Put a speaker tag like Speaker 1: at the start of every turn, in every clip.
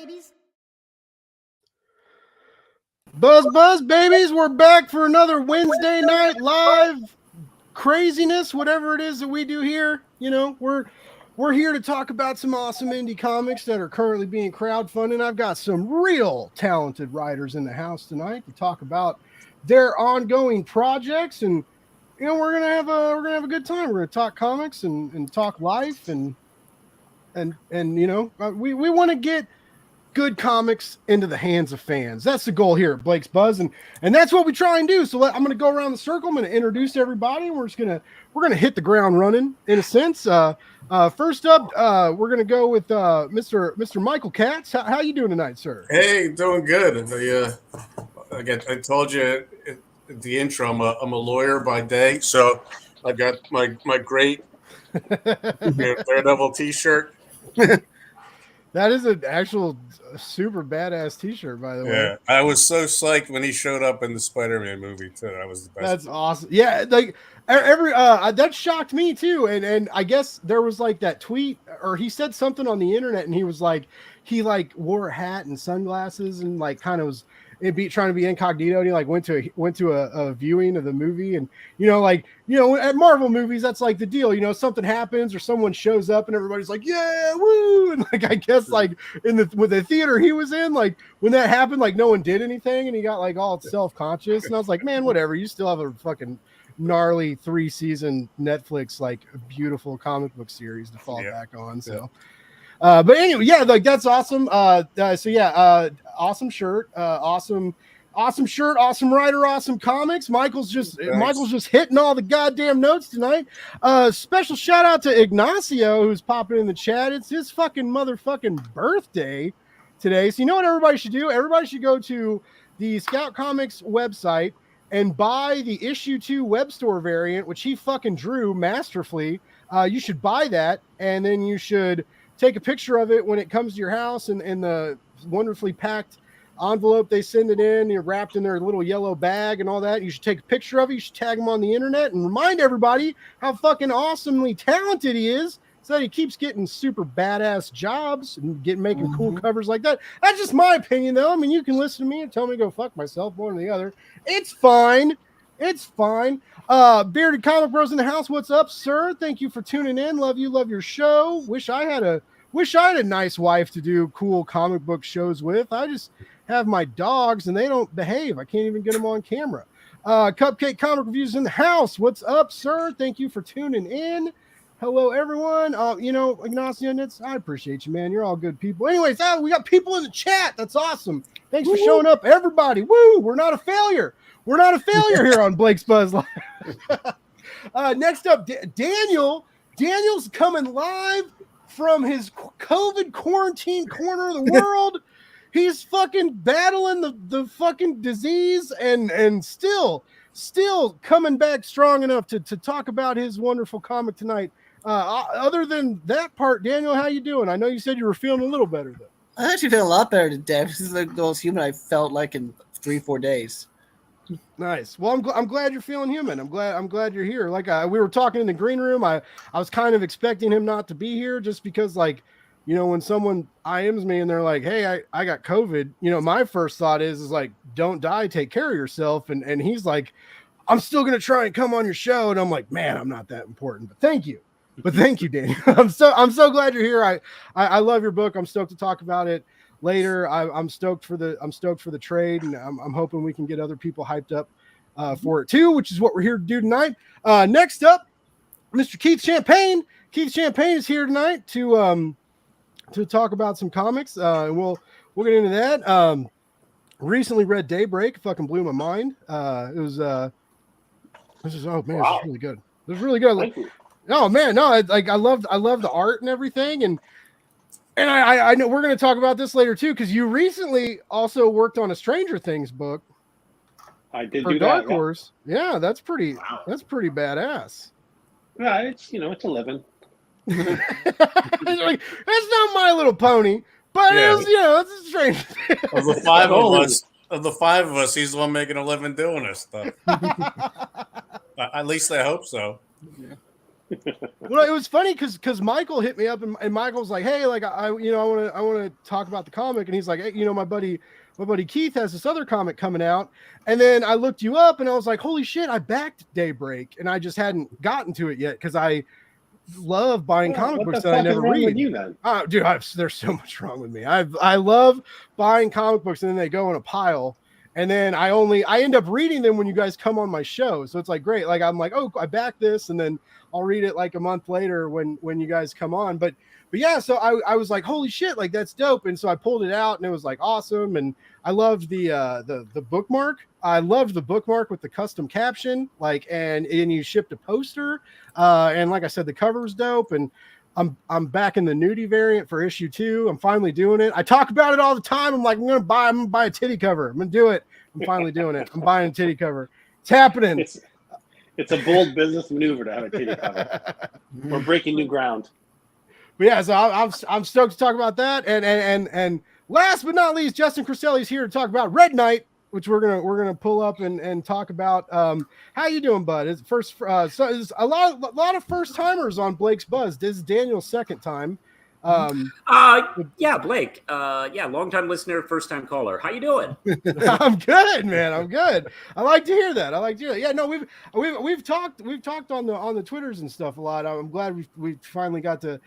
Speaker 1: babies.
Speaker 2: Buzz, babies, we're back for another Wednesday night live craziness, whatever it is that we do here. You know, we're here to talk about some awesome indie comics that are currently being crowdfunded. I've got some real talented writers in the house tonight to talk about their ongoing projects, and you know, we're gonna have a good time. We're gonna talk comics and talk life and you know, we want to get good comics into the hands of fans. That's the goal here at Blake's Buzz, and that's what we try and do. So I'm going to go around the circle. I'm going to introduce everybody. We're going to hit the ground running in a sense. First up, we're going to go with Mr. Michael Katz. How you doing tonight, sir?
Speaker 3: Hey, doing good. I told you at the intro, I'm a lawyer by day, so I got my great Daredevil T-shirt.
Speaker 2: That is an actual super badass T-shirt, by the way.
Speaker 3: Yeah, I was so psyched when he showed up in the Spider-Man movie too. That was the best.
Speaker 2: That's awesome. Yeah, like that shocked me too. And I guess there was like that tweet, or he said something on the internet, and he was like, he like wore a hat and sunglasses and like kind of was trying to be incognito, and he like went to a viewing of the movie. And at Marvel movies, that's like the deal, something happens or someone shows up and everybody's like, yeah, woo. And like I guess like with the theater he was in, like when that happened, like no one did anything and he got like all self-conscious. And I was like, man, whatever, you still have a fucking gnarly 3-season Netflix like beautiful comic book series to fall back on. So but anyway, yeah, like that's awesome. Awesome shirt, awesome shirt, awesome writer, awesome comics. Michael's just hitting all the goddamn notes tonight. Special shout out to Ignacio who's popping in the chat. It's his fucking motherfucking birthday today. So you know what everybody should do? Everybody should go to the Scout Comics website and buy the issue 2 web store variant, which he fucking drew masterfully. You should buy that, and then you should take a picture of it when it comes to your house and in the wonderfully packed envelope they send it in. You're wrapped in their little yellow bag and all that. You should take a picture of it. You should tag him on the internet and remind everybody how fucking awesomely talented he is, so that he keeps getting super badass jobs and making cool covers like that. That's just my opinion, though. I mean, you can listen to me and tell me to go fuck myself, one or the other. It's fine. It's fine. Bearded Comic Bros in the house. What's up, sir? Thank you for tuning in. Love you. Love your show. Wish I had a nice wife to do cool comic book shows with. I just have my dogs and they don't behave. I can't even get them on camera. Cupcake Comic Reviews in the house. What's up, sir? Thank you for tuning in. Hello, everyone. Ignacio Nitz, I appreciate you, man. You're all good people. Anyways, we got people in the chat. That's awesome. Thanks for showing up, everybody. Woo! We're not a failure. We're not a failure here on Blake's Buzz Live. Next up, Daniel. Daniel's coming live from his COVID quarantine corner of the world. He's fucking battling the fucking disease and still coming back strong enough to talk about his wonderful comic tonight. Other than that part, Daniel, how you doing? I know you said you were feeling a little better though.
Speaker 4: I actually feel a lot better today. This is like the most human I felt like in 3-4 days.
Speaker 2: Nice. Well, I'm glad you're feeling human. I'm glad you're here. Like we were talking in the green room. I was kind of expecting him not to be here just because, like, when someone IMs me and they're like, "Hey, I got COVID," my first thought is like, "Don't die. Take care of yourself." And he's like, "I'm still gonna try and come on your show." And I'm like, "Man, I'm not that important." But thank you, Daniel. I'm so glad you're here. I love your book. I'm stoked to talk about it later. I'm stoked for the trade, and I'm hoping we can get other people hyped up for it too, which is what we're here to do tonight. Next up, Mr. Keith Champagne. Keith Champagne is here tonight to talk about some comics, and we'll get into that. Recently read Daybreak, fucking blew my mind. It was wow. This is really good. It was really good.
Speaker 5: Thank you.
Speaker 2: Oh man, no, I love the art and everything, and I know we're going to talk about this later too, because you recently also worked on a Stranger Things book.
Speaker 5: I did
Speaker 2: for
Speaker 5: do
Speaker 2: Dark
Speaker 5: that.
Speaker 2: Horse. Yeah, that's pretty.
Speaker 5: Wow.
Speaker 2: That's pretty badass.
Speaker 5: Yeah, it's a living.
Speaker 2: It's like, that's not My Little Pony, but it's a Stranger Things.
Speaker 3: Of the five of us, he's the one making a living doing this stuff. At least I hope so.
Speaker 5: Yeah.
Speaker 2: Well, it was funny because Michael hit me up and Michael's like, hey, like I want to talk about the comic, and he's like, hey, my buddy Keith has this other comic coming out, and then I looked you up and I was like, holy shit, I backed Daybreak, and I just hadn't gotten to it yet because I love buying comic books that I never read.
Speaker 5: With you, then?
Speaker 2: Oh, dude, there's so much wrong with me. I love buying comic books and then they go in a pile. And then I end up reading them when you guys come on my show. So it's like, great. Like, I'm like, oh, I backed this. And then I'll read it like a month later when you guys come on. But yeah, so I was like, holy shit, like that's dope. And so I pulled it out and it was like awesome. And I loved the bookmark. I loved the bookmark with the custom caption, like, and you shipped a poster. And like I said, the cover was dope. And I'm back in the nudie variant for issue 2. I'm finally doing it. I talk about it all the time. I'm like, I'm gonna buy a titty cover. I'm gonna do it. I'm finally doing it. I'm buying a titty cover. It's happening.
Speaker 5: It's a bold business maneuver to have a titty cover. We're breaking new ground.
Speaker 2: But yeah, so I'm stoked to talk about that. And last but not least, Justin Cristelli is here to talk about Red Knight, which we're gonna pull up and talk about. How you doing, bud? It's first. So it's a lot of first timers on Blake's Buzz. This is Daniel's second time.
Speaker 1: Yeah, Blake. Yeah, longtime listener, first time caller. How you doing?
Speaker 2: I'm good, man. I'm good. I like to hear that. Yeah, no, we've talked on the Twitters and stuff a lot. I'm glad we finally got to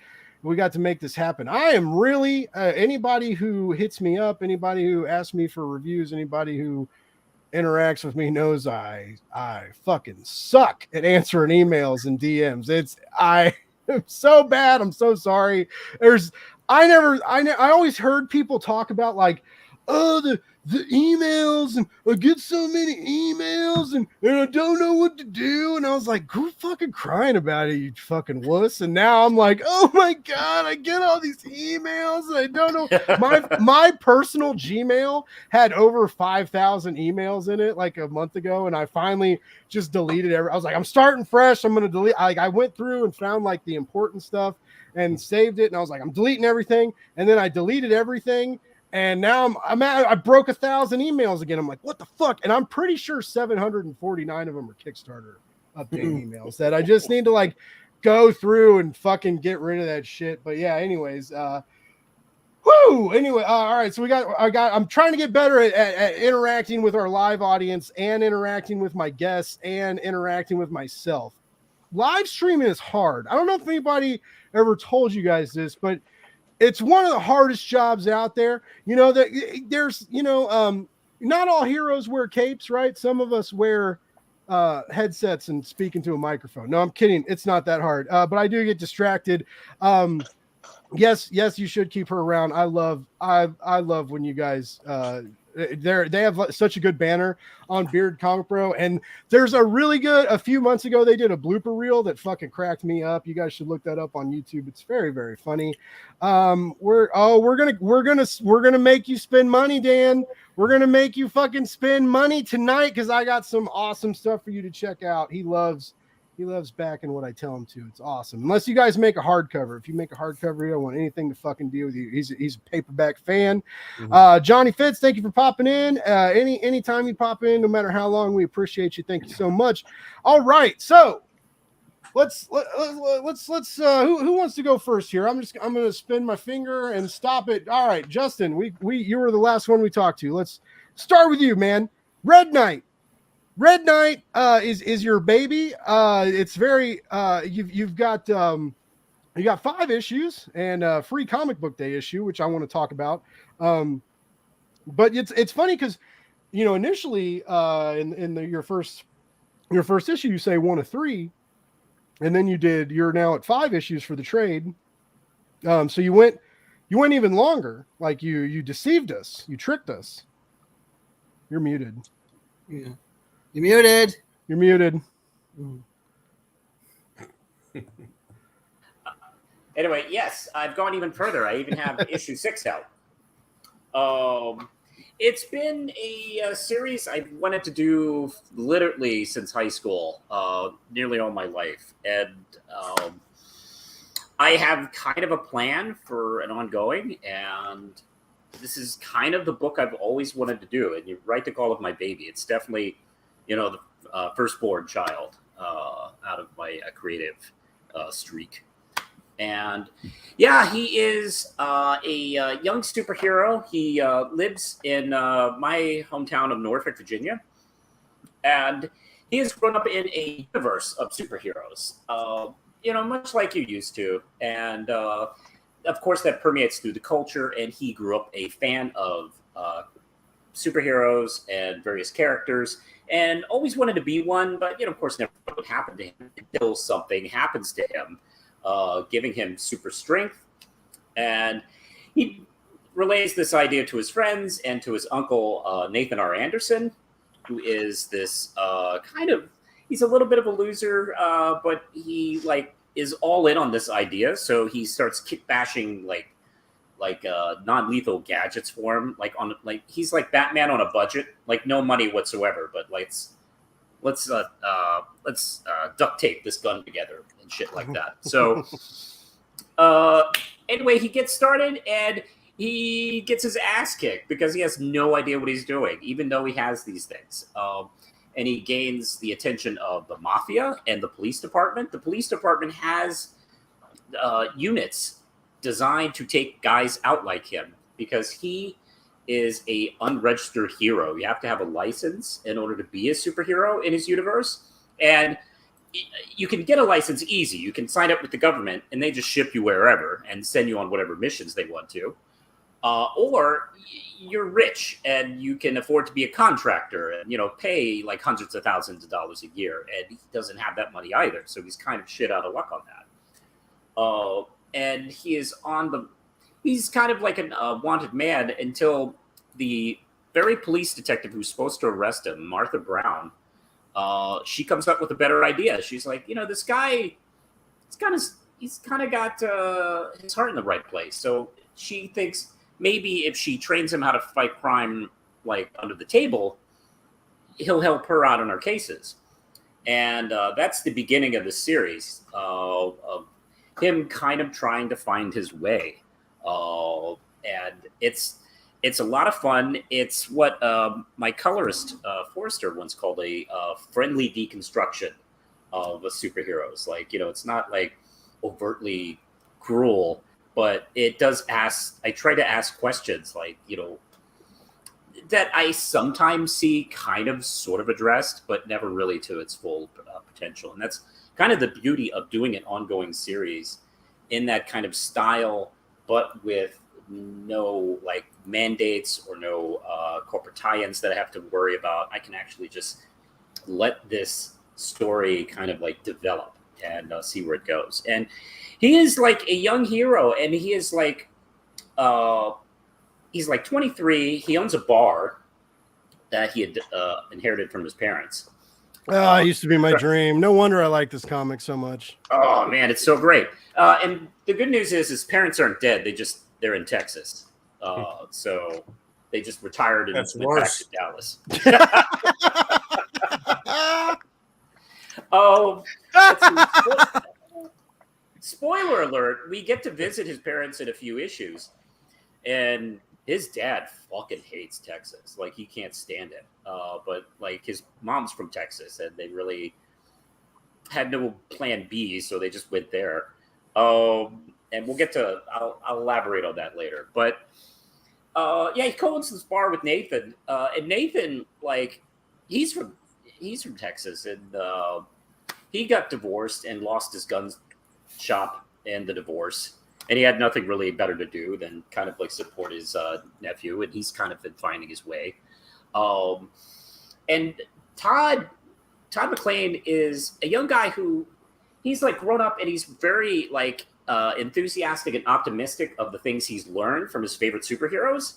Speaker 2: make this happen. I am really anybody who hits me up, anybody who asks me for reviews, anybody who interacts with me knows I fucking suck at answering emails and DMs. I'm so bad. I'm so sorry. I always heard people talk about like, oh, the emails, and I get so many emails and I don't know what to do. And I was like, who fucking crying about it, you fucking wuss? And now I'm like, oh my God, I get all these emails and I don't know. My personal Gmail had over 5,000 emails in it like a month ago. And I finally just deleted I was like, I'm starting fresh. I'm going to delete. I went through and found like the important stuff and saved it. And I was like, I'm deleting everything. And then I deleted everything. And now I broke 1,000 emails again. I'm like, what the fuck? And I'm pretty sure 749 of them are Kickstarter update emails that I just need to like go through and fucking get rid of that shit. But yeah, anyways, Anyway, all right. So I'm trying to get better at interacting with our live audience and interacting with my guests and interacting with myself. Live streaming is hard. I don't know if anybody ever told you guys this, but it's one of the hardest jobs out there. You know, there's, not all heroes wear capes, right? Some of us wear headsets and speak into a microphone. No, I'm kidding. It's not that hard. But I do get distracted. Yes, you should keep her around. I love when you guys they have such a good banner on Beard Comic Bro, and there's a few months ago they did a blooper reel that fucking cracked me up. You guys should look that up on YouTube. It's very, very funny. We're gonna make you spend money, Dan. We're gonna make you fucking spend money tonight because I got some awesome stuff for you to check out. He loves backing what I tell him to. It's awesome. Unless you guys make a hardcover. If you make a hardcover, you don't want anything to fucking deal with you. He's a paperback fan. Mm-hmm. Johnny Fitz, thank you for popping in. Anytime you pop in, no matter how long, we appreciate you. Thank you so much. All right, so let's who wants to go first here? I'm gonna spin my finger and stop it. All right, Justin, you were the last one we talked to. Let's start with you, man. Red Knight is your baby. It's very you've got 5 issues and a free comic book day issue, which I want to talk about. But it's funny because initially in your first issue you say 1 of 3, and then you're now at 5 issues for the trade. So you went even longer. Like you deceived us, you tricked us. You're muted.
Speaker 4: Yeah. You're muted.
Speaker 1: Anyway, yes, I've gone even further. I even have issue 6 out. It's been a series I've wanted to do literally since high school, nearly all my life. And I have kind of a plan for an ongoing, and this is kind of the book I've always wanted to do. And you're right to call it my baby. It's definitely the firstborn child out of my creative streak. And yeah, he is a young superhero. He lives in my hometown of Norfolk, Virginia. And he has grown up in a universe of superheroes, much like you used to. And of course, that permeates through the culture. And he grew up a fan of superheroes and various characters and always wanted to be one. But, of course, never would happen to him until something happens to him, giving him super strength. And he relays this idea to his friends and to his uncle, Nathan R. Anderson, who is this he's a little bit of a loser, but he is all in on this idea. So he starts kick bashing non-lethal gadgets for him, he's like Batman on a budget, no money whatsoever, but let's duct tape this gun together and shit like that. So anyway, he gets started and he gets his ass kicked because he has no idea what he's doing, even though he has these things. And he gains the attention of the mafia and the police department. The police department has units designed to take guys out like him because he is a unregistered hero. You have to have a license in order to be a superhero in his universe. And you can get a license easy. You can sign up with the government and they just ship you wherever and send you on whatever missions they want to. Or you're rich and you can afford to be a contractor and, pay hundreds of thousands of dollars a year. And he doesn't have that money either. So he's kind of shit out of luck on that. And he is he's kind of like a wanted man until the very police detective who's supposed to arrest him, Martha Brown, she comes up with a better idea. She's like, this guy, he's kind of got his heart in the right place. So she thinks maybe if she trains him how to fight crime under the table, he'll help her out in her cases. And that's the beginning of the series of him kind of trying to find his way. And it's a lot of fun. It's what my colorist, Forrester, once called a friendly deconstruction of superheroes. It's not overtly cruel, but it does I try to ask questions that I sometimes see kind of sort of addressed, but never really to its full potential. And that's kind of the beauty of doing an ongoing series in that kind of style, but with no mandates or no corporate tie-ins that I have to worry about. I can actually just let this story kind of develop and see where it goes. And he is a young hero, and he is he's 23. He owns a bar that he had inherited from his parents.
Speaker 2: It used to be my dream. No wonder I like this comic so much.
Speaker 1: Oh man, it's so great. And the good news is his parents aren't dead. They're in Texas. So they just retired and went back to Dallas. Spoiler alert, we get to visit his parents in a few issues. And his dad fucking hates Texas. He can't stand it. But his mom's from Texas, and they really had no plan B, so they just went there. And we'll get to. I'll elaborate on that later. But he co-owns this bar with Nathan, and Nathan he's from Texas, and he got divorced and lost his gun shop in the divorce. And he had nothing really better to do than kind of support his nephew, and he's kind of been finding his way. And Todd McClane is a young guy who he's grown up, and he's very enthusiastic and optimistic of the things he's learned from his favorite superheroes.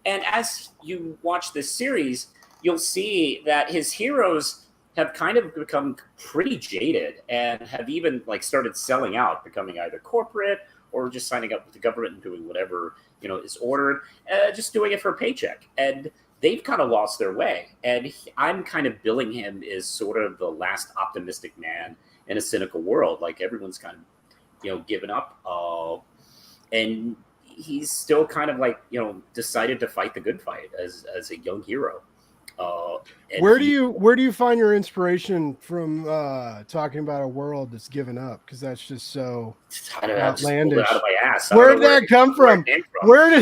Speaker 1: And as you watch this series, you'll see that his heroes have kind of become pretty jaded and have even started selling out, becoming either corporate or just signing up with the government and doing whatever, is ordered, just doing it for a paycheck. And they've kind of lost their way. And I'm kind of billing him as sort of the last optimistic man in a cynical world. Everyone's kind of, given up. And he's still kind of decided to fight the good fight as a young hero. And
Speaker 2: Where do you find your inspiration from talking about a world that's given up? Because that's just so
Speaker 1: I don't know, just pulled it
Speaker 2: outlandish.
Speaker 1: out of my ass. I
Speaker 2: Where
Speaker 1: don't
Speaker 2: did
Speaker 1: know
Speaker 2: that come
Speaker 1: where it
Speaker 2: from?
Speaker 1: came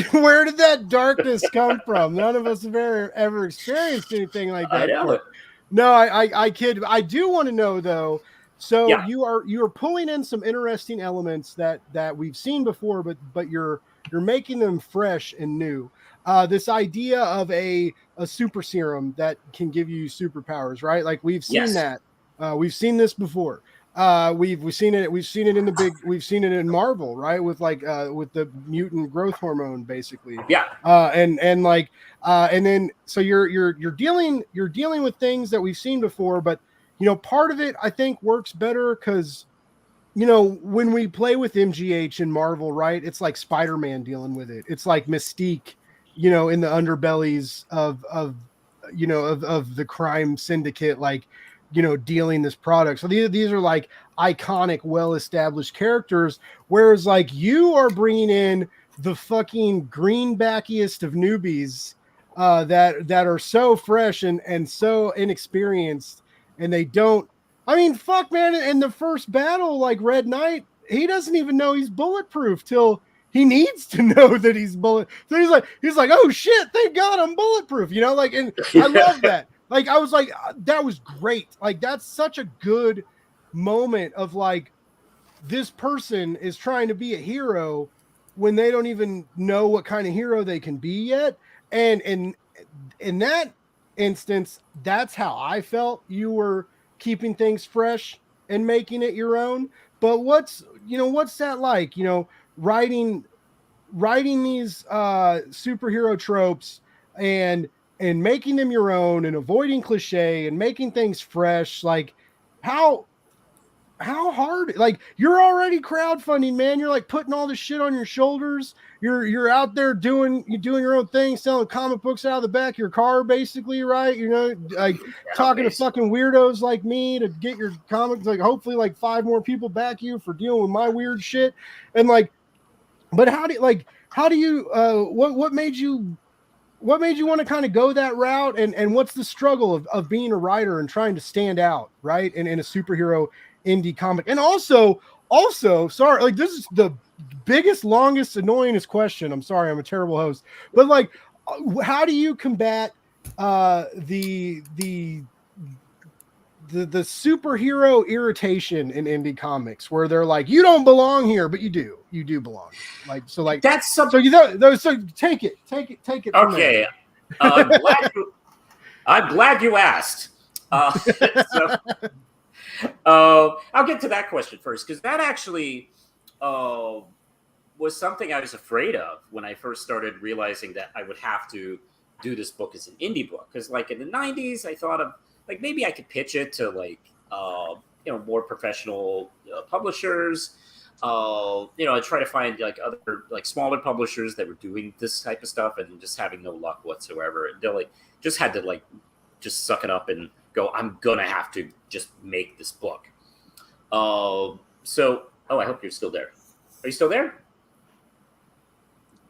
Speaker 1: from.
Speaker 2: Where did that darkness come from? None of us have ever experienced anything like that
Speaker 1: I know
Speaker 2: before.
Speaker 1: it.
Speaker 2: No, I kid. I do want to know though. So
Speaker 1: Yeah.
Speaker 2: you are pulling in some interesting elements that we've seen before, but you're making them fresh and new. This idea of a super serum that can give you superpowers, right? Like we've seen
Speaker 1: Yes.
Speaker 2: that. We've seen this before. We've seen it we've seen it in Marvel, right? With with the mutant growth hormone, basically.
Speaker 1: Yeah.
Speaker 2: And then so you're dealing with things that we've seen before, but part of it I think works better because when we play with MGH and Marvel, right? It's like Spider-Man dealing with it. It's like Mystique, in the underbellies of the crime syndicate, like, dealing this product. So these are like iconic, well-established characters. Whereas like you are bringing in the fucking greenbackiest of newbies that are so fresh and so inexperienced, and they don't. I mean, fuck, man. In the first battle, like Red Knight, he doesn't even know he's bulletproof till he needs to know that he's bullet. So he's like, oh shit, thank God I'm bulletproof. And I love that. Like, I was like, that was great. Like, that's such a good moment of like, this person is trying to be a hero when they don't even know what kind of hero they can be yet. And in that instance, that's how I felt. You were keeping things fresh and making it your own. But what's that like? Writing these superhero tropes and making them your own and avoiding cliche and making things fresh. Like how hard, like you're already crowdfunding, man. You're like putting all this shit on your shoulders. You're out there doing your own thing, selling comic books out of the back of your car, basically, right? Like talking to fucking weirdos like me to get your comics, like hopefully like 5 more people back you for dealing with my weird shit. And like, but how do you what made you want to kind of go that route, and what's the struggle of being a writer and trying to stand out, right? In a superhero indie comic. And also, sorry, like this is the biggest, longest, annoyingest question. I'm sorry, I'm a terrible host. But like, how do you combat the superhero irritation in indie comics where they're like, you don't belong here, but you do belong. Like, so like
Speaker 1: That's
Speaker 2: so take it from
Speaker 1: okay. I'm glad you asked. I'll get to that question first, because that actually was something I was afraid of when I first started realizing that I would have to do this book as an indie book. Because like in the 90s, I thought of like maybe I could pitch it to like more professional publishers. I try to find like other like smaller publishers that were doing this type of stuff and just having no luck whatsoever. And they just had to just suck it up and go, I'm gonna have to just make this book. I hope you're still there. Are you still there?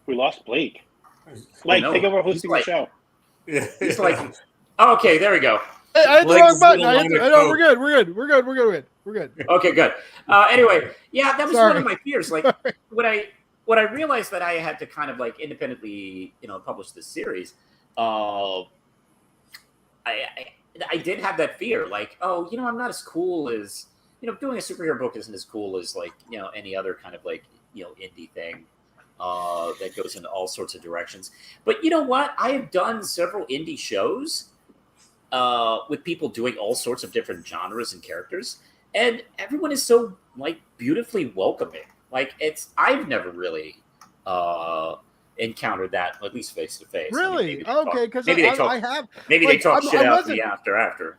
Speaker 5: We lost Blake. Blake, take over hosting the show.
Speaker 3: Yeah.
Speaker 1: He's like, oh, okay, there we go.
Speaker 2: Hey, I hit the wrong button. We're good.
Speaker 1: Okay, good. Anyway, yeah, that was one of my fears. Like when I realized that I had to kind of like independently, publish this series, I did have that fear. Like, oh, I'm not as cool as, doing a superhero book isn't as cool as like, any other kind of like, indie thing that goes in all sorts of directions. But you know what? I have done several indie shows with people doing all sorts of different genres and characters, and everyone is so like beautifully welcoming. Like I've never really encountered that, at least face to face.
Speaker 2: Really? Okay, because I have.
Speaker 1: Maybe
Speaker 2: like,
Speaker 1: they talk shit out to me after.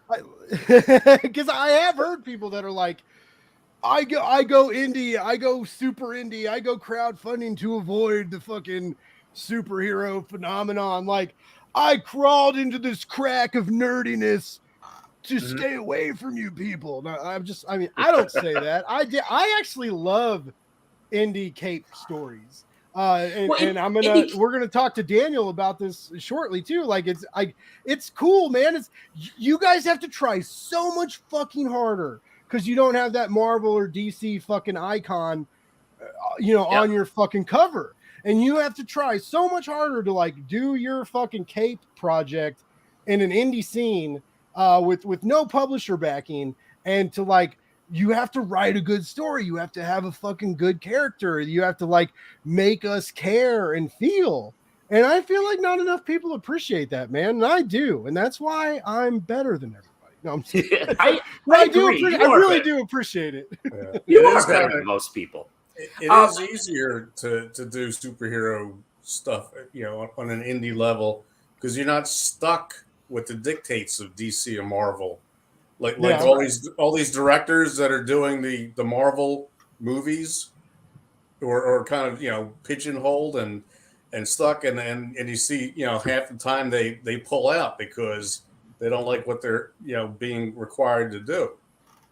Speaker 2: Because I have heard people that are like, I go indie, I go super indie, I go crowdfunding to avoid the fucking superhero phenomenon. Like, I crawled into this crack of nerdiness to stay away from you people. No, I don't say that. I actually love indie cape stories. And
Speaker 1: Well,
Speaker 2: we're gonna talk to Daniel about this shortly too. Like it's cool, man. You guys have to try so much fucking harder because you don't have that Marvel or DC fucking icon, on your fucking cover, and you have to try so much harder to like do your fucking cape project in an indie scene with no publisher backing, and to like. You have to write a good story. You have to have a fucking good character. You have to like make us care and feel. And I feel like not enough people appreciate that, man. And I do. And that's why I'm better than everybody. No, I'm sorry.
Speaker 1: I
Speaker 2: really do appreciate it.
Speaker 3: Yeah.
Speaker 1: You
Speaker 3: It
Speaker 1: are
Speaker 3: is
Speaker 1: better
Speaker 3: kinda-
Speaker 1: than most people.
Speaker 3: It is easier to do superhero stuff, on an indie level because you're not stuck with the dictates of DC and Marvel. Like all these directors that are doing the Marvel movies, or kind of pigeonholed and stuck, and you see half the time they pull out because they don't like what they're being required to do.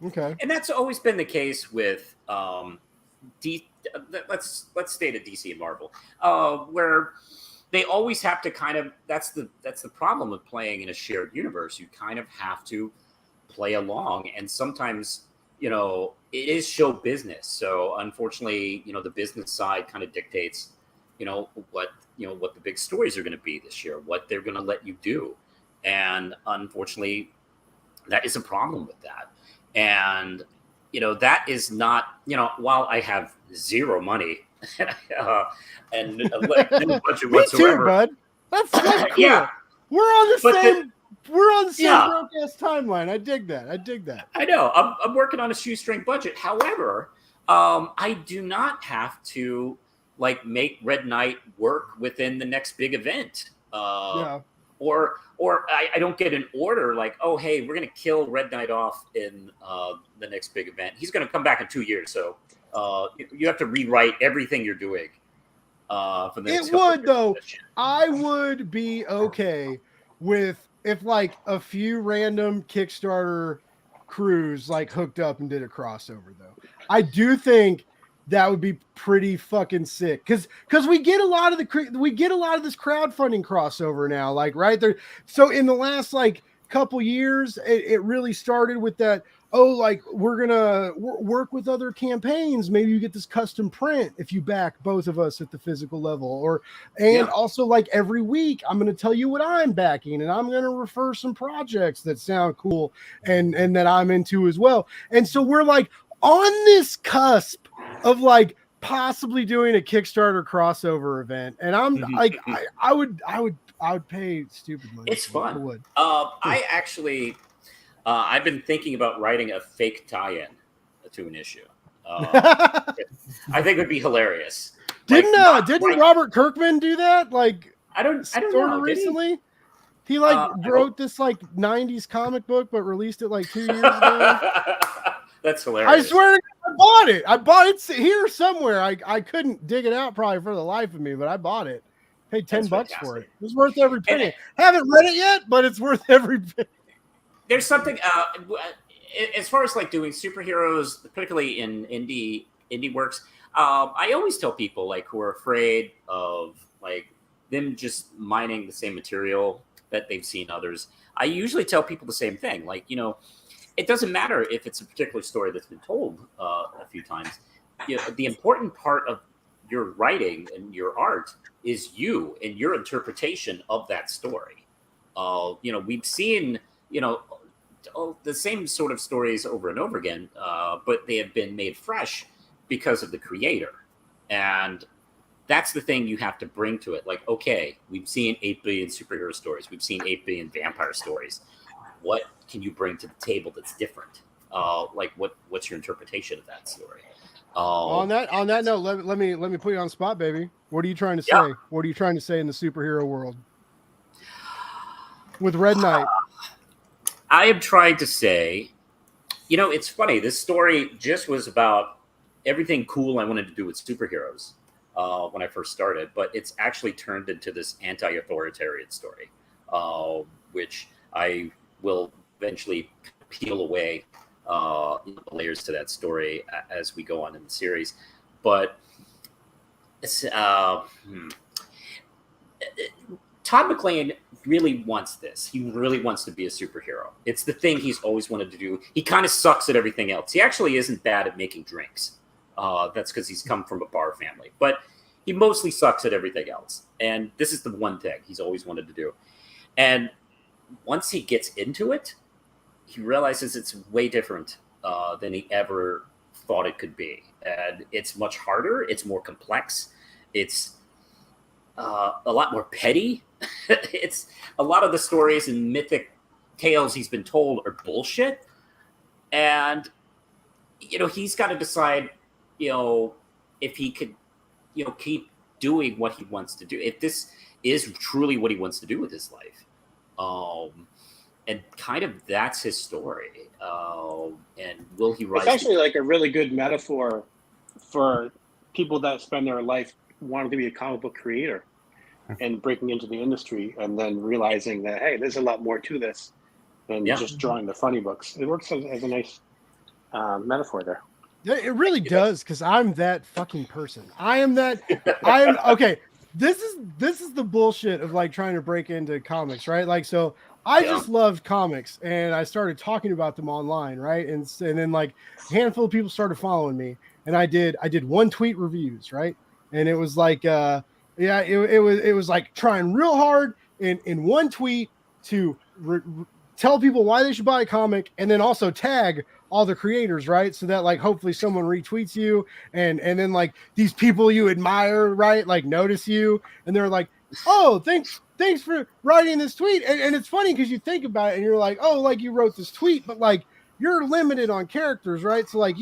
Speaker 2: Okay.
Speaker 1: And that's always been the case with let's stay to DC and Marvel, where they always have to kind of that's the problem with playing in a shared universe. You kind of have to play along, and sometimes it is show business. So unfortunately, the business side kind of dictates what the big stories are going to be this year, what they're going to let you do, and unfortunately, that is a problem with that. And that is not while I have zero money and no budget
Speaker 2: Me
Speaker 1: whatsoever.
Speaker 2: too, bud. That's cool.
Speaker 1: Yeah.
Speaker 2: We're on the same. We're on the same
Speaker 1: Yeah.
Speaker 2: broke ass timeline. I dig that.
Speaker 1: I know. I'm working on a shoestring budget. However, I do not have to like make Red Knight work within the next big event. Or I don't get an order like, oh, hey, we're going to kill Red Knight off in the next big event. He's going to come back in 2 years. So you have to rewrite everything you're doing. For the next
Speaker 2: It
Speaker 1: couple
Speaker 2: would,
Speaker 1: of
Speaker 2: though.
Speaker 1: years.
Speaker 2: I would be okay with if like a few random Kickstarter crews like hooked up and did a crossover, though. I do think that would be pretty fucking sick because we get a lot of this crowdfunding crossover now, like right there. So in the last like couple years, it really started with that. Oh, like we're gonna work with other campaigns. Maybe you get this custom print if you back both of us at the physical level, also like every week I'm gonna tell you what I'm backing, and I'm gonna refer some projects that sound cool and that I'm into as well. And so we're like on this cusp of like possibly doing a Kickstarter crossover event, and I'm like, I would pay stupid money.
Speaker 1: It's fun.
Speaker 2: I would.
Speaker 1: I actually, I've been thinking about writing a fake tie-in to an issue. I think it would be hilarious.
Speaker 2: Didn't Robert Kirkman do that? Like,
Speaker 1: I don't know.
Speaker 2: Recently, he wrote this like '90s comic book, but released it like 2 years ago.
Speaker 1: That's hilarious.
Speaker 2: I swear to God, I bought it. I bought it here somewhere. I couldn't dig it out probably for the life of me, but I bought it. Paid $10 for it. It was worth every penny. Haven't read it yet, but it's worth every penny.
Speaker 1: There's something as far as like doing superheroes, particularly in indie works. I always tell people like who are afraid of like them just mining the same material that they've seen others. I usually tell people the same thing. Like, it doesn't matter if it's a particular story that's been told a few times. The important part of your writing and your art is you and your interpretation of that story. We've seen, the same sort of stories over and over again, but they have been made fresh because of the creator. And that's the thing you have to bring to it. Like, okay, we've seen 8 billion superhero stories. We've seen 8 billion vampire stories. What can you bring to the table that's different? What's your interpretation of that story?
Speaker 2: On that note, let me put you on the spot, baby. What are you trying to say?
Speaker 1: Yeah.
Speaker 2: What are you trying to say in the superhero world with Red Knight?
Speaker 1: I am trying to say, it's funny. This story just was about everything cool I wanted to do with superheroes when I first started, but it's actually turned into this anti-authoritarian story, which I will eventually peel away layers to that story as we go on in the series. But It's, Todd McLean really wants this. He really wants to be a superhero. It's the thing he's always wanted to do. He kind of sucks at everything else. He actually isn't bad at making drinks. That's because he's come from a bar family. But he mostly sucks at everything else. And this is the one thing he's always wanted to do. And once he gets into it, he realizes it's way different than he ever thought it could be. And it's much harder. It's more complex. It's a lot more petty. It's a lot of the stories and mythic tales he's been told are bullshit. And, he's got to decide, if he could, keep doing what he wants to do. If this is truly what he wants to do with his life. And kind of that's his story. And will he rise?
Speaker 5: It's actually like a really good metaphor for people that spend their life wanting to be a comic book creator and breaking into the industry and then realizing that, hey, there's a lot more to this than just drawing the funny books. It works as a nice metaphor there.
Speaker 2: It really does, because I'm that fucking person. Okay. This is the bullshit of like trying to break into comics, right? Like, so I just loved comics and I started talking about them online, right? And then like a handful of people started following me, and I did one tweet reviews, right? And it was like it was like trying real hard in one tweet to tell people why they should buy a comic, and then also tag all the creators, right? So that like hopefully someone retweets you, and then like these people you admire, right, like notice you, and they're like, oh, thanks for writing this tweet. And it's funny because you think about it and you're like, oh, like you wrote this tweet, but like you're limited on characters, right? So like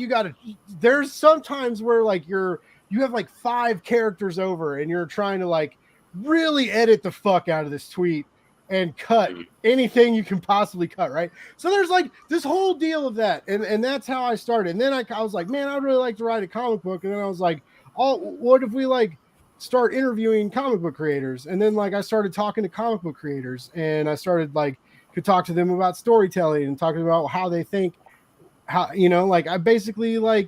Speaker 2: there's sometimes where like you have like 5 characters over and you're trying to like really edit the fuck out of this tweet and cut anything you can possibly cut, right? So there's like this whole deal of that, and that's how I started. And then I was like, man, I'd really like to write a comic book. And then I was like, oh, what if we like start interviewing comic book creators? And then like I started talking to comic book creators, and I started like could talk to them about storytelling and talking about how they think, how like I basically like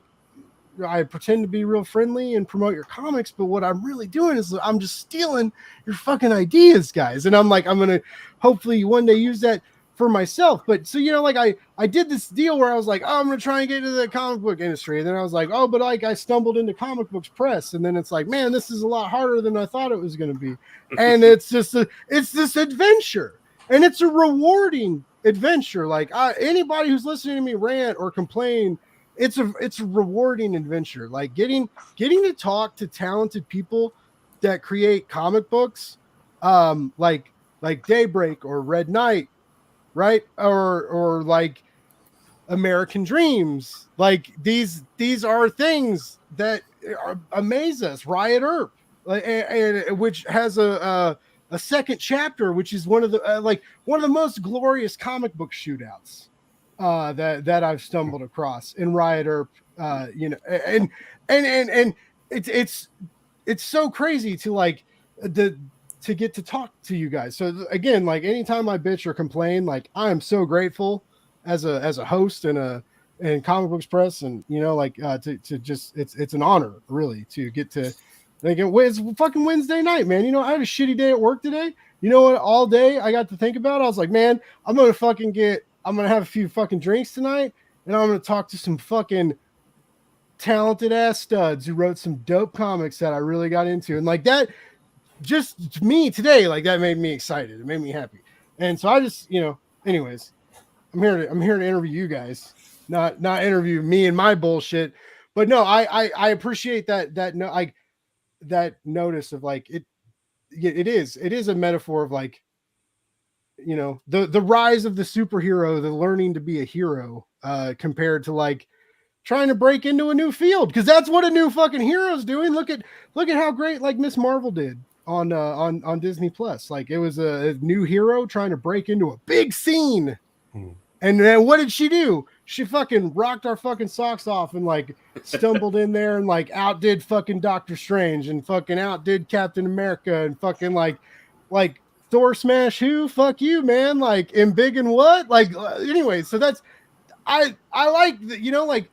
Speaker 2: I pretend to be real friendly and promote your comics, but what I'm really doing is I'm just stealing your fucking ideas, guys. And I'm like, I'm going to hopefully one day use that for myself. But so, like I did this deal where I was like, oh, I'm going to try and get into the comic book industry. And then I was like, oh, but like I stumbled into comic books press. And then it's like, man, this is a lot harder than I thought it was going to be. And it's just, it's this adventure, and it's a rewarding adventure. Like anybody who's listening to me rant or complain, it's a rewarding adventure. Like getting to talk to talented people that create comic books, like Daybreak or Red Knight, right? Or like American Dreams. Like these are things that amaze us. Riot Earp, and which has a second chapter, which is one of the most glorious comic book shootouts that I've stumbled across in Riot Earp, and it's so crazy to like to get to talk to you guys. So again, like anytime I bitch or complain, like I am so grateful as a host and Comic Books Press, and to just it's an honor really to get to. Like it's fucking Wednesday night, man. I had a shitty day at work today. You know what? All day I got to think about. I was like, man, I'm gonna have a few fucking drinks tonight, and I'm gonna talk to some fucking talented ass studs who wrote some dope comics that I really got into. And like that, just me today, like that made me excited. It made me happy. And so I just, anyways, I'm here to interview you guys, not interview me and my bullshit. But no, I appreciate that notice of like it is a metaphor of like, the rise of the superhero, the learning to be a hero, compared to like trying to break into a new field, because that's what a new fucking hero's doing. Look at how great like Miss Marvel did on Disney Plus. Like it was a new hero trying to break into a big scene. And then what did she do? She fucking rocked our fucking socks off and like stumbled in there and like outdid fucking Doctor Strange and fucking outdid Captain America and fucking like Thor smash who? Fuck you, man. Like in big and what? Like anyway, so that's I like that, like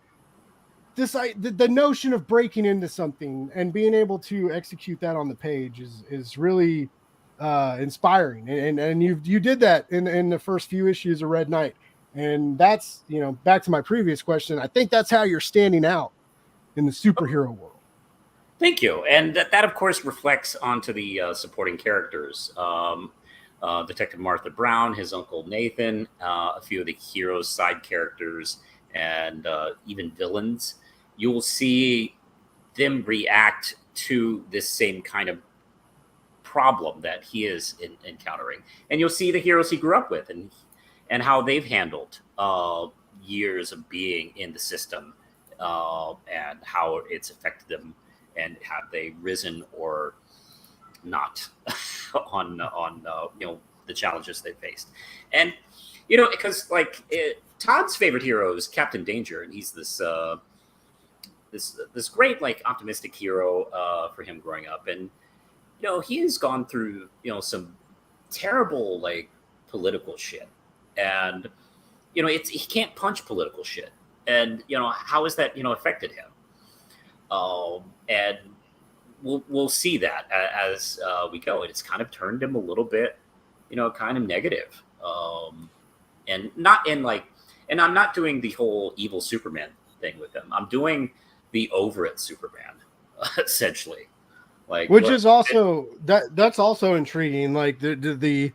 Speaker 2: the notion of breaking into something and being able to execute that on the page is really inspiring, and you did that in the first few issues of Red Knight, and that's, you know, back to my previous question, I think that's how you're standing out in the superhero world.
Speaker 1: Thank you, and that of course reflects onto the supporting characters. Detective Martha Brown, his uncle Nathan, a few of the heroes' side characters, and even villains. You will see them react to this same kind of problem that he is encountering, and you'll see the heroes he grew up with, and how they've handled years of being in the system, and how it's affected them, and have they risen or not on you know, the challenges they faced. And you know, because like Todd's favorite hero is Captain Danger, and he's this this great, like, optimistic hero for him growing up. And you know, he has gone through, you know, some terrible, like, political shit, and you know, he can't punch political shit, and you know, how has that, you know, affected him? And we'll see that as we go. It's kind of turned him a little bit, you know, kind of negative, and not in like, and I'm not doing the whole evil Superman thing with him. I'm doing the over it Superman, essentially. Like,
Speaker 2: which is also that's also intriguing. Like the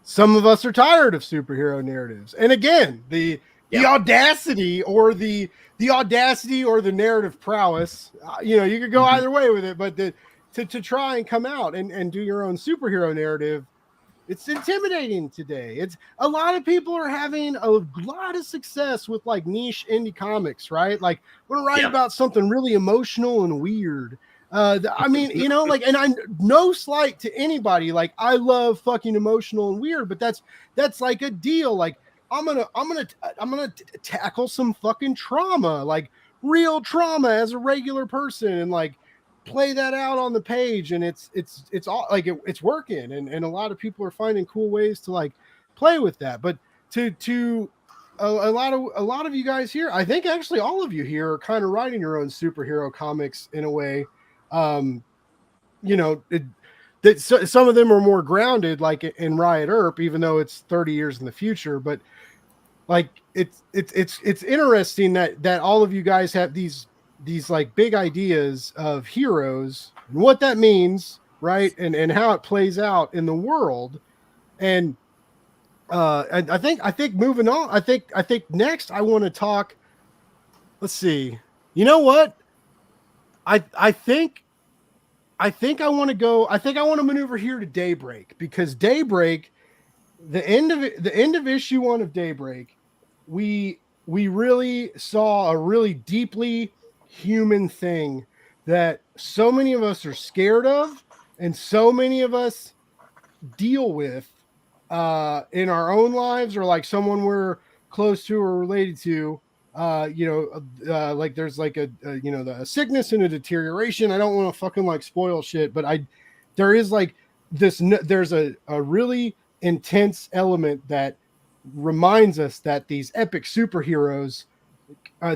Speaker 2: some of us are tired of superhero narratives, and again, the audacity or the narrative prowess. You know, you could go either way with it, but to try and come out and do your own superhero narrative, it's intimidating today. It's a lot of people are having a lot of success with like niche indie comics, right? Like, we're writing about something really emotional and weird. I mean, you know, like, and I no slight to anybody. Like, I love fucking emotional and weird, but that's like a deal. Like, I'm gonna tackle some fucking trauma, like real trauma as a regular person, and like play that out on the page, and it's all like it's working, and a lot of people are finding cool ways to like play with that. But to a lot of you guys here, I think actually all of you here are kind of writing your own superhero comics in a way. You know, some of them are more grounded, like in Riot Earp, even though it's 30 years in the future. But like it's interesting that all of you guys have these like big ideas of heroes and what that means, right? And how it plays out in the world. And I think moving on, I think next I want to talk. Let's see. You know what? I think I want to go. I think I want to maneuver here to Daybreak, because Daybreak, the end of issue 1 of Daybreak, we really saw a really deeply human thing that so many of us are scared of, and so many of us deal with in our own lives, or like someone we're close to or related to. Like there's like a sickness and a deterioration. I don't want to fucking like spoil shit, but there is like this, there's a really intense element that reminds us that these epic superheroes,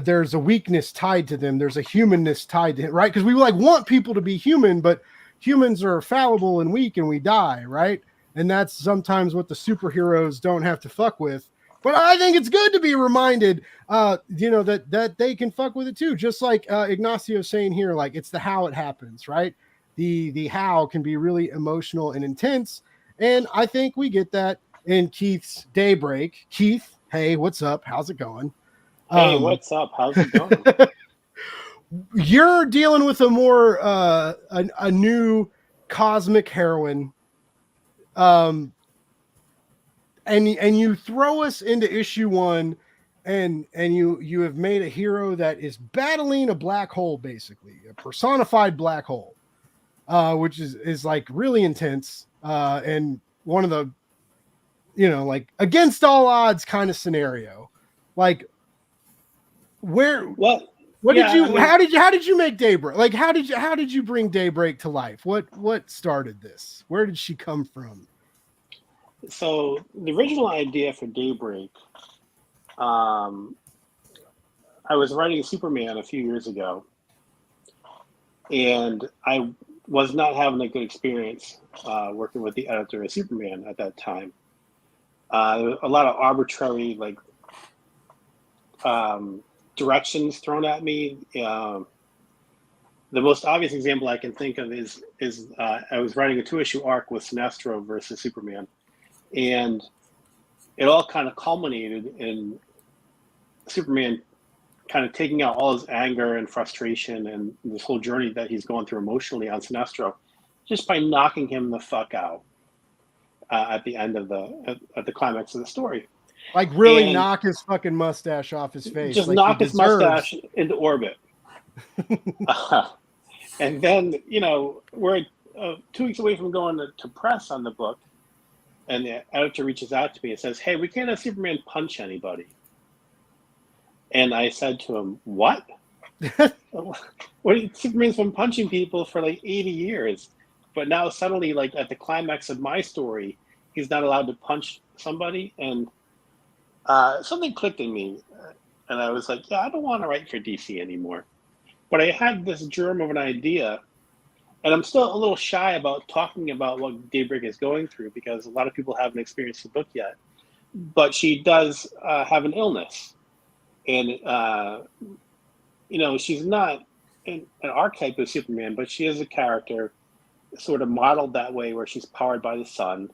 Speaker 2: there's a weakness tied to them. There's a humanness tied to it, right? Because we like want people to be human, but humans are fallible and weak and we die, right? And that's sometimes what the superheroes don't have to fuck with. But I think it's good to be reminded, that they can fuck with it too. Just like Ignacio saying here, like, it's the how it happens, right? The how can be really emotional and intense. And I think we get that in Keith's Daybreak. Keith, hey, what's up? How's it going?
Speaker 5: Hey, what's up? How's it going?
Speaker 2: You're dealing with a more a new cosmic heroine. And you throw us into issue 1, and you have made a hero that is battling a black hole, basically a personified black hole, which is like really intense, and one of the, like against all odds kind of scenario. Like, how did you make Daybreak? Like, how did you bring Daybreak to life? What started this? Where did she come from?
Speaker 5: So the original idea for Daybreak, I was writing Superman a few years ago, and I was not having a good experience working with the editor of Superman at that time. A lot of arbitrary directions thrown at me. The most obvious example I can think of is I was writing a 2-issue arc with Sinestro versus Superman, and it all kind of culminated in Superman kind of taking out all his anger and frustration and this whole journey that he's going through emotionally on Sinestro, just by knocking him the fuck out at the end of the climax of the story.
Speaker 2: Like really
Speaker 5: And
Speaker 2: knock his fucking mustache off his face.
Speaker 5: just
Speaker 2: like
Speaker 5: knock
Speaker 2: he
Speaker 5: his
Speaker 2: deserves.
Speaker 5: mustache into orbit. And then, we're 2 weeks away from going to press on the book, and the editor reaches out to me and says, "Hey, we can't have Superman punch anybody." And I said to him, "What? Superman's been punching people for like 80 years, but now suddenly, like at the climax of my story, he's not allowed to punch somebody." And something clicked in me, and I was like, "Yeah, I don't want to write for DC anymore." But I had this germ of an idea, and I'm still a little shy about talking about what Daybreak is going through because a lot of people haven't experienced the book yet. But she does have an illness, and she's not an archetype of Superman, but she is a character sort of modeled that way, where she's powered by the sun,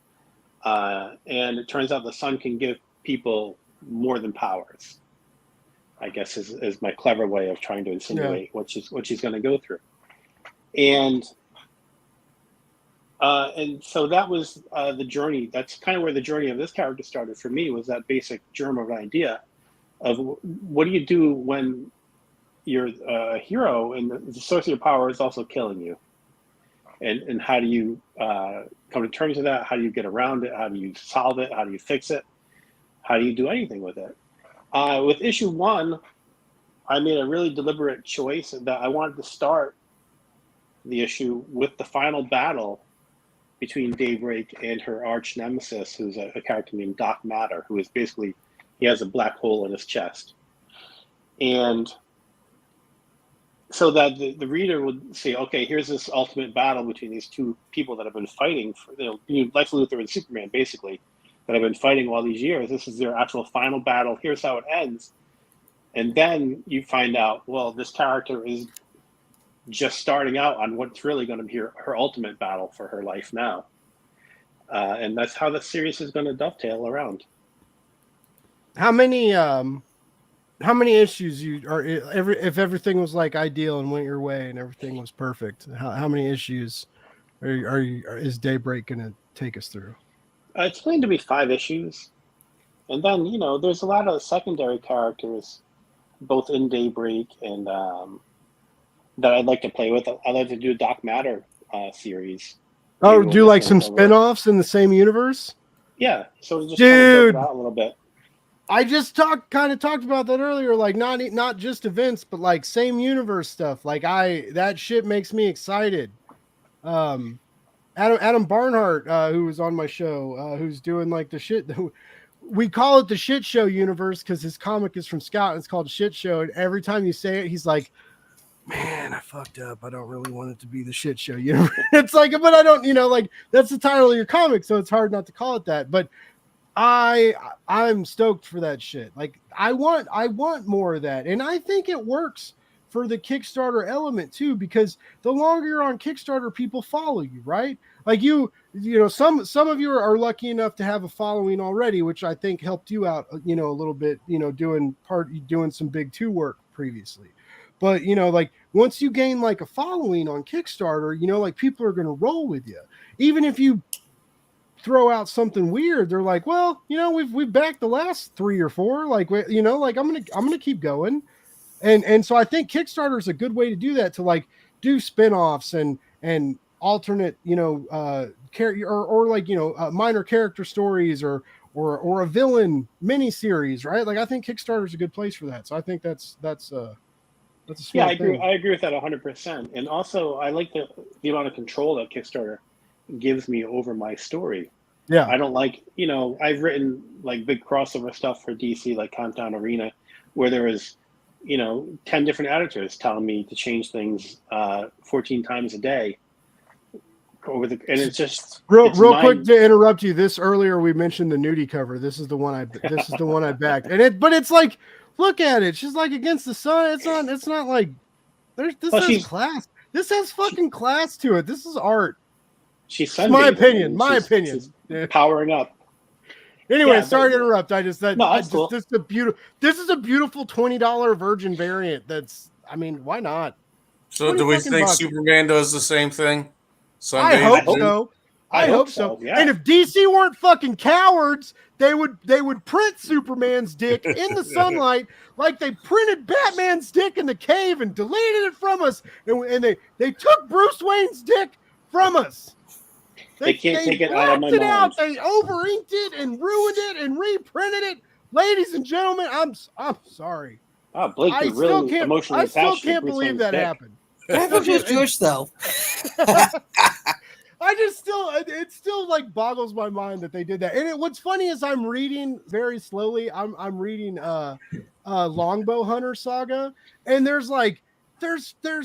Speaker 5: and it turns out the sun can give people more than powers, I guess is my clever way of trying to insinuate what she's going to go through. And so that was the journey. That's kind of where the journey of this character started for me, was that basic germ of an idea of what do you do when you're a hero and the source of your power is also killing you? And how do you come to terms with that? How do you get around it? How do you solve it? How do you fix it? How do you do anything with it? With issue 1, I made a really deliberate choice that I wanted to start the issue with the final battle between Daybreak and her arch nemesis, who's a character named Doc Matter, who is basically, he has a black hole in his chest. And so that the reader would say, okay, here's this ultimate battle between these two people that have been fighting for, Lex Luthor and Superman, basically, that have been fighting all these years. This is their actual final battle. Here's how it ends. And then you find out, well, this character is just starting out on what's really going to be her ultimate battle for her life now. And that's how the series is going to dovetail around.
Speaker 2: How many issues if everything was like ideal and went your way and everything was perfect, how many issues is Daybreak going to take us through?
Speaker 5: It's planned to be 5 issues. And then, there's a lot of secondary characters, both in Daybreak and that I'd like to play with. I'd like to do a Doc Matter series.
Speaker 2: Oh, do like some spin-offs in the same universe?
Speaker 5: Yeah. So just
Speaker 2: Dude,
Speaker 5: kind of out a little bit.
Speaker 2: I just talked about that earlier, like not just events, but like same universe stuff. Like that shit makes me excited. Adam Barnhart, who was on my show, who's doing like the shit. We call it the Shit Show universe because his comic is from Scotland. It's called Shit Show, and every time you say it, he's like, "Man, I fucked up. I don't really want it to be the Shit Show universe." It's like, but I don't, like that's the title of your comic, so it's hard not to call it that. But I'm stoked for that shit. Like I want more of that, and I think it works for the Kickstarter element too, because the longer you're on Kickstarter, people follow you, right? Like some of you are lucky enough to have a following already, which I think helped you out, a little bit, doing some big 2 work previously. But, like once you gain like a following on Kickstarter, like people are going to roll with you. Even if you throw out something weird, they're like, well, we've backed the last 3 or 4, like, like I'm going to keep going. And so I think Kickstarter is a good way to do that, to like do spin-offs and alternate, character or like, minor character stories or a villain mini-series, right? Like I think Kickstarter is a good place for that. So I think that's a smart thing.
Speaker 5: I agree with that 100%. And also I like the amount of control that Kickstarter gives me over my story.
Speaker 2: Yeah.
Speaker 5: I don't like, I've written like big crossover stuff for DC, like Countdown Arena, where there is, 10 different editors telling me to change things 14 times a day and it's just
Speaker 2: real quick to interrupt you. This earlier we mentioned the nudie cover. This is the one I backed. But it's like, look at it. She's like against the sun. It's not like this has class. This has fucking class to it. This is art.
Speaker 5: She's
Speaker 2: my opinion. She's
Speaker 5: powering up.
Speaker 2: Anyway, sorry to interrupt. This is a beautiful $20 Virgin variant. Why not?
Speaker 3: So do we think Superman does the same thing?
Speaker 2: I hope so. I hope so. Yeah. And if DC weren't fucking cowards, they would print Superman's dick in the sunlight like they printed Batman's dick in the cave and deleted it from us. And they took Bruce Wayne's dick from us.
Speaker 5: They can't take it out of my mind.
Speaker 2: They over-inked it and ruined it and reprinted it. Ladies and gentlemen, I'm sorry.
Speaker 5: Oh, Blake, I still
Speaker 2: can't believe that happened.
Speaker 4: I thought she was Jewish, though.
Speaker 2: It still like boggles my mind that they did that. And what's funny is I'm reading very slowly. I'm reading Longbow Hunter Saga, and there's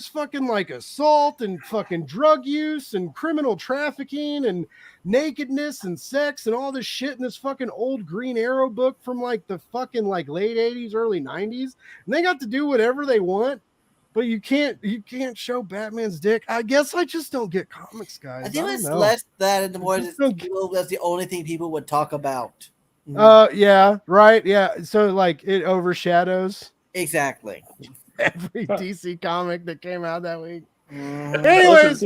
Speaker 2: fucking like assault and fucking drug use and criminal trafficking and nakedness and sex and all this shit in this fucking old Green Arrow book from like the fucking like late 80s, early 90s. And they got to do whatever they want, but you can't show Batman's dick. I guess I just don't get comics, guys.
Speaker 4: I think it's less that and more that's the only thing people would talk about.
Speaker 2: Yeah, right. Yeah. So like it overshadows
Speaker 4: exactly
Speaker 2: every DC comic that came out that week.
Speaker 5: Anyways,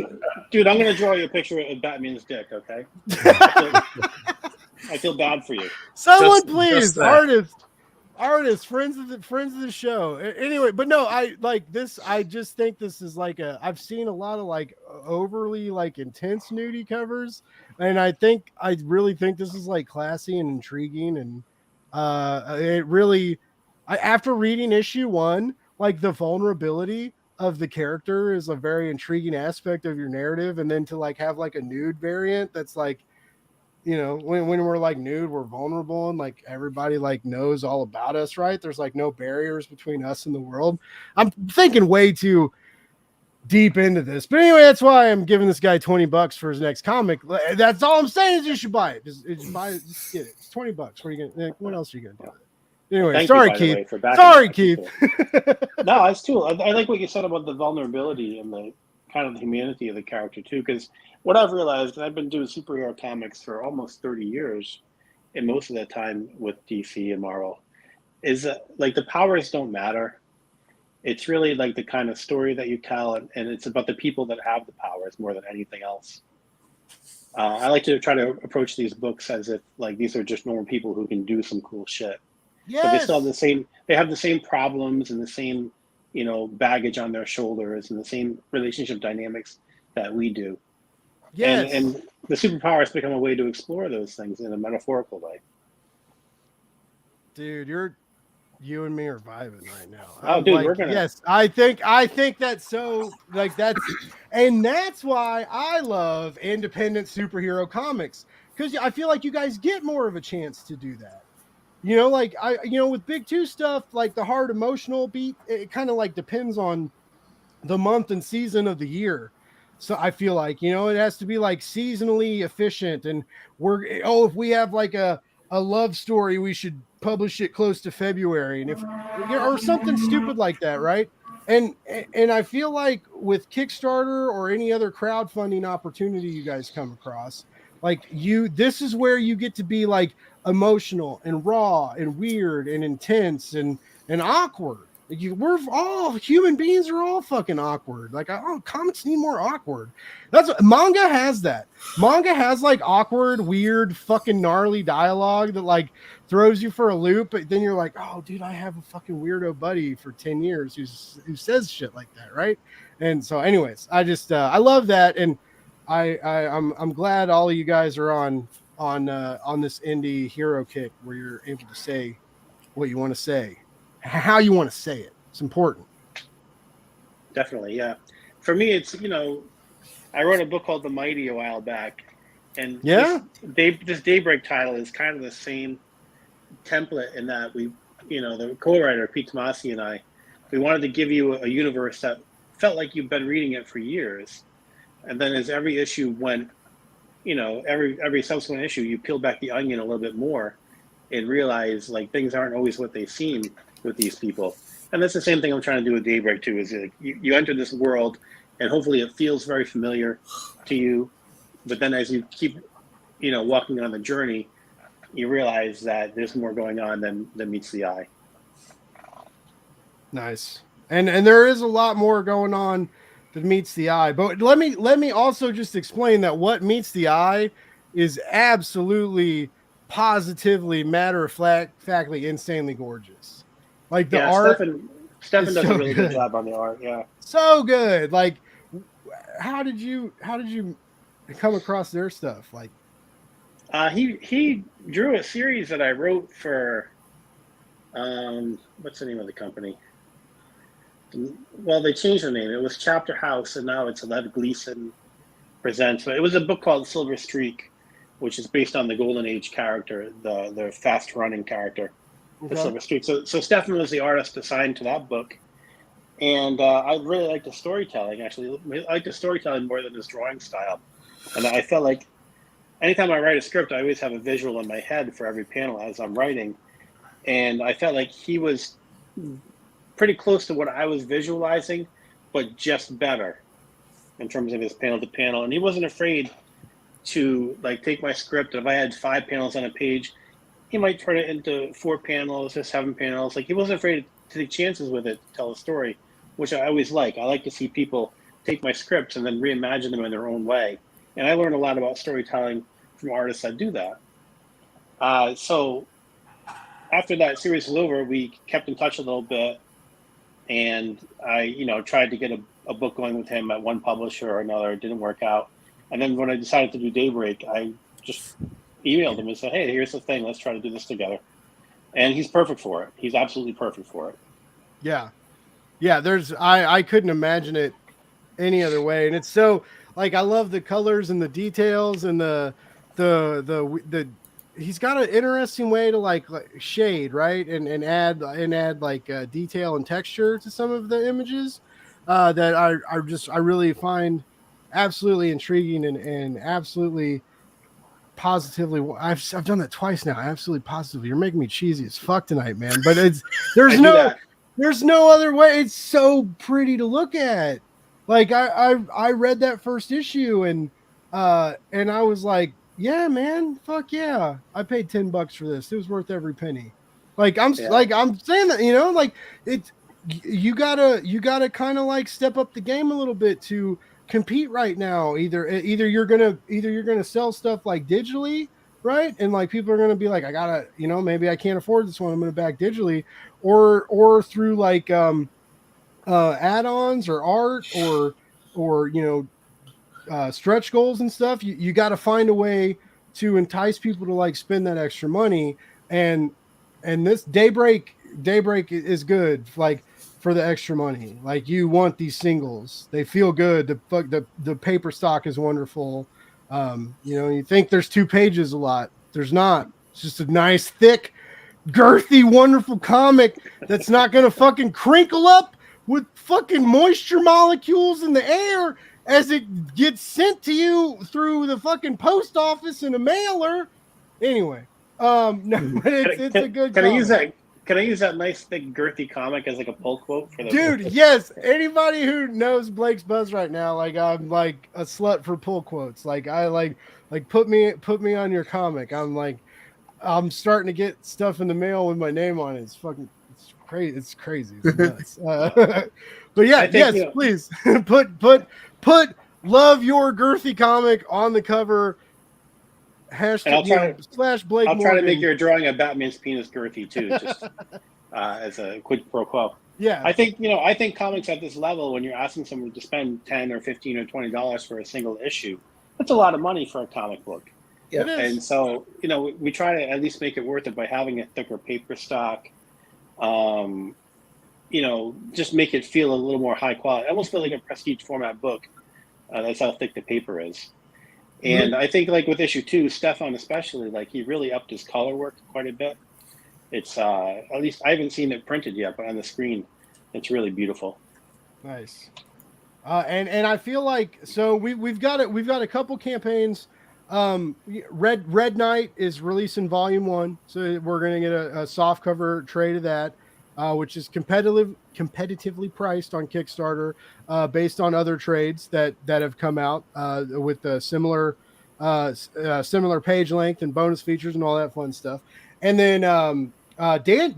Speaker 5: dude, I'm gonna draw you a picture of Batman's dick. Okay. I feel bad for you.
Speaker 2: Someone please, artist, friends of the show. Anyway, but no, I like this. I just think this is like I've seen a lot of like overly like intense nudie covers, and I really think this is like classy and intriguing, and it really. After reading issue 1, like the vulnerability of the character is a very intriguing aspect of your narrative, and then to like have like a nude variant that's like, when we're like nude, we're vulnerable, and like everybody like knows all about us, right? There's like no barriers between us and the world. I'm thinking way too deep into this, but anyway, that's why I'm giving this guy $20 for his next comic. That's all I'm saying is you should buy it. Just buy it. Just get it. It's $20. What else are you gonna do? Anyway, sorry, Keith. Sorry, Keith.
Speaker 5: No, it's too. I like what you said about the vulnerability and the kind of the humanity of the character too. Because what I've realized, and I've been doing superhero comics for almost 30 years, and most of that time with DC and Marvel, is that like the powers don't matter. It's really like the kind of story that you tell, and it's about the people that have the powers more than anything else. I like to try to approach these books as if like these are just normal people who can do some cool shit.
Speaker 2: Yes.
Speaker 5: But they still have they have the same problems and the same, baggage on their shoulders and the same relationship dynamics that we do.
Speaker 2: Yes.
Speaker 5: And the superpowers become a way to explore those things in a metaphorical way.
Speaker 2: Dude, you and me are vibing right now.
Speaker 5: Oh, dude, we're gonna.
Speaker 2: Yes, I think that's so like that's why I love independent superhero comics, because I feel like you guys get more of a chance to do that. With Big 2 stuff, like the hard emotional beat, it kind of like depends on the month and season of the year. So I feel like, it has to be like seasonally efficient, and if we have like a love story, we should publish it close to February, and or something stupid like that, right? And I feel like with Kickstarter or any other crowdfunding opportunity you guys come across, like this is where you get to be like emotional and raw and weird and intense and awkward. We're all human beings are all fucking awkward. Like, comics need more awkward. That's what manga has. That manga has like awkward, weird, fucking gnarly dialogue that like throws you for a loop. But then you're like, oh, dude, I have a fucking weirdo buddy for 10 years who says shit like that, right? And so, anyways, I just I love that, and I'm glad all of you guys are on this indie hero kick where you're able to say what you want to say. How you want to say it. It's important.
Speaker 5: Definitely, yeah. For me, it's, I wrote a book called The Mighty a while back, and this Daybreak title is kind of the same template in that we, the co-writer Pete Tomasi and I we wanted to give you a universe that felt like you've been reading it for years. And then as every issue went, every subsequent issue, you peel back the onion a little bit more and realize like things aren't always what they seem with these people. And that's the same thing I'm trying to do with Daybreak too, is like you enter this world and hopefully it feels very familiar to you. But then as you keep, walking on the journey, you realize that there's more going on than meets the eye.
Speaker 2: Nice. And there is a lot more going on that meets the eye. But let me also just explain that what meets the eye is absolutely, positively, matter-of-factly, insanely gorgeous. Like the art.
Speaker 5: Stefan does
Speaker 2: so
Speaker 5: a really
Speaker 2: good.
Speaker 5: good job on the art. Yeah.
Speaker 2: So good. Like, how did you come across their stuff? Like,
Speaker 5: he drew a series that I wrote for, what's the name of the company? Well, they changed the name. It was Chapter House, and now it's Lev Gleason Presents. But it was a book called Silver Streak, which is based on the Golden Age character, the fast-running character, the Silver Streak. So Stefan was the artist assigned to that book. And I really liked the storytelling, actually. I liked the storytelling more than his drawing style. And I felt like anytime I write a script, I always have a visual in my head for every panel as I'm writing. And I felt like he was pretty close to what I was visualizing, but just better in terms of his panel to panel. And he wasn't afraid to like take my script. If I had 5 panels on a page, he might turn it into 4 panels or 7 panels. Like he wasn't afraid to take chances with it to tell a story, which I always like. I like to see people take my scripts and then reimagine them in their own way. And I learned a lot about storytelling from artists that do that. So after that series was over, we kept in touch a little bit. And I, tried to get a book going with him at one publisher or another. It didn't work out. And then when I decided to do Daybreak, I just emailed him and said, hey, here's the thing. Let's try to do this together. And he's perfect for it. He's absolutely perfect for it.
Speaker 2: Yeah. Yeah. I couldn't imagine it any other way. And it's so like, I love the colors and the details and the he's got an interesting way to like shade, right. And add like detail and texture to some of the images that I really find absolutely intriguing and absolutely positively. I've done that twice now. Absolutely positively. You're making me cheesy as fuck tonight, man. But there's no other way. It's so pretty to look at. Like I read that first issue and I was like, yeah, man, fuck yeah. I paid $10 for this. It was worth every penny. Like I'm saying that, like you gotta kind of like step up the game a little bit to compete right now. Either you're gonna sell stuff like digitally, right? And like people are gonna be like, I gotta, maybe I can't afford this one, I'm gonna back digitally, or through like add-ons or art or stretch goals and stuff. You got to find a way to entice people to like spend that extra money, and this Daybreak is good like for the extra money. Like you want these singles, they feel good. The paper stock is wonderful. You think there's 2 pages a lot, there's not. It's just a nice thick girthy wonderful comic that's not gonna fucking crinkle up with fucking moisture molecules in the air as it gets sent to you through the fucking post office in a mailer. Anyway, no, it's a good.
Speaker 5: Can I use that nice thick girthy comic as like a pull quote for the
Speaker 2: dude? Yes, anybody who knows Blake's Buzz right now, like I'm like a slut for pull quotes. Like I like put me on your comic. I'm starting to get stuff in the mail with my name on it. It's fucking crazy. It's crazy. It's nuts. But yeah, yes, please put love your girthy comic on the cover. # Blake.
Speaker 5: I'll try to make your drawing of Batman's penis girthy too, just as a quid pro quo.
Speaker 2: Yeah,
Speaker 5: I think comics at this level, when you're asking someone to spend $10 or $15 or $20 for a single issue, that's a lot of money for a comic book.
Speaker 4: Yeah,
Speaker 5: and so we try to at least make it worth it by having a thicker paper stock. Just make it feel a little more high quality. I almost feel like a prestige format book. That's how thick the paper is. And I think like with issue 2, Stefan especially, like he really upped his color work quite a bit. It's at least I haven't seen it printed yet, but on the screen, It's really beautiful.
Speaker 2: Nice. And I feel like so we've got a couple campaigns. Red Knight is releasing volume 1, so we're gonna get a soft cover trade of that, which is competitively priced on Kickstarter, based on other trades that have come out with the similar page length and bonus features and all that fun stuff. And then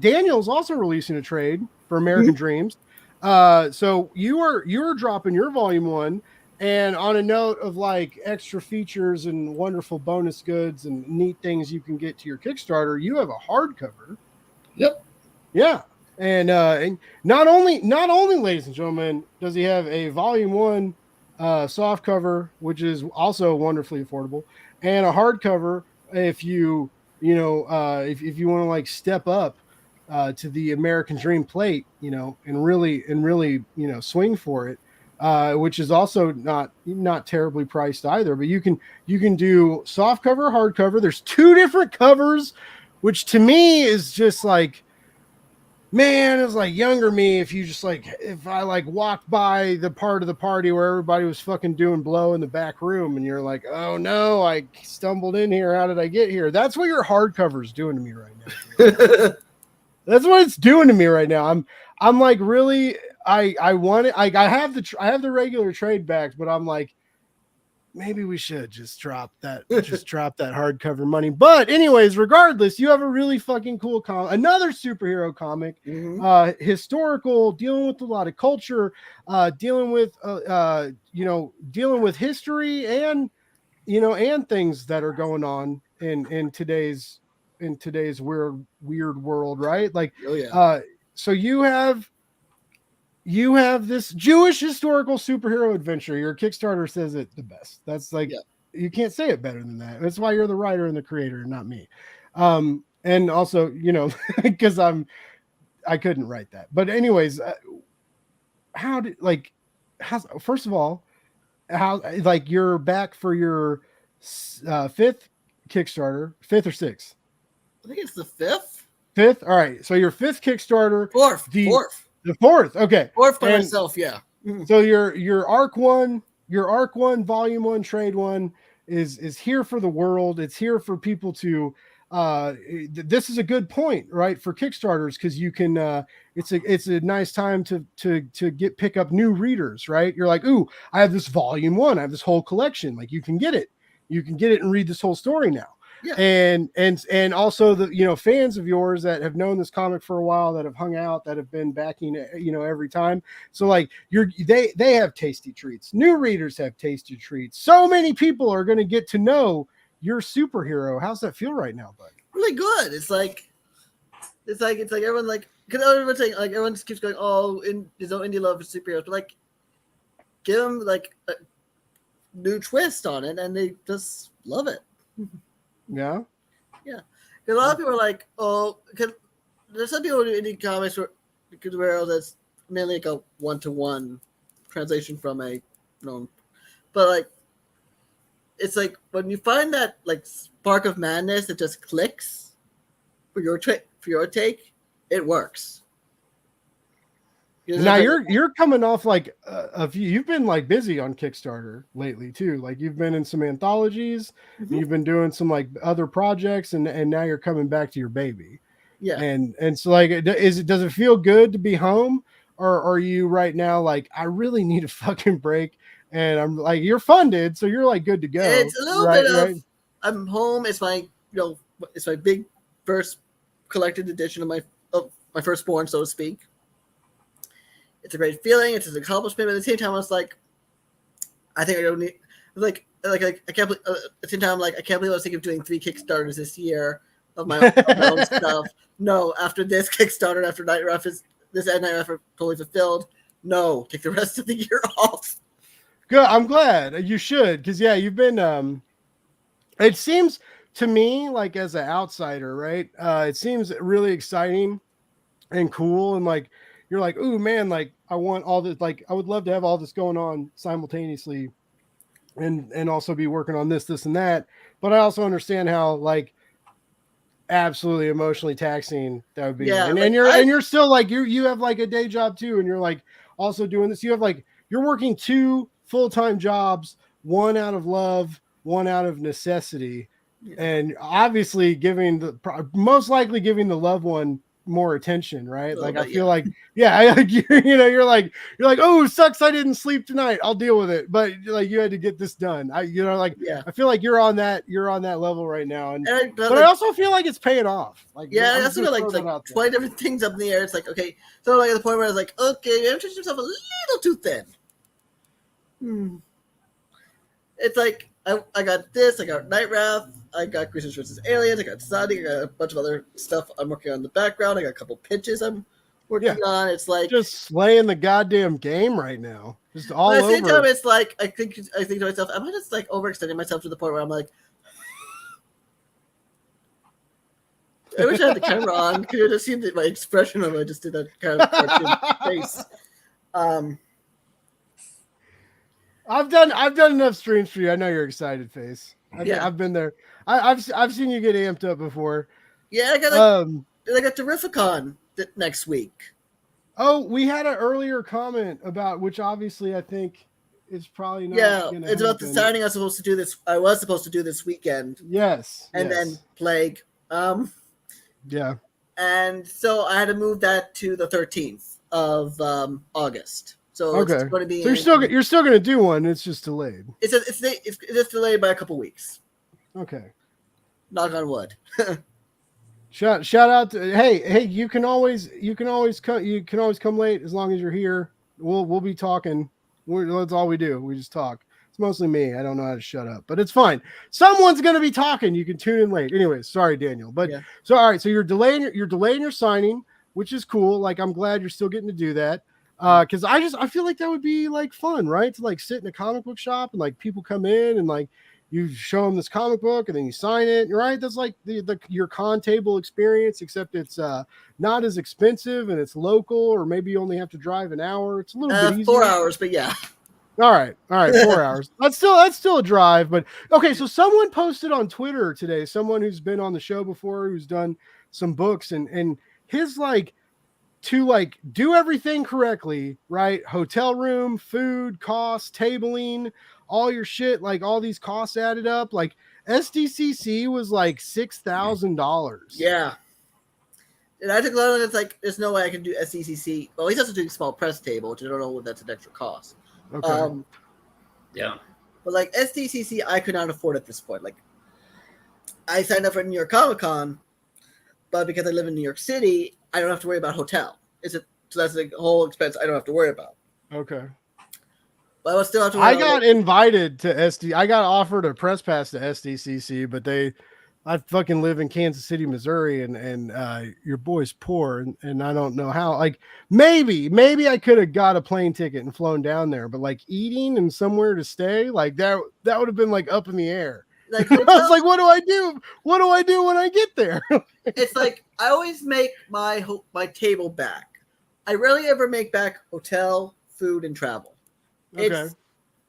Speaker 2: Daniel's also releasing a trade for American Dreams. So you're dropping your volume 1, and on a note of like extra features and wonderful bonus goods and neat things you can get to your Kickstarter, you have a hardcover.
Speaker 4: Yep.
Speaker 2: Yeah. And not only, ladies and gentlemen, does he have a volume 1 soft cover, which is also wonderfully affordable, and a hardcover if you want to like step up to the American Dream plate, and really, swing for it, which is also not terribly priced either. But you can do soft cover, hard cover. There's 2 different covers, which to me is just like, man, it's like younger me. If I like walked by the part of the party where everybody was fucking doing blow in the back room, and you're like, oh no, I stumbled in here. How did I get here? That's what your hardcover is doing to me right now. That's what it's doing to me right now. I'm like, really, I want it. I have the regular trade backs, but I'm like, maybe we should just drop that hardcover money. But anyways, regardless, you have a really fucking cool another superhero comic, historical, dealing with a lot of culture, dealing with history and things that are going on in today's weird world, right? Like,
Speaker 4: Oh yeah.
Speaker 2: So you have this Jewish historical superhero adventure. Your Kickstarter says it the best. That's like, you can't say it better than that. That's why you're the writer and the creator, not me. And also, because I couldn't write that. But anyways, first of all, how like you're back for your 5th Kickstarter, 5th or 6th?
Speaker 4: I think it's the 5th.
Speaker 2: 5th. All right. So your 5th Kickstarter.
Speaker 4: 4th.
Speaker 2: The 4th. Okay.
Speaker 4: 4th by myself. Yeah.
Speaker 2: So your Arc 1 Volume 1 Trade 1 is here for the world. It's here for people to. This is a good point, right, for Kickstarters, because you can. It's a nice time to pick up new readers, right? You're like, ooh, I have this Volume 1. I have this whole collection. Like, you can get it. You can get it and read this whole story now. Yeah. And also the fans of yours that have known this comic for a while, that have hung out, that have been backing every time. So like they have tasty treats. New readers have tasty treats. So many people are going to get to know your superhero. How's that feel right now, bud?
Speaker 4: Really good. It's like everyone like, because everyone's saying, like, everyone just keeps going, oh, there's no indie love for superheroes, but like give them like a new twist on it, and they just love it.
Speaker 2: Yeah.
Speaker 4: Because a lot of people are like, oh, because there's some people who do indie comics where that's mainly like a 1-to-1 translation from a but like it's like when you find that like spark of madness that just clicks for your take, it works.
Speaker 2: Now you're coming off like you've been like busy on Kickstarter lately too. Like, you've been in some anthologies, you've been doing some like other projects, and now you're coming back to your baby.
Speaker 4: Yeah.
Speaker 2: And so like, does it feel good to be home, or are you right now like, I really need a fucking break, and I'm like, you're funded, so you're like good to go?
Speaker 4: It's a little bit of I'm home. It's my it's my big first collected edition of my firstborn, so to speak. It's a great feeling. It's an accomplishment. But at the same time, I was like, I think I don't need like I can't believe. At the same time, like, I can't believe I was thinking of doing 3 Kickstarters this year of my own stuff. No, after this Kickstarter, after Night Rough this Night Rough are totally fulfilled. No, take the rest of the year off.
Speaker 2: Good. I'm glad. You should, because you've been. It seems to me like, as an outsider, right? It seems really exciting and cool, and like, you're like, ooh, man, like, I want all this, like, I would love to have all this going on simultaneously, and also be working on this and that. But I also understand how, like, absolutely emotionally taxing that would be.
Speaker 4: Yeah,
Speaker 2: and
Speaker 4: like,
Speaker 2: you're still like you have like a day job too, and you're like also doing this. You have like you're working 2 full-time jobs, one out of love, one out of necessity, and obviously most likely giving the loved one more attention, right? Like I feel like you're like oh, sucks I didn't sleep tonight, I'll deal with it, but like you had to get this done. I feel like you're on that level right now, but I also feel like it's paying off. Like
Speaker 4: I also got like 20 different things up in the air. It's like, okay, so like at the point where I was like, okay, you have to yourself a little too thin. It's like I got this, I got Night Wrath, I got Creatures vs. Aliens, I got Sunny, I got a bunch of other stuff I'm working on in the background. I got a couple pitches I'm working on. It's like
Speaker 2: just slaying the goddamn game right now. Just all over.
Speaker 4: At the same time, it's like I think to myself, am I just like overextending myself to the point where I'm like, I wish I had the camera on. Could you just see my expression when I just did that kind of cartoon face?
Speaker 2: I've done enough streams for you. I know you're excited, Face. I've been there. I've seen you get amped up before.
Speaker 4: Yeah, I got Terrificon next week.
Speaker 2: Oh, we had an earlier comment about which obviously I think is probably not.
Speaker 4: Yeah, it's about the signing. I was supposed to do this weekend.
Speaker 2: Yes,
Speaker 4: and then Plague.
Speaker 2: Yeah,
Speaker 4: and so I had to move that to the 13th of August. So it's going to be.
Speaker 2: So you're still going to do one. It's just delayed.
Speaker 4: It's just delayed by a couple weeks.
Speaker 2: Okay.
Speaker 4: Knock on wood.
Speaker 2: Shout out to hey, you can always come late as long as you're here. We'll be talking. That's all we do. We just talk. It's mostly me. I don't know how to shut up, but it's fine. Someone's going to be talking. You can tune in late. Anyways, sorry, Daniel. But so all right, so you're delaying your signing, which is cool. Like I'm glad you're still getting to do that. Because I feel like that would be like fun, right? To like sit in a comic book shop and like people come in and like you show them this comic book and then you sign it, right? That's like your con table experience, except it's not as expensive and it's local, or maybe you only have to drive an hour. It's a little bit easier.
Speaker 4: 4 hours, but yeah.
Speaker 2: All right, 4 hours. That's still a drive, but okay. So someone posted on Twitter today, someone who's been on the show before, who's done some books, and his like. To like do everything correctly, right? Hotel room, food, costs, tabling, all your shit, like all these costs added up. Like SDCC was like $6,000.
Speaker 4: Yeah. And I took a lot of it. It's like, there's no way I can do SDCC. Well, he's also doing small press table, which I don't know if that's an extra cost.
Speaker 2: Okay.
Speaker 1: Yeah.
Speaker 4: But like SDCC, I could not afford at this point. Like I signed up for New York Comic Con, but because I live in New York City, I don't have to worry about hotel. So that's the whole expense I don't have to worry about.
Speaker 2: Okay.
Speaker 4: But I would still have to worry
Speaker 2: I got invited to I got offered a press pass to SDCC, but I fucking live in Kansas City, Missouri, and your boy's poor, and I don't know how. Like maybe I could have got a plane ticket and flown down there, but like eating and somewhere to stay, like that would have been like up in the air. Like, I was like, what do I do? What do I do when I get there?
Speaker 4: It's like I always make my table back. I rarely ever make back hotel, food, and travel.
Speaker 2: Okay.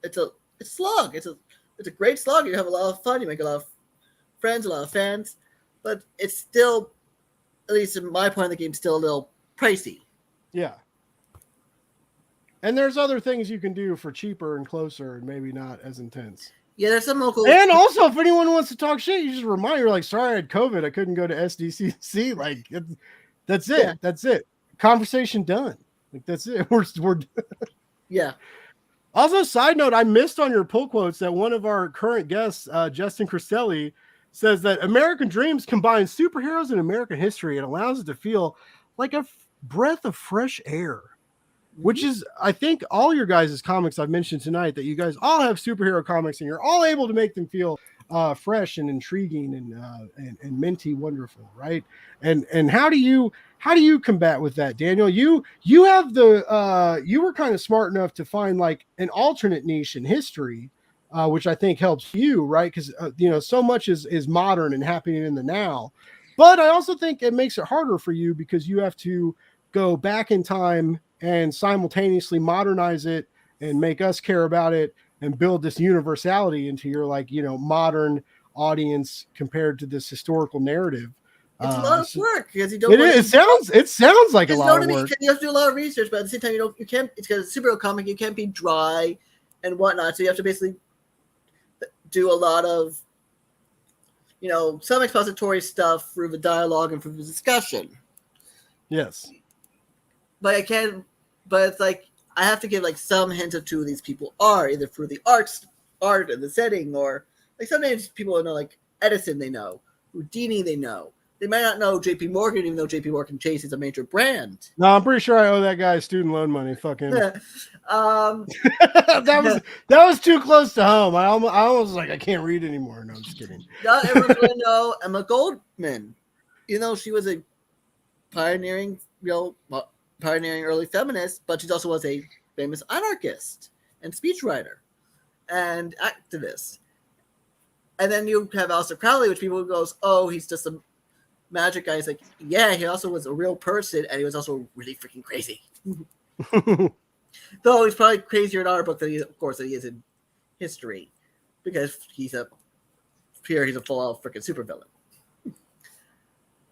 Speaker 4: It's a slog. It's a great slog. You have a lot of fun. You make a lot of friends, a lot of fans, but it's still, at least in my point of the game, still a little pricey.
Speaker 2: Yeah. And there's other things you can do for cheaper and closer and maybe not as intense.
Speaker 4: Yeah, there's some local.
Speaker 2: And also, if anyone wants to talk shit, you just remind her, like, sorry, I had COVID. I couldn't go to SDCC. Like, that's it. Yeah. That's it. Conversation done. Like, that's it. We're
Speaker 4: yeah.
Speaker 2: Also, side note, I missed on your pull quotes that one of our current guests, Justin Cristelli, says that American Dreams combines superheroes and American history and allows it to feel like a breath of fresh air. Which is, I think, all your guys' comics I've mentioned tonight, that you guys all have superhero comics and you're all able to make them feel fresh and intriguing and minty wonderful, right? And how do you combat with that, Daniel? You have you were kind of smart enough to find like an alternate niche in history, which I think helps you, right? Because so much is modern and happening in the now, but I also think it makes it harder for you because you have to go back in time and simultaneously modernize it and make us care about it and build this universality into your modern audience compared to this historical narrative.
Speaker 4: It's a lot of work because you don't.
Speaker 2: It sounds like a lot of work.
Speaker 4: You have to do a lot of research, but at the same time, you can't. It's because it's a superhero comic. You can't be dry and whatnot. So you have to basically do a lot of, some expository stuff through the dialogue and through the discussion.
Speaker 2: Yes,
Speaker 4: but I can't. But it's like I have to give like some hint of who these people are, either through the art and the setting, or like sometimes people know like Edison they know, Houdini they know. They might not know J.P. Morgan, even though J.P. Morgan Chase is a major brand.
Speaker 2: No, I'm pretty sure I owe that guy student loan money. Fuck him. that was too close to home. I almost was like I can't read anymore. No, I'm just kidding.
Speaker 4: Not everyone's going to know Emma Goldman. She was a pioneering early feminist, but she also was a famous anarchist and speechwriter and activist. And then you have Aleister Crowley, which people goes, oh, he's just a magic guy. He's like, yeah, he also was a real person, and he was also really freaking crazy. Though he's probably crazier in our book than he is in history, because he's a full-out freaking supervillain.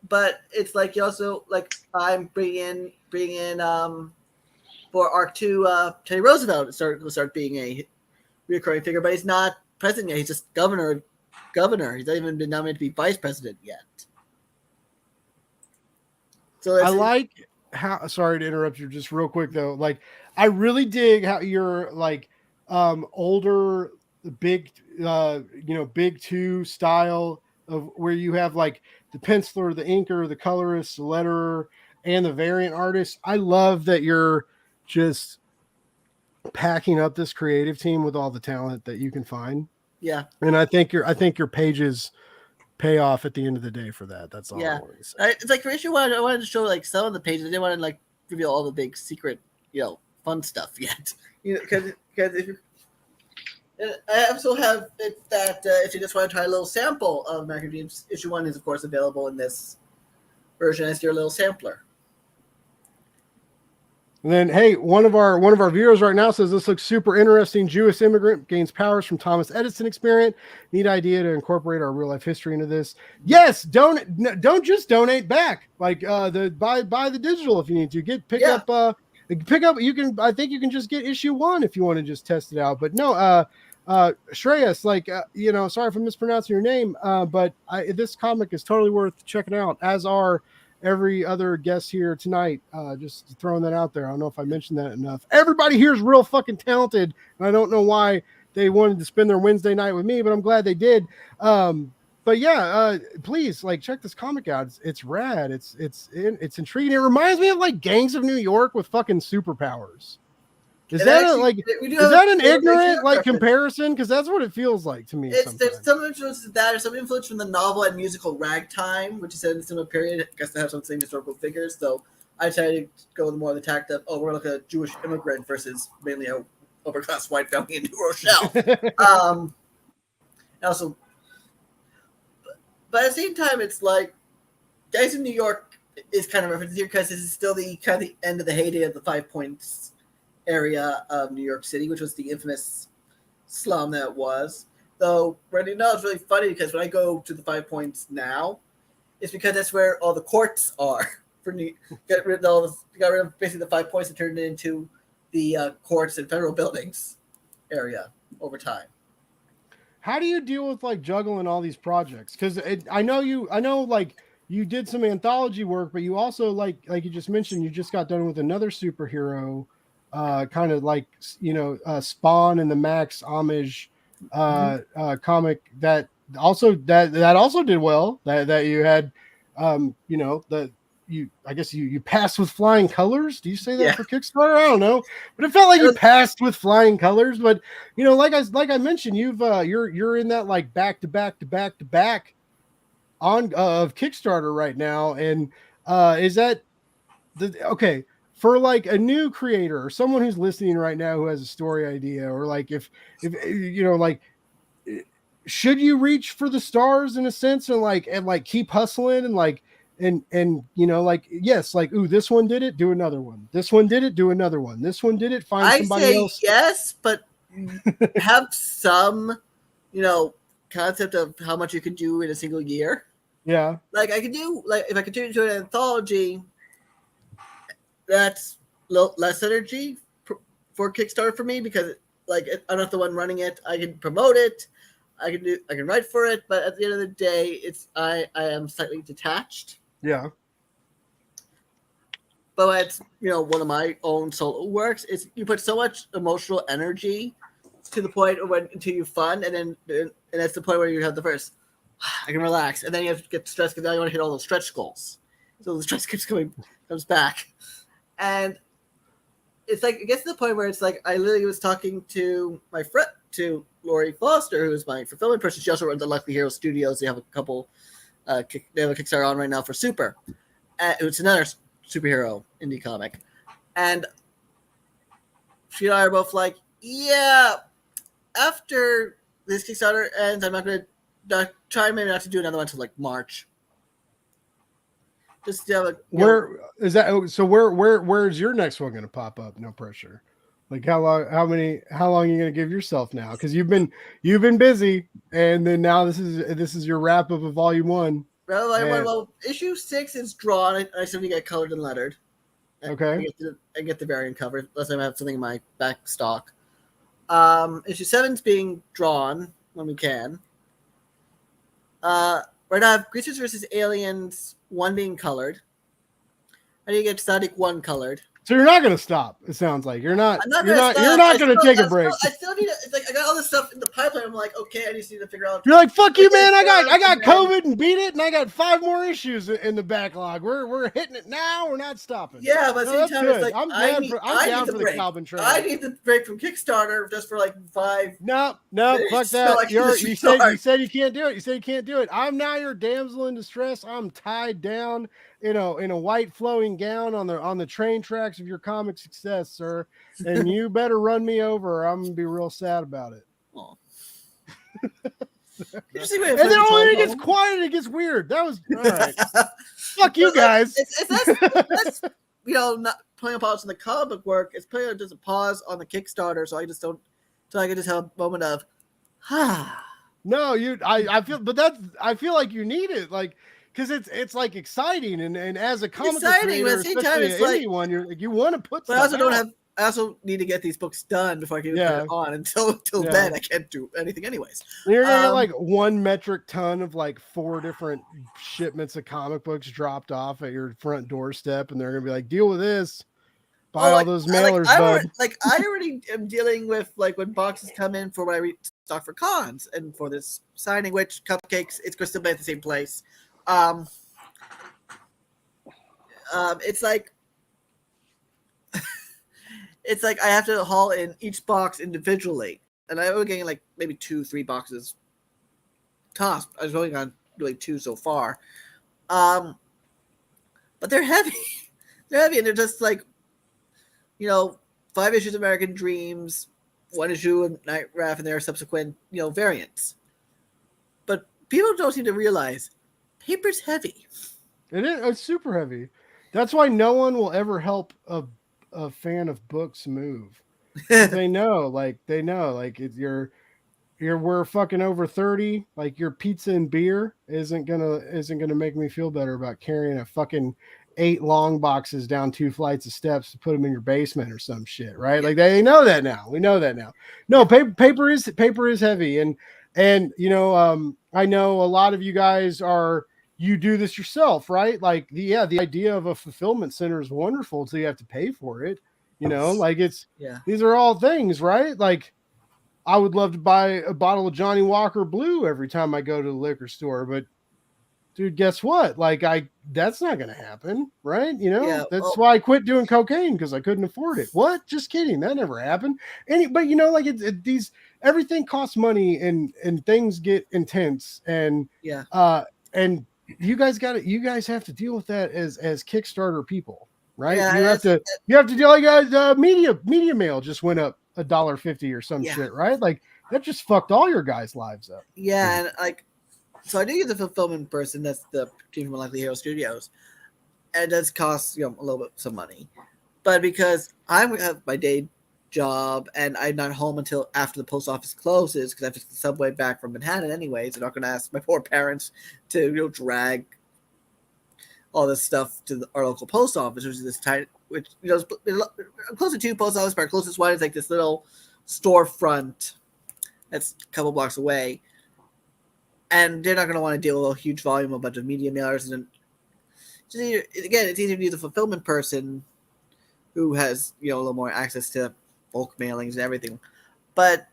Speaker 4: But it's like you also like I'm bringing in for Arc 2 Teddy Roosevelt will start being a recurring figure, but he's not president yet. He's just governor. He's not even been nominated to be vice president yet. So
Speaker 2: I like how. Sorry to interrupt you, just real quick though. Like I really dig how you're like older, big, big two style of where you have like the penciler, the inker, the colorist, the letterer, and the variant artist. I love that you're just packing up this creative team with all the talent that you can find.
Speaker 4: Yeah.
Speaker 2: And I think your pages pay off at the end of the day for that. That's all I wanted to say.
Speaker 4: It's like I wanted to show like some of the pages. I didn't want to like reveal all the big secret, fun stuff yet. Because if you I also have it that if you just want to try a little sample of American Dreams, issue 1 is of course available in this version as your little sampler.
Speaker 2: And then, hey, one of our viewers right now says this looks super interesting. Jewish immigrant gains powers from Thomas Edison experiment. Neat idea to incorporate our real life history into this. Yes, don't just donate back. Like buy the digital if you need to. Pick up. You can. I think you can just get issue 1 if you want to just test it out. But no, Shreyas, sorry if I'm mispronouncing your name, but this comic is totally worth checking out. As are every other guest here tonight. Just throwing that out there. I don't know if I mentioned that enough. Everybody here is real fucking talented, and I don't know why they wanted to spend their Wednesday night with me, but I'm glad they did. But yeah, please check this comic out. It's rad. It's intriguing. It reminds me of like Gangs of New York with fucking superpowers. Is that an ignorant comparison? Because that's what it feels like to me.
Speaker 4: There's some influence to that, or some influence from the novel and musical Ragtime, which is set in a similar period. I guess to have some same historical figures. So I decided to go with more of the tact of, we're looking at a Jewish immigrant versus mainly a upper class white family in New Rochelle. Also, but at the same time, it's like Guys in New York is kind of referenced here because this is still the kind of the end of the heyday of the 5 Points area of New York City, which was the infamous slum that it was. Though, right now it's really funny because when I go to the 5 Points now, it's because that's where all the courts are. Got rid of basically the 5 Points and turned it into the courts and federal buildings area over time.
Speaker 2: How do you deal with juggling all these projects? Because I know you did some anthology work, but you also like you just mentioned, you just got done with another superhero. Kind of Spawn and the Max homage comic that also did well. That you had, I guess you passed with flying colors. Do you say that for Kickstarter? I don't know, but it felt like you passed with flying colors. But like I mentioned, you're in that back to back on of Kickstarter right now, and is that okay? For a new creator or someone who's listening right now who has a story idea, or if should you reach for the stars in a sense and keep hustling yes, this one did it, do another one. This one did it, do another one. This one did it, find somebody else.
Speaker 4: Yes, but have some, concept of how much you can do in a single year.
Speaker 2: Yeah.
Speaker 4: Like I could do if I continue to do an anthology, that's less energy for Kickstarter for me because I'm not the one running it. I can promote it, I can write for it, but at the end of the day, I am slightly detached.
Speaker 2: Yeah.
Speaker 4: But it's one of my own solo works. It's you put so much emotional energy to the point until you fun, and that's the point where you have the first. I can relax, and then you have to get stressed because now you want to hit all those stretch goals. So the stress comes back, and it's like it gets to the point where it's like I literally was talking to my friend, to Lori Foster, who is my fulfillment person. She also runs the Lucky Hero Studios. They have a couple. They have a Kickstarter on right now for Super. It's another superhero indie comic, and she and I are both like, yeah. After this Kickstarter ends, I'm not going to try maybe not to do another one until like March. Just to have
Speaker 2: where is that? So where's your next one going to pop up? No pressure. Like how long are you going to give yourself now? Because you've been busy, and then now this is your wrap up of volume 1.
Speaker 4: Well, issue 6 is drawn. I still need to get colored and lettered.
Speaker 2: Okay.
Speaker 4: I get the variant cover unless I have something in my back stock. Issue 7's being drawn when we can. Right now I have Creatures vs. Aliens 1 being colored. I need to get Static 1 colored.
Speaker 2: So you're not going to stop. It sounds like you're not going to take a break.
Speaker 4: I still need to. It's like I got all this stuff in the pipeline. I'm like, okay, I just need to figure out.
Speaker 2: You're like, fuck you, man. I got COVID and beat it, and I got 5 more issues in the backlog. We're hitting it now. We're not stopping.
Speaker 4: Yeah, but at the same time, it's like
Speaker 2: I'm down for the Kalban train.
Speaker 4: I need the break from Kickstarter just for like 5.
Speaker 2: No, fuck that. You said you can't do it. You said you can't do it. I'm now your damsel in distress. I'm tied down in a white flowing gown on the train tracks of your comic success, sir. And you better run me over, or I'm gonna be real sad about it.
Speaker 4: Oh.
Speaker 2: And then it gets quiet, it gets weird. That was all right. Fuck you guys.
Speaker 4: That's not putting a pause on the comic book work. It's putting just a pause on the Kickstarter, so I can just have a moment of
Speaker 2: No, I feel like you need it, like, because it's like exciting, and as a comic book creator, especially an indie one, you want to put.
Speaker 4: But I also need to get these books done before I can put it on. Until then, I can't do anything anyways.
Speaker 2: You're gonna get like 1 metric ton of like 4 different shipments of comic books dropped off at your front doorstep, and they're gonna be like, "Deal with this." Buy all those mailers, bud.
Speaker 4: I already am dealing with like when boxes come in for when I restock for cons and for this signing, which Cupcakes, it's Crystal Bay at the same place. It's like it's like I have to haul in each box individually, and I'm only getting like maybe 2-3 boxes tops. I was only on doing 2 so far, but they're heavy. They're heavy, and they're just like 5 issues of American Dreams, 1 issue of Night Raft, and their subsequent variants. But people don't seem to realize paper's heavy. It is.
Speaker 2: It's super heavy. That's why no one will ever help a fan of books move. They know we're fucking over 30. Like your pizza and beer isn't gonna make me feel better about carrying a fucking 8 long boxes down 2 flights of steps to put them in your basement or some shit, right? Like they know that now. We know that now. No, paper is heavy, and I know a lot of you guys you do this yourself, right? Like the idea of a fulfillment center is wonderful until you have to pay for it. These are all things, right? Like I would love to buy a bottle of Johnny Walker Blue every time I go to the liquor store, but dude, guess what? Like that's not going to happen, right? That's why I quit doing cocaine, because I couldn't afford it. What? Just kidding. That never happened. But everything costs money, and things get intense, and you guys have to deal with that as Kickstarter people, right? You have to deal like media mail just went up $1.50 or some shit, right? Like that just fucked all your guys' lives up.
Speaker 4: Yeah, and like. So I do use the fulfillment person. That's the team from Lucky Hero Studios, and it does cost a little bit some money. But because I have my day job, and I'm not home until after the post office closes because I have to take the subway back from Manhattan anyways. I'm not going to ask my poor parents to drag all this stuff to our local post office, which is this tiny, which I'm close to two post offices, but our closest one is like this little storefront that's a couple blocks away, and they're not going to want to deal with a huge volume of a bunch of media mailers. And it's easier to use a fulfillment person who has a little more access to bulk mailings and everything, but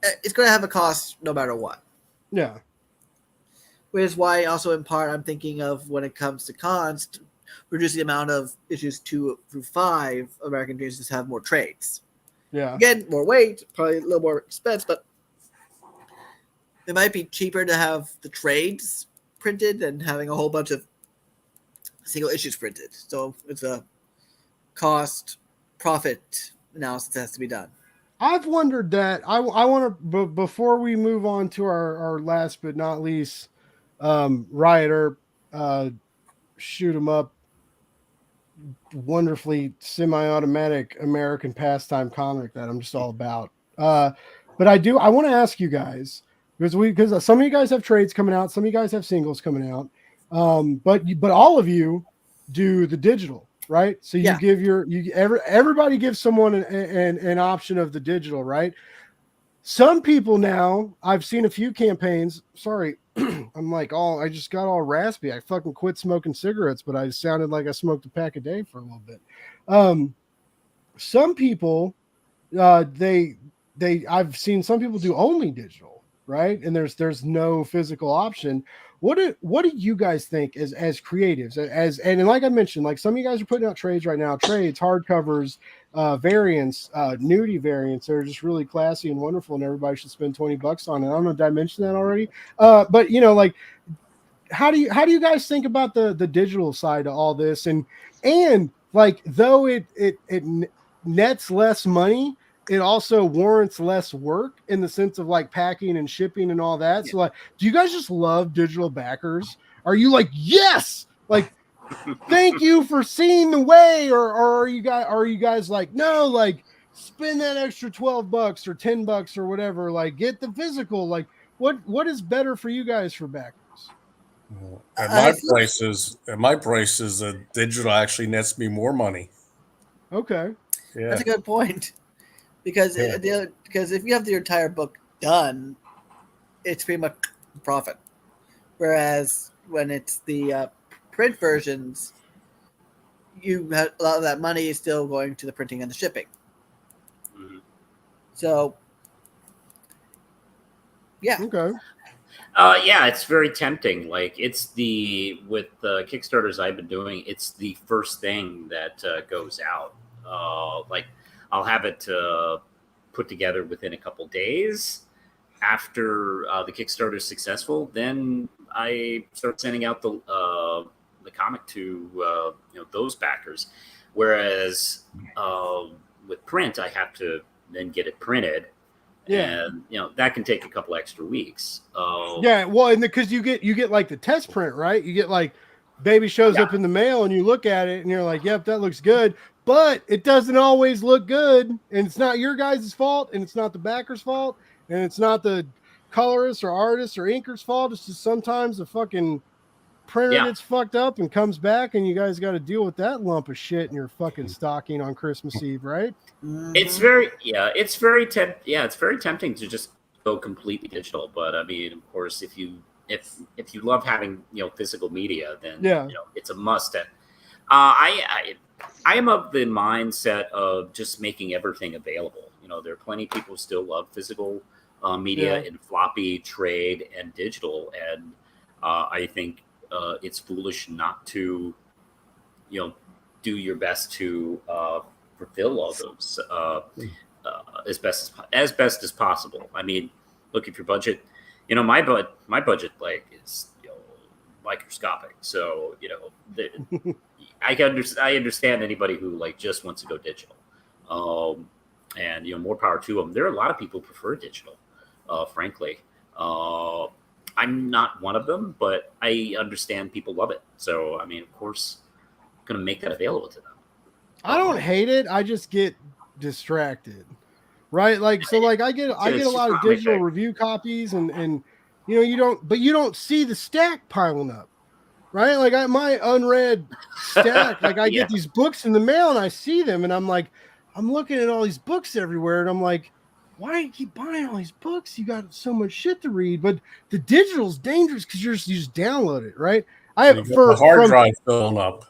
Speaker 4: it's going to have a cost no matter what.
Speaker 2: Yeah.
Speaker 4: Which is why also in part I'm thinking of, when it comes to cons, reduce the amount of issues 2 through 5 American Dreams to have more trades.
Speaker 2: Yeah.
Speaker 4: Again, more weight, probably a little more expense, but it might be cheaper to have the trades printed than having a whole bunch of single issues printed. So it's a cost profit analysis that has to be done.
Speaker 2: I've wondered that. I want to, before we move on to our last but not least rioter, shoot 'em up, wonderfully semi-automatic American pastime comic that I'm just all about. But I want to ask you guys, because some of you guys have trades coming out, some of you guys have singles coming out, but all of you do the digital, right? So you give everybody gives someone an option of the digital, right? Some people now, I've seen a few campaigns. Sorry, I'm like, I just got all raspy. I fucking quit smoking cigarettes, but I sounded like I smoked a pack a day for a little bit. Some people, I've seen some people do only digital, right? And there's no physical option. What do you guys think as creatives? And like I mentioned, like some of you guys are putting out trades right now, hardcovers, variants, nudie variants. They're just really classy and wonderful, and everybody should spend $20 on it. I don't know, did I mention that already? But like, how do you guys think about the digital side of all this? And like, though it nets less money, it also warrants less work in the sense of like packing and shipping and all that. Yeah. So like, do you guys just love digital backers? Are you like, yes, like, thank you for seeing the way? Or are you guys like, no, like, spend that extra $12 or $10 or whatever, like get the physical? Like what is better for you guys for backers?
Speaker 3: At my prices, digital actually nets me more money.
Speaker 2: Okay.
Speaker 3: Yeah.
Speaker 4: That's a good point. Because if you have your entire book done, it's pretty much profit. Whereas when it's the print versions, you have a lot of that money is still going to the printing and the shipping. Mm-hmm. So, yeah.
Speaker 2: Okay.
Speaker 1: Yeah, it's very tempting. Like with the Kickstarters I've been doing, it's the first thing that goes out. Like, I'll have it put together within a couple days. After the Kickstarter is successful, then I start sending out the comic to those backers. Whereas with print, I have to then get it printed. Yeah, and that can take a couple extra weeks.
Speaker 2: Yeah, well, and because you get like the test print, right? You get like baby shows up in the mail, and you look at it, and you're like, "Yep, that looks good." But it doesn't always look good, and it's not your guys' fault, and it's not the backer's fault, and it's not the colorist or artist or inker's fault. It's just sometimes the fucking printer gets fucked up and comes back, and you guys got to deal with that lump of shit in your fucking stocking on Christmas Eve, right?
Speaker 1: It's very tempting to just go completely digital. But I mean, of course, if you love having physical media, then it's a must. I am of the mindset of just making everything available. There are plenty of people who still love physical media in floppy, trade, and digital, and I think it's foolish not to, do your best to fulfill all those as best as possible. I mean, look, if your budget, my budget like is microscopic, so I understand anybody who like just wants to go digital, and more power to them. There are a lot of people who prefer digital, frankly. I'm not one of them, but I understand people love it. So I mean, of course, I'm going to make that available to them.
Speaker 2: I don't hate it. I just get distracted, right? Like, so like I get a lot of digital review copies and you don't see the stack piling up, right? Like my unread stack, like I get these books in the mail and I see them and I'm like, I'm looking at all these books everywhere and I'm like, why do you keep buying all these books? You got so much shit to read, but the digital's dangerous because you just download it, right? I have
Speaker 3: the hard drive filling up.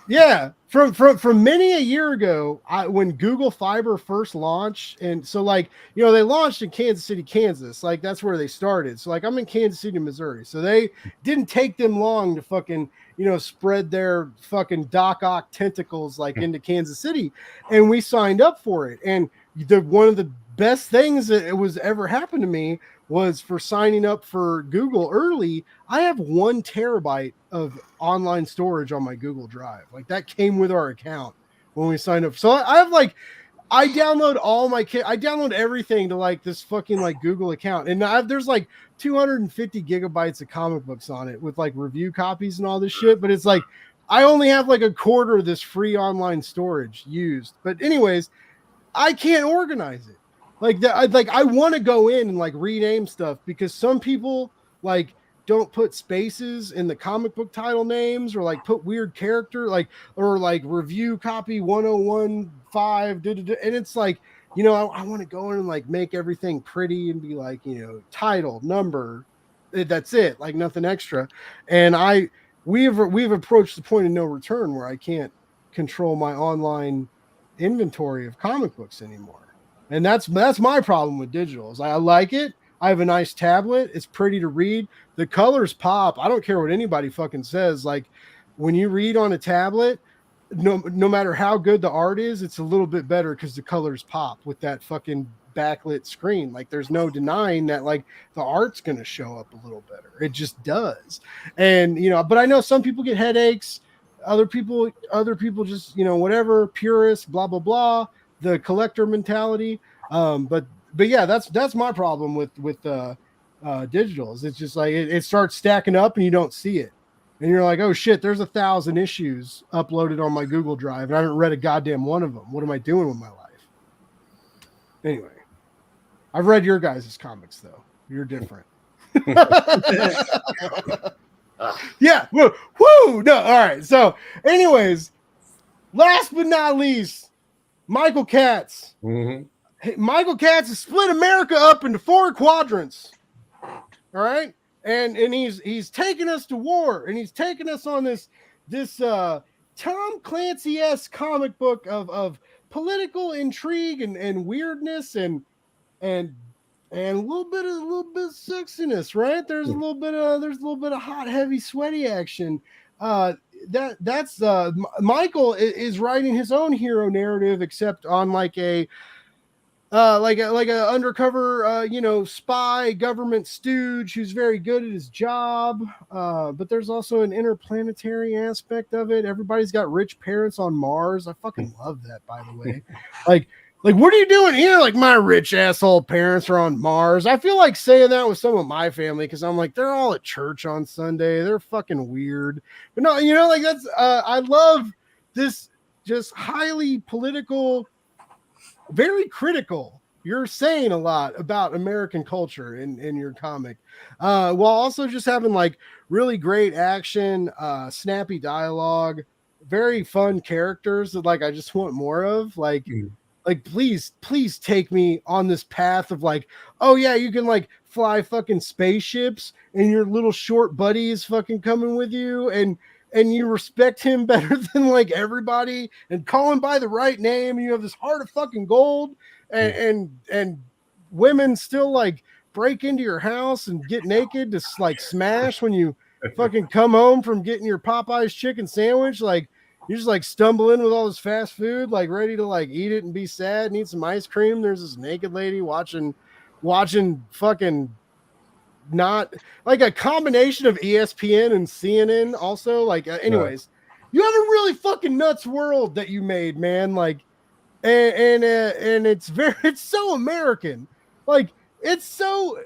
Speaker 2: Yeah, from many a year ago, when Google Fiber first launched, and so like they launched in Kansas City, Kansas, like that's where they started. So like I'm in Kansas City, Missouri, so they didn't take them long to fucking spread their fucking Doc Ock tentacles like into Kansas City, and we signed up for it. And one of the best things that it was ever happened to me was for signing up for Google early. I have 1 terabyte of online storage on my Google Drive. Like that came with our account when we signed up. So I have I download I download everything to like this fucking like Google account. And there's like 250 gigabytes of comic books on it with like review copies and all this shit. But it's like, I only have like a quarter of this free online storage used. But anyways, I can't organize it. Like I want to go in and like rename stuff because some people like don't put spaces in the comic book title names or like put weird character or review copy 1015 and it's like I want to go in and like make everything pretty and be like title number, that's it, like nothing extra. And we've approached the point of no return where I can't control my online inventory of comic books anymore. And that's my problem with digitals. I like it. I have a nice tablet. It's pretty to read. The colors pop. I don't care what anybody fucking says. Like when you read on a tablet, no matter how good the art is, it's a little bit better because the colors pop with that fucking backlit screen. Like there's no denying that like the art's going to show up a little better. It just does. And, but I know some people get headaches. Other people just, whatever, purists, blah, blah, blah. The collector mentality. But yeah, that's my problem with digitals. It's just like it starts stacking up and you don't see it. And you're like, oh shit, there's 1,000 issues uploaded on my Google Drive and I haven't read a goddamn one of them. What am I doing with my life? Anyway, I've read your guys' comics though. You're different. Yeah. Woo. No. All right. So anyways, last but not least, Michael Katz.
Speaker 3: Mm-hmm.
Speaker 2: Hey, Michael Katz has split America up into 4 quadrants. All right. And he's taking us to war and he's taking us on this Tom Clancy-esque comic book of political intrigue and weirdness and a little bit of sexiness, right? There's a little bit of hot, heavy, sweaty action. That's Michael is writing his own hero narrative, except on like a undercover spy government stooge who's very good at his job. But there's also an interplanetary aspect of it. Everybody's got rich parents on Mars. I fucking love that, by the way. Like, what are you doing here? Like, my rich asshole parents are on Mars. I feel like saying that with some of my family because I'm like, they're all at church on Sunday. They're fucking weird. But no, like that's, I love this just highly political, very critical. You're saying a lot about American culture in your comic, while also just having like really great action, snappy dialogue, very fun characters that like I just want more of. Like, please take me on this path of like, oh yeah, you can like fly fucking spaceships and your little short buddy is fucking coming with you and you respect him better than like everybody and call him by the right name. And you have this heart of fucking gold and women still like break into your house and get naked to like smash when you fucking come home from getting your Popeye's chicken sandwich. Like, you just like stumble in with all this fast food, like ready to like eat it and be sad and eat some ice cream. There's this naked lady watching fucking not like a combination of ESPN and CNN. Also, like, anyways, you have a really fucking nuts world that you made, man. Like, and it's so American. Like, it's so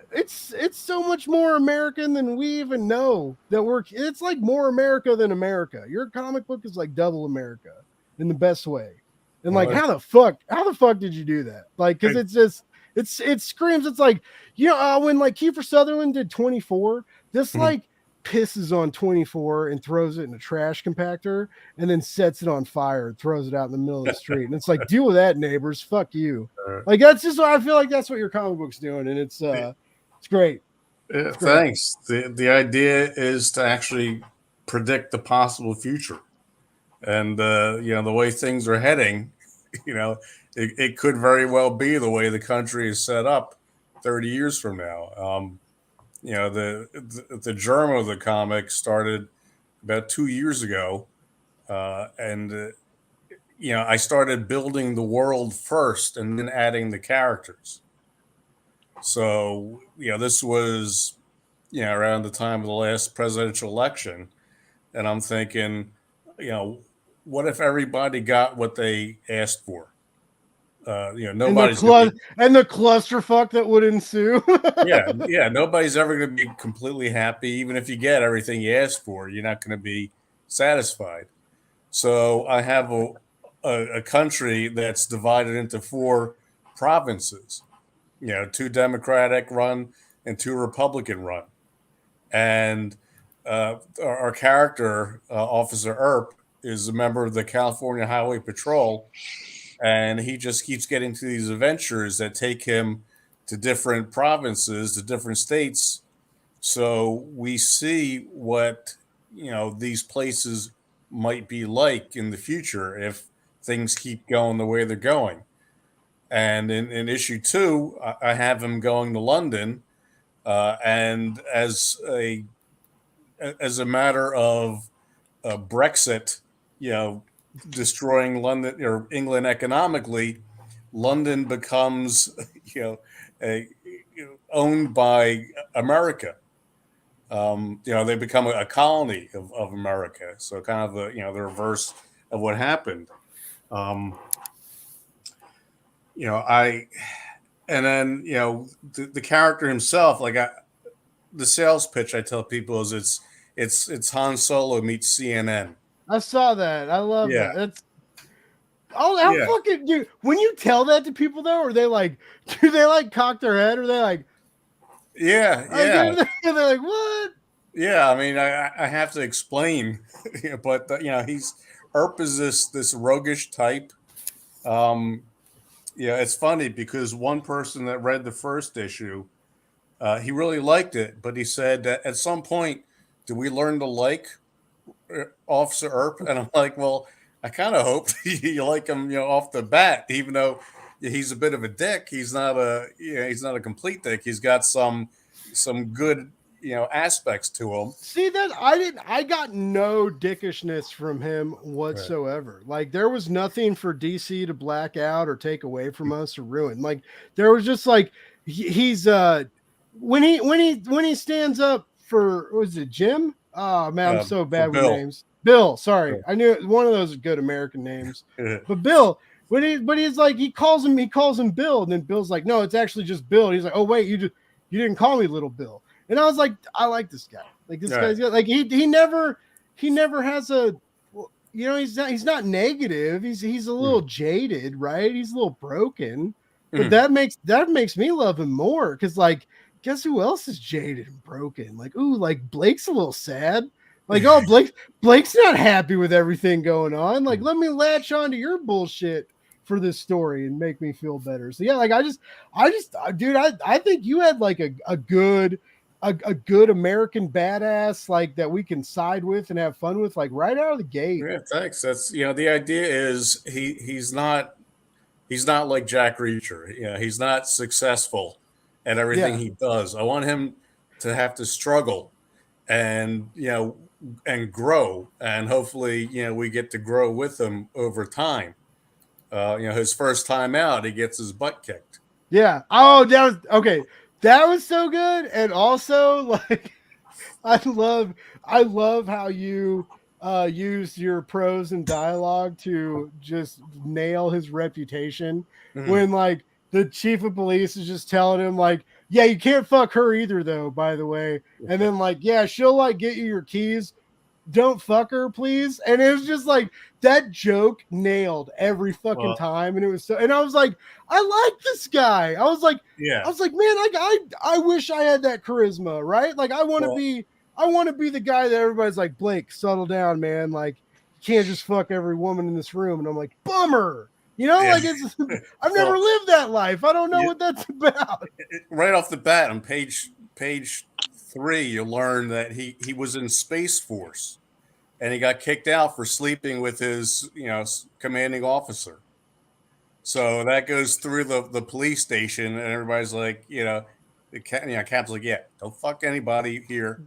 Speaker 2: much more American than we even know that it's like more America than America. Your comic book is like double America in the best way. And like, how the fuck did you do that? Like, because it's just it screams. It's like, when like Kiefer Sutherland did 24, this like pisses on 24 and throws it in a trash compactor and then sets it on fire and throws it out in the middle of the street. And it's like, deal with that, neighbors. Fuck you. Like, that's just what I feel like that's what your comic book's doing, and it's great.
Speaker 3: Yeah, thanks. The idea is to actually predict the possible future, and the way things are heading, it could very well be the way the country is set up 30 years from now. The germ of the comic started about 2 years ago, and I started building the world first and then adding the characters. So, this was, around the time of the last presidential election. And I'm thinking, what if everybody got what they asked for? Nobody's
Speaker 2: and the clusterfuck that would ensue.
Speaker 3: yeah. Nobody's ever going to be completely happy. Even if you get everything you asked for, you're not going to be satisfied. So I have a country that's divided into 4 provinces. 2 Democratic run and 2 Republican run. And our character, Officer Earp, is a member of the California Highway Patrol. And he just keeps getting to these adventures that take him to different provinces, to different states. So we see what, these places might be like in the future if things keep going the way they're going. And in issue 2, I have him going to London, and as a matter of Brexit, destroying London or England economically, London becomes, owned by America. They become a colony of America. So kind of the reverse of what happened. The character himself, the sales pitch I tell people is it's Han Solo meets CNN.
Speaker 2: I saw that. I love that. It's fucking dude. When you tell that to people though, are they like, do they like cock their head? Or they like,
Speaker 3: yeah.
Speaker 2: They're like, what?
Speaker 3: Yeah, I mean, I have to explain, but Earp is this roguish type. It's funny because one person that read the first issue, he really liked it, but he said that at some point, do we learn to like Officer Earp? And I'm like, well, I kind of hope you like him, off the bat, even though he's a bit of a dick. He's not a complete dick. He's got some good, aspects to him.
Speaker 2: See that I got no dickishness from him whatsoever. Right. Like there was nothing for DC to black out or take away from us or ruin. Like there was just like he's when he stands up for, was it Jim? Oh man, I'm so bad with names. Bill, sorry. I knew one of those is good American names. But Bill, but he's like, he calls him Bill, and then Bill's like, no, it's actually just Bill. And he's like, oh wait, you didn't call me Little Bill. And I was like, I like this guy. Like this guy's got, like he never has a, he's not negative. He's a little jaded, right? He's a little broken. But that makes me love him more, because like, guess who else is jaded and broken? Like, ooh, like Blake's a little sad. Like, oh, Blake's not happy with everything going on. Like, let me latch onto your bullshit for this story and make me feel better. So yeah, like I think you had like a good American badass, like that we can side with and have fun with, like right out of the gate.
Speaker 3: Yeah, thanks. That's the idea is he's not like Jack Reacher. He's not successful at everything he does. I want him to have to struggle and grow, and hopefully we get to grow with him over time. His first time out, he gets his butt kicked.
Speaker 2: Yeah. Oh, that was okay. That was so good. And also, like, I love how you used your prose and dialogue to just nail his reputation. When like the chief of police is just telling him like, yeah, you can't fuck her either though, by the way. And then like, yeah, she'll like get you your keys, don't fuck her, please. And it was just like that joke nailed every fucking time. And it was so, and I was like, I like this guy. I was like, man, like I wish I had that charisma, right? Like I want to be the guy that everybody's like, Blake, settle down, man. Like you can't just fuck every woman in this room. And I'm like, bummer. You know, like it's I've never lived that life. I don't know what that's about.
Speaker 3: Right off the bat on page 3, you learn that he was in Space Force and he got kicked out for sleeping with his, commanding officer. So that goes through the police station and everybody's like, Cap's like, yeah, don't fuck anybody here.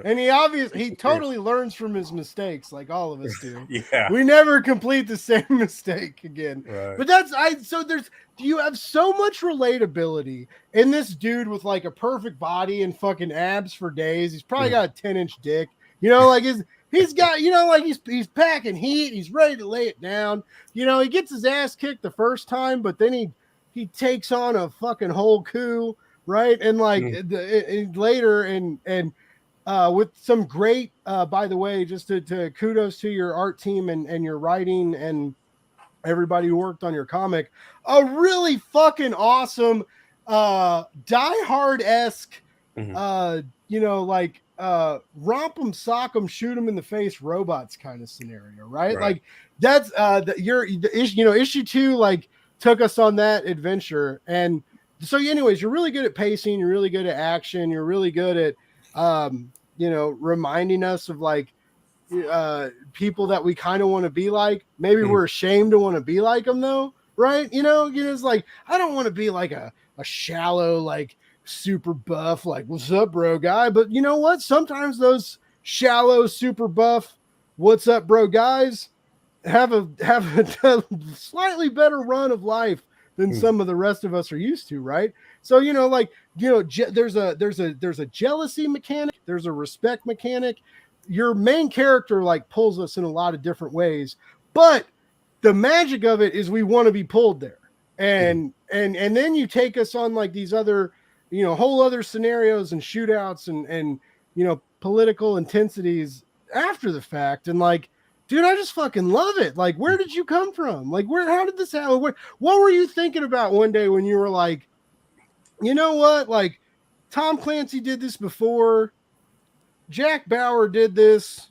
Speaker 2: And he totally learns from his mistakes, like all of us do.
Speaker 3: Yeah,
Speaker 2: we never complete the same mistake again.
Speaker 3: Right.
Speaker 2: But you have so much relatability in this dude with like a perfect body and fucking abs for days. He's probably got a 10-inch dick. Like he's got, like he's packing heat. He's ready to lay it down. He gets his ass kicked the first time, but then he takes on a fucking whole coup, right? And like later and. With some great, by the way, just to kudos to your art team and your writing and everybody who worked on your comic, a really fucking awesome, Die Hard-esque, like romp 'em, sock 'em, shoot 'em in the face robots kind of scenario, right? Like that's issue 2 like took us on that adventure, and so anyways, you're really good at pacing, you're really good at action, you're really good at reminding us of like people that we kind of want to be like. Maybe we're ashamed to want to be like them though, right? It's like, I don't want to be like a shallow, like super buff, like what's up, bro guy. But you know what? Sometimes those shallow, super buff, what's up, bro guys have a slightly better run of life than some of the rest of us are used to, right? So there's a jealousy mechanic, there's a respect mechanic. Your main character like pulls us in a lot of different ways, but the magic of it is we want to be pulled there, and then you take us on like these other whole other scenarios and shootouts and political intensities after the fact, and like, dude, I just fucking love it. Like, where did you come from? Like, how did this happen? What were you thinking about one day when you were like, you know what? Like, Tom Clancy did this before. Jack Bauer did this.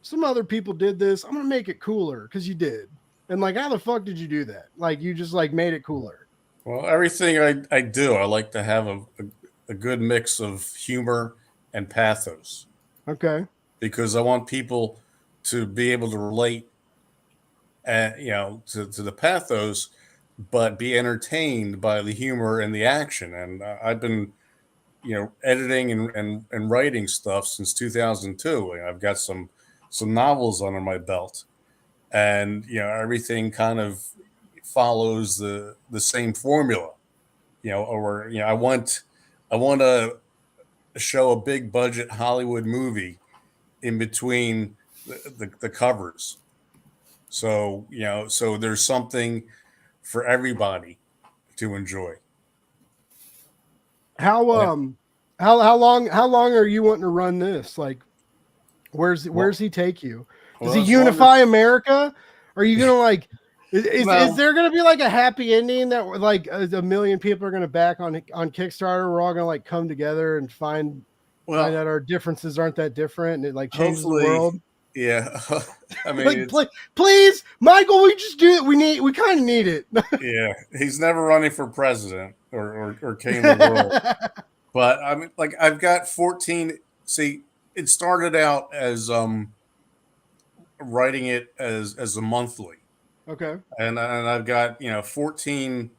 Speaker 2: Some other people did this. I'm going to make it cooler because you did. And like, how the fuck did you do that? Like, you just like made it cooler.
Speaker 3: Well, everything I do, I like to have a good mix of humor and pathos.
Speaker 2: Okay.
Speaker 3: Because I want people to be able to relate, to the pathos, but be entertained by the humor and the action. And I've been, editing and writing stuff since 2002. And I've got some novels under my belt, and everything kind of follows the same formula. I want to show a big budget Hollywood movie in between the covers. So, so there's something for everybody to enjoy.
Speaker 2: How long are you wanting to run this? Like, where's he take you? Does he unify America? Are you gonna like? Is there gonna be like a happy ending that like a million people are gonna back on Kickstarter? We're all gonna like come together and find that our differences aren't that different, and it like changes the world.
Speaker 3: Yeah, I mean,
Speaker 2: like, please, Michael, we just do it. We kind of need it.
Speaker 3: Yeah, he's never running for president or king of the world. But I mean, like, I've got 14. See, it started out as writing it as a monthly.
Speaker 2: Okay.
Speaker 3: And I've got 14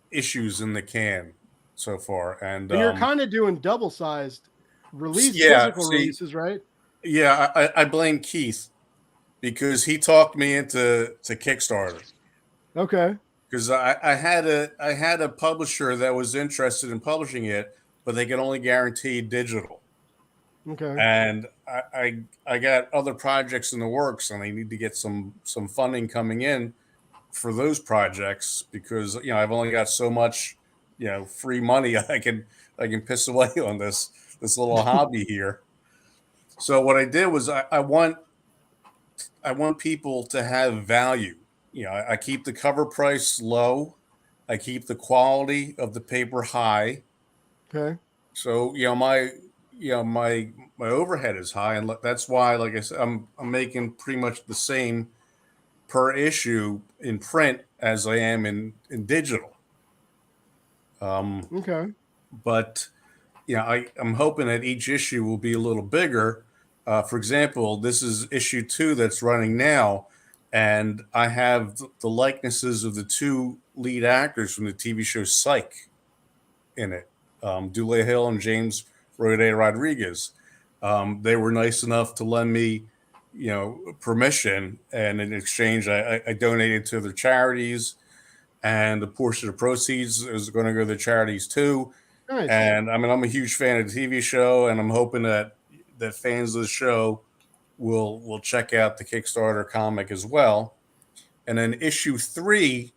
Speaker 3: issues in the can so far, and
Speaker 2: you're kind of doing double-sized physical releases, right?
Speaker 3: Yeah, I blame Keith because he talked me into Kickstarter.
Speaker 2: Okay.
Speaker 3: Because I had a publisher that was interested in publishing it, but they could only guarantee digital.
Speaker 2: Okay.
Speaker 3: And I got other projects in the works, and I need to get some funding coming in for those projects because I've only got so much free money I can piss away on this little hobby here. So what I did was I want people to have value. I keep the cover price low. I keep the quality of the paper high.
Speaker 2: Okay.
Speaker 3: So my overhead is high, and that's why, like I said, I'm making pretty much the same per issue in print as I am in digital.
Speaker 2: Okay.
Speaker 3: But I'm hoping that each issue will be a little bigger. For example, this is issue 2 that's running now, and I have the likenesses of the 2 lead actors from the TV show Psych in it, Dule Hill and James Roday Rodriguez. They were nice enough to lend me, permission, and in exchange, I donated to their charities, and a portion of the proceeds is going to go to the charities too.
Speaker 2: Nice.
Speaker 3: And I mean, I'm a huge fan of the TV show, and I'm hoping that fans of the show will check out the Kickstarter comic as well. And then issue 3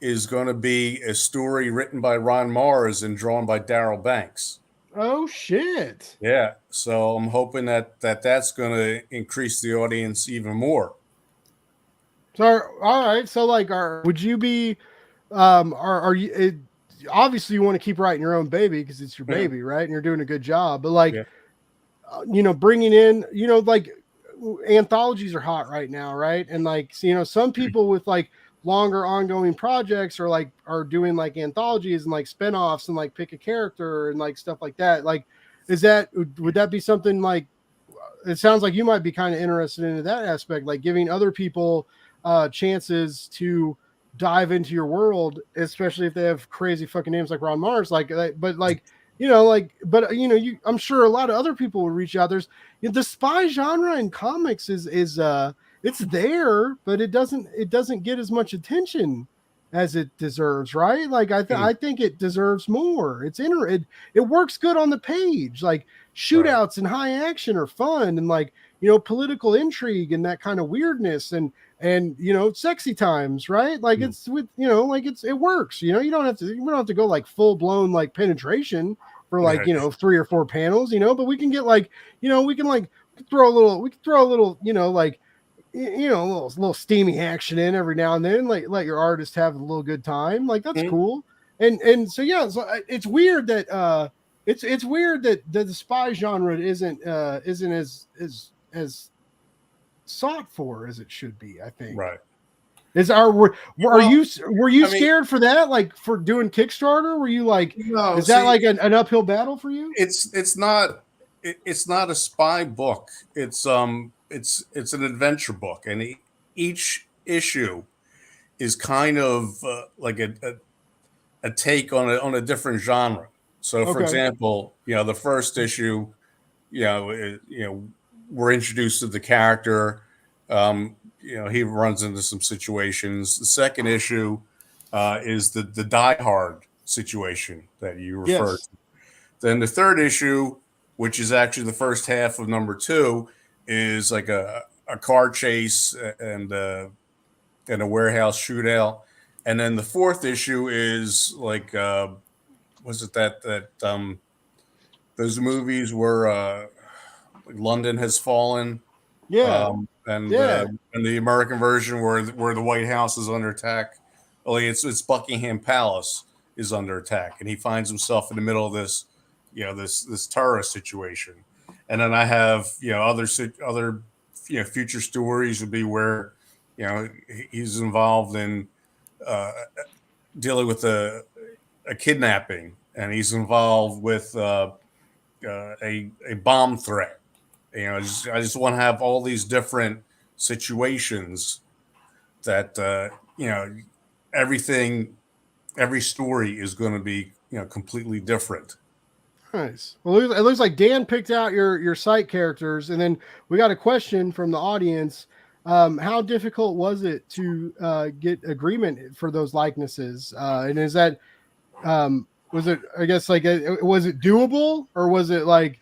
Speaker 3: is going to be a story written by Ron Mars and drawn by Darryl Banks.
Speaker 2: Oh shit!
Speaker 3: Yeah, so I'm hoping that's going to increase the audience even more.
Speaker 2: So, all right. So, like, would you be? Are you? Obviously, you want to keep writing your own baby because it's your baby, right? And you're doing a good job. But like, bringing in, like, anthologies are hot right now, right? And like, some people with like longer ongoing projects are doing like anthologies and like spinoffs and like pick a character and like stuff like that. Like, would that be something like? It sounds like you might be kind of interested in that aspect, like giving other people chances to dive into your world, especially if they have crazy fucking names like Ron Mars. I'm sure a lot of other people would reach out. There's the spy genre in comics is it's there, but it doesn't get as much attention as it deserves, right? Like I think it deserves more. It works good on the page. Like shootouts and high action are fun, and like political intrigue and that kind of weirdness and sexy times, right? Like it's with it works. We don't have to go like full blown like penetration for like 3 or 4 panels, but we can get like we can throw a little a little steamy action in every now and then, like let your artist have a little good time. Like that's cool. And so it's weird that it's weird that the spy genre isn't as sought for as it should be, I think.
Speaker 3: Right.
Speaker 2: Were you scared for that, like for doing Kickstarter? Were you like, is that like an uphill battle for you?
Speaker 3: It's not a spy book. It's an adventure book, and each issue is kind of like a take on a different genre. So, for example, the first issue, we're introduced to the character. He runs into some situations. The second issue is the Die Hard situation that you referred to. Then the third issue, which is actually the first half of number 2, is like a car chase and a warehouse shootout. And then the fourth issue is like was it that those movies where London Has Fallen, and the American version where the White House is under attack. Only it's Buckingham Palace is under attack, and he finds himself in the middle of this this terrorist situation. And then I have other future stories would be where he's involved in dealing with a kidnapping, and he's involved with a bomb threat. I just want to have all these different situations that every story is going to be completely different.
Speaker 2: Nice. Well, it looks like Dan picked out your site characters, and then we got a question from the audience. How difficult was it to get agreement for those likenesses? And is that was it? I guess was it doable, or was it like?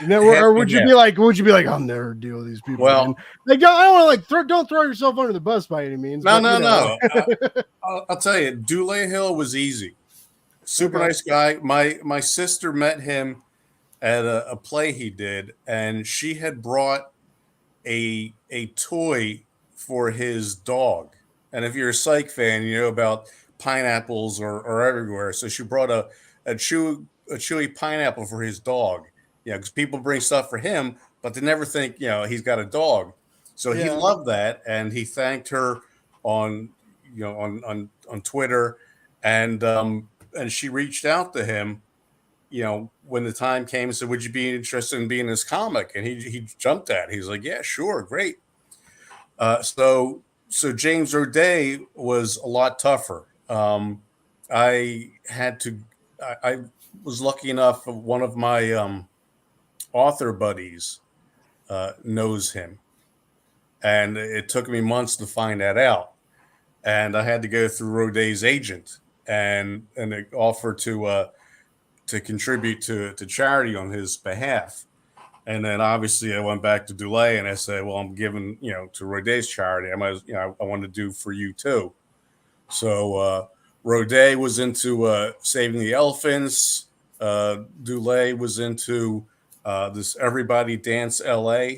Speaker 2: Or would you be like, I'll never deal with these people?
Speaker 3: Well,
Speaker 2: I don't want to don't throw yourself under the bus by any means.
Speaker 3: No. I'll tell you, Dule Hill was easy. Super nice guy. My sister met him at a play he did, and she had brought a toy for his dog. And if you're a Psych fan, you know about pineapples are everywhere. So she brought a chewy pineapple for his dog. Because people bring stuff for him, but they never think he's got a dog. So he loved that, and he thanked her on on Twitter, and she reached out to him. When the time came and said, would you be interested in being in this comic? And he jumped at it. He's like, yeah, sure. Great. So James O'Day was a lot tougher. I was lucky enough, one of my author buddies knows him. And it took me months to find that out. And I had to go through O'Day's agent and it offered to contribute to charity on his behalf. And then obviously I went back to Dulé and I said, well, I'm giving, to Roday's charity. I want to do for you too. So Roday was into saving the elephants. Dulé was into this Everybody Dance LA.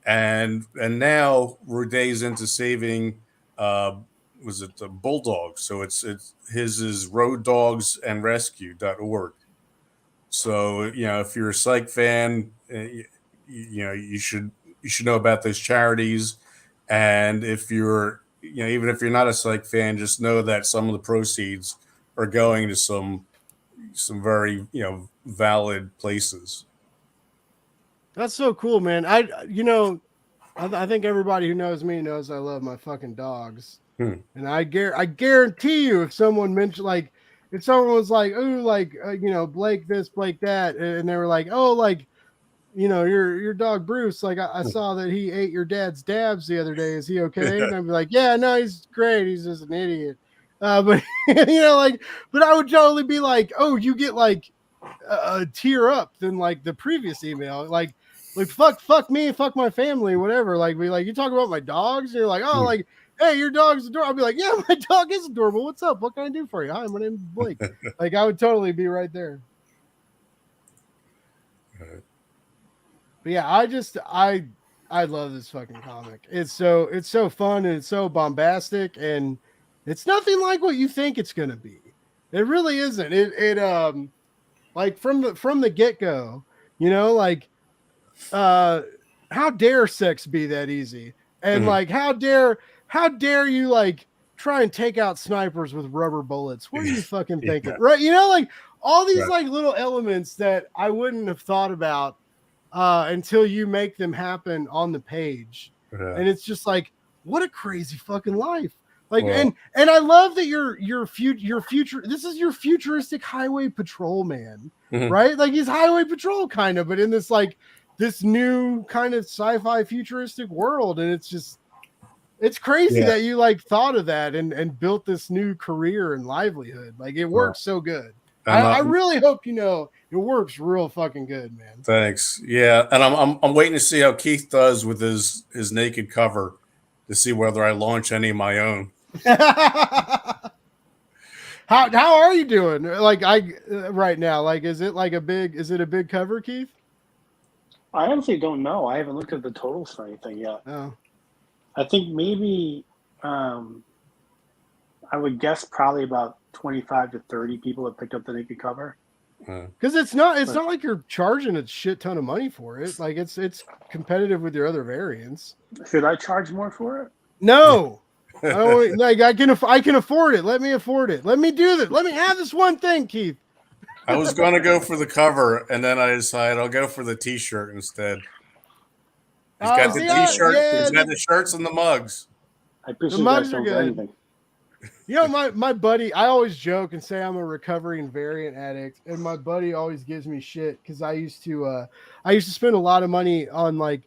Speaker 3: And now Roday's into saving was it the bulldogs? So it's his is roaddogsandrescue.org. So if you're a Psych fan, you should know about those charities. And if you're even if you're not a Psych fan, just know that some of the proceeds are going to some very valid places.
Speaker 2: That's so cool, man. I think everybody who knows me knows I love my fucking dogs. And I guarantee you, if someone mentioned if someone was like, oh, Blake this, Blake that, and they were like, oh, your dog Bruce, I saw that he ate your dad's dabs the other day. Is he okay? And I'd be like, yeah, no, he's great. He's just an idiot. But but I would totally be like, oh, you get a tear up than the previous email, fuck me, fuck my family, whatever. You talk about my dogs, and you're like, oh, hey, your dog's adorable. I'll be like, yeah, my dog is adorable. What's up? What can I do for you? Hi, my name is Blake. I would totally be right there. But yeah, I love this fucking comic. It's so fun and it's so bombastic, and it's nothing like what you think it's gonna be. It really isn't. It from the get-go, how dare sex be that easy? And how dare you try and take out snipers with rubber bullets? What are you fucking thinking? Right? All these little elements that I wouldn't have thought about until you make them happen on the page. And it's just what a crazy fucking life. And I love that your future, this is your futuristic highway patrol man, right? He's highway patrol kind of, but in this this new kind of sci-fi futuristic world. And it's crazy that you thought of that and built this new career and livelihood. It works so good. I really hope it works real fucking good, man.
Speaker 3: Thanks. Yeah, and I'm waiting to see how Keith does with his naked cover to see whether I launch any of my own.
Speaker 2: How are you doing? Right now, is it a big cover, Keith?
Speaker 5: I honestly don't know. I haven't looked at the totals for anything yet.
Speaker 2: Oh.
Speaker 5: I think maybe I would guess probably about 25 to 30 people have picked up the naked cover.
Speaker 2: Because it's not like you're charging a shit ton of money for it. It's competitive with your other variants.
Speaker 5: Should I charge more for it?
Speaker 2: No. I can afford it. Let me afford it. Let me do this. Let me have this one thing, Keith.
Speaker 3: I was going to go for the cover, and then I decided I'll go for the T-shirt instead. He's got the T-shirt. He's got the shirts and the mugs.
Speaker 5: I appreciate the mugs are good.
Speaker 2: My buddy, I always joke and say I'm a recovering variant addict, and my buddy always gives me shit because I used to spend a lot of money on the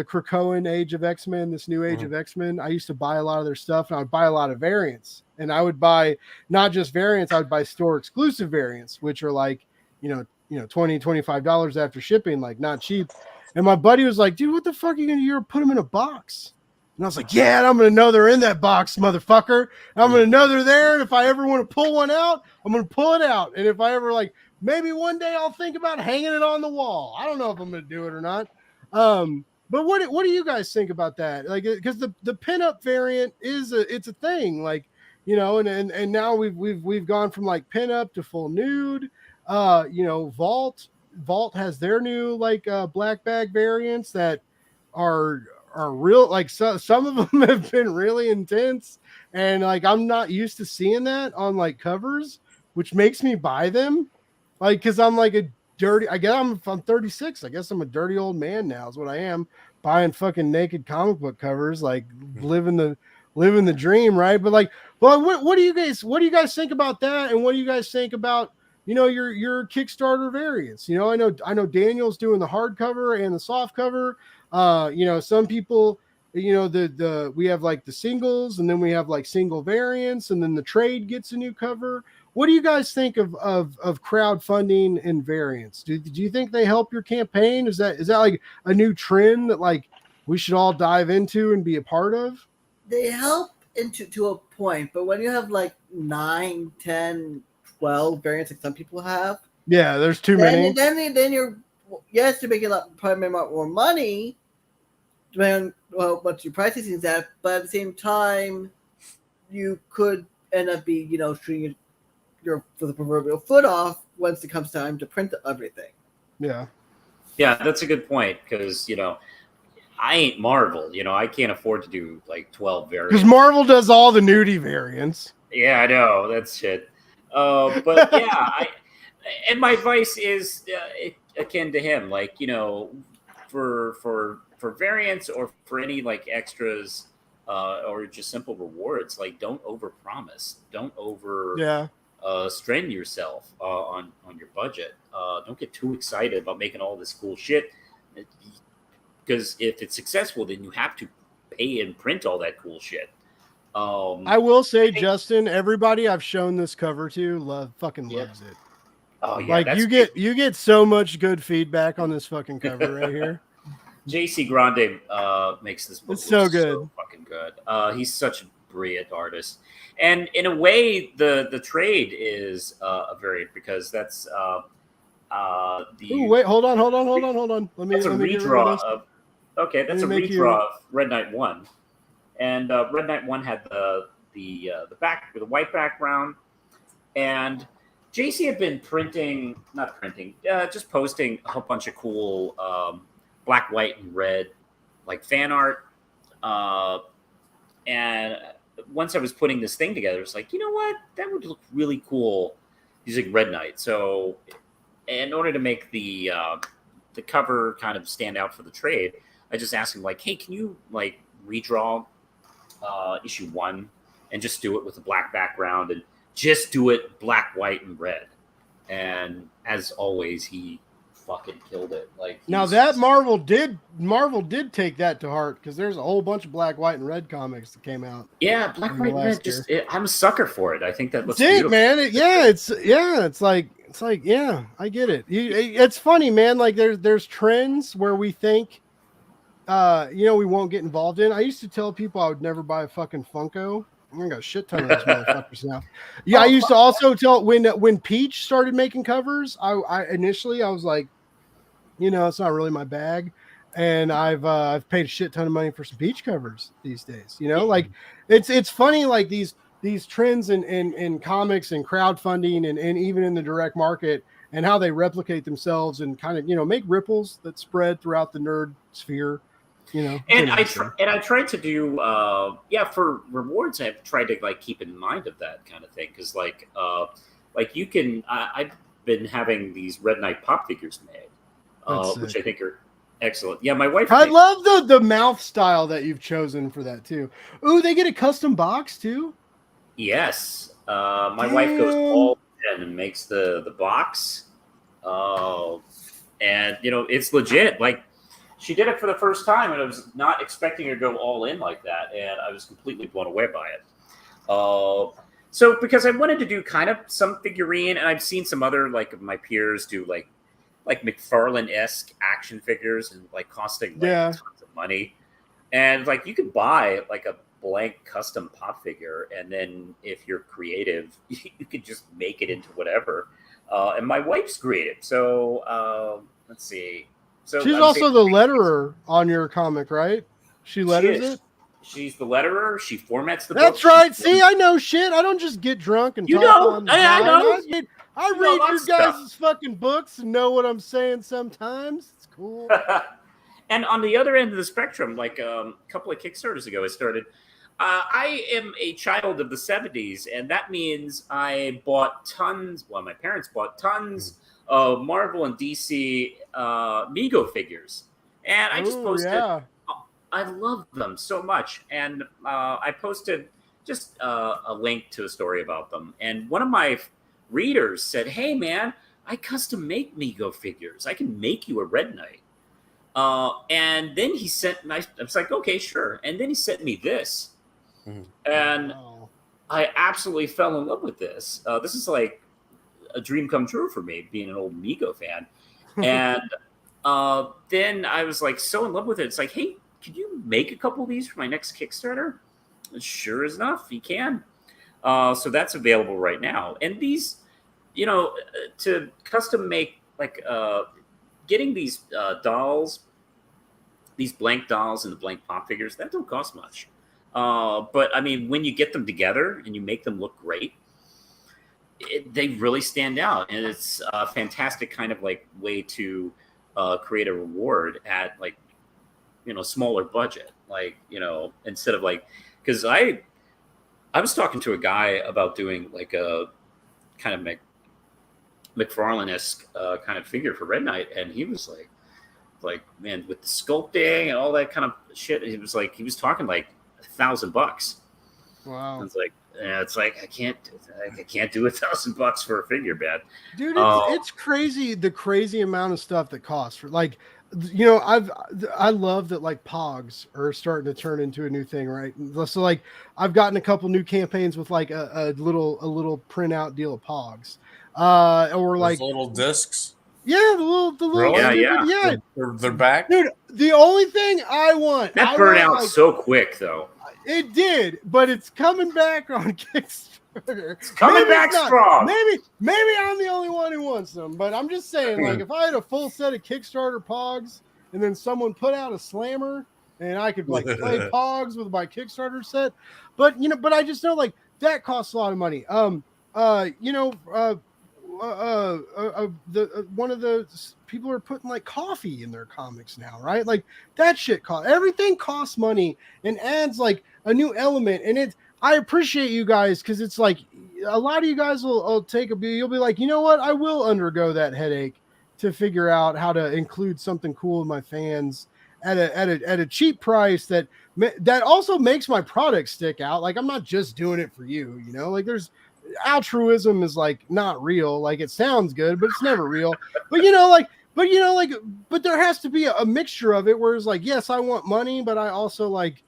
Speaker 2: Krakoan Age of X-Men, this new Age of X-Men. I used to buy a lot of their stuff, and I would buy a lot of variants, and I would buy not just variants, I would buy store exclusive variants, which are $20-$25 after shipping, not cheap. And my buddy was like, dude, what the fuck are you gonna do? You're put them in a box. And I was like, yeah, and I'm going to know they're in that box, motherfucker. I'm going to know they're there. And if I ever want to pull one out, I'm going to pull it out. And if I ever like, maybe one day I'll think about hanging it on the wall. I don't know if I'm going to do it or not. But what do you guys think about that? Like, because the pinup variant it's a thing, like, you know, and now we've gone from like pinup to full nude. You know, Vault has their new like black bag variants that are real, like some of them have been really intense, and like I'm not used to seeing that on like covers, which makes me buy them, like because I'm like a dirty, I guess I'm 36, I guess I'm a dirty old man now is what I am, buying fucking naked comic book covers, like living the dream, right? But like, well, what do you guys think about that, and what do you guys think about, you know, your Kickstarter variants? You know, I know Daniel's doing the hardcover and the soft cover. You know, some people, you know, we have like the singles, and then we have like single variants, and then the trade gets a new cover. What do you guys think of crowdfunding and variants? Do you think they help your campaign? Is that like a new trend that like we should all dive into and be a part of?
Speaker 4: They help to a point, but when you have like 9, 10, 12 variants like some people have,
Speaker 2: yeah, there's too many.
Speaker 4: Then you're, yes, you're making probably a lot more money, depending on what your pricing is at, but at the same time, you could end up being, you know, shooting your for the proverbial foot off once it comes time to print everything.
Speaker 2: Yeah,
Speaker 1: that's a good point, because, you know, I ain't Marvel. You know, I can't afford to do like 12 variants.
Speaker 2: Because Marvel does all the nudie variants.
Speaker 1: Yeah, I know. That's shit. But yeah, and my advice is akin to him. Like, you know, for variants or for any like extras or just simple rewards, like don't overpromise. Don't strain yourself on your budget. Don't get too excited about making all this cool shit. Because if it's successful, then you have to pay and print all that cool shit.
Speaker 2: I will say, Justin, everybody I've shown this cover to loves it.
Speaker 1: Oh yeah,
Speaker 2: like you get so much good feedback on this fucking cover right here.
Speaker 1: JC Grande makes this book
Speaker 2: so good,
Speaker 1: so fucking good. He's such a brilliant artist, and in a way, the trade is a variant, because that's
Speaker 2: wait, hold on. Let me
Speaker 1: redraw of. Okay, that's a redraw of Red Knight 1. And Red Knight 1 had the back with a white background. And JC had been just posting a whole bunch of cool black, white, and red, like fan art. And once I was putting this thing together, it's like, you know what? That would look really cool using Red Knight. So in order to make the cover kind of stand out for the trade, I just asked him, like, hey, can you like redraw issue 1 and just do it with a black background and just do it black, white, and red. And as always, he fucking killed it. Like,
Speaker 2: now that Marvel did take that to heart, because there's a whole bunch of black, white, and red comics that came out.
Speaker 1: Yeah, black, white, and red. I'm a sucker for it. I think that looks
Speaker 2: beautiful, man. It's like yeah, I get it. It's funny, man. Like there's trends where we think, you know, we won't get involved in. I used to tell people I would never buy a fucking Funko. I got a shit ton of those motherfuckers now. Yeah, I used to also tell when Peach started making covers, I initially was like, you know, it's not really my bag, and I've paid a shit ton of money for some Peach covers these days. You know, like it's funny, like these trends in comics and crowdfunding and even in the direct market, and how they replicate themselves and kind of, you know, make ripples that spread throughout the nerd sphere. You know,
Speaker 1: and I tried to do for rewards. I've tried to like keep in mind of that kind of thing, because like you can. I've been having these Red Knight pop figures made, which I think are excellent. Yeah, my wife.
Speaker 2: I love the mouth style that you've chosen for that too. Ooh, they get a custom box too.
Speaker 1: Yes, my wife goes all in and makes the box, and you know, it's legit. Like, she did it for the first time, and I was not expecting her to go all in like that, and I was completely blown away by it. So because I wanted to do kind of some figurine, and I've seen some other like of my peers do like McFarlane-esque action figures and like costing like tons of money. And like you could buy like a blank custom pop figure, and then if you're creative, you could just make it into whatever. And my wife's creative, so let's see. So
Speaker 2: she's also the letterer on your comic, right? She letters it.
Speaker 1: She's the letterer. She formats the book.
Speaker 2: That's right. See, I know shit. I don't just get drunk and talk on.
Speaker 1: I know.
Speaker 2: I read your guys' fucking books and know what I'm saying sometimes. It's cool.
Speaker 1: And on the other end of the spectrum, like a couple of Kickstarters ago, I started. I am a child of the 70s, and that means I bought tons. Well, my parents bought tons of Marvel and DC Mego figures, and I just posted. Yeah. I love them so much, and I posted just a link to a story about them. And one of my readers said, "Hey, man, I custom make Mego figures. I can make you a Red Knight." And then he sent, I was like, "Okay, sure." And then he sent me this, and I absolutely fell in love with this. This is like a dream come true for me, being an old Mego fan. And then I was like so in love with it. It's like, hey, could you make a couple of these for my next Kickstarter? And sure enough, he can. So that's available right now. And these, to custom make, like getting these dolls, these blank dolls and the blank pop figures, that don't cost much. But I mean, when you get them together and you make them look great, they really stand out. And it's a fantastic kind of like way to create a reward at like, smaller budget, like, instead of like, because I was talking to a guy about doing like a kind of McFarlane-esque kind of figure for Red Knight, and he was like, man, with the sculpting and all that kind of shit, he was talking like $1,000.
Speaker 2: Wow.
Speaker 1: It's like I can't do $1,000 for a figure, man.
Speaker 2: Dude, it's crazy, the crazy amount of stuff that costs for like. I love that like Pogs are starting to turn into a new thing, right? So like I've gotten a couple new campaigns with like a little printout deal of Pogs, or like
Speaker 3: those little discs.
Speaker 2: Yeah, the little
Speaker 3: really?
Speaker 2: Yeah.
Speaker 3: They're back,
Speaker 2: dude. The only thing I want
Speaker 1: that burned out so quick, though.
Speaker 2: It did, but it's coming back on Kickstarter.
Speaker 1: It's coming back strong.
Speaker 2: Maybe I'm the only one who wants them, but I'm just saying, like, if I had a full set of Kickstarter Pogs and then someone put out a Slammer and I could like play Pogs with my Kickstarter set, but I just know like that costs a lot of money. One of the people are putting like coffee in their comics now, right? Like that shit everything costs money and adds like a new element. And I appreciate you guys, because it's like a lot of you guys will take you'll be like, you know what? I will undergo that headache to figure out how to include something cool with my fans at a cheap price that also makes my product stick out. Like I'm not just doing it for you, like there's altruism is like not real. Like it sounds good, but it's never real. But but there has to be a mixture of it where it's like, yes, I want money, but I also like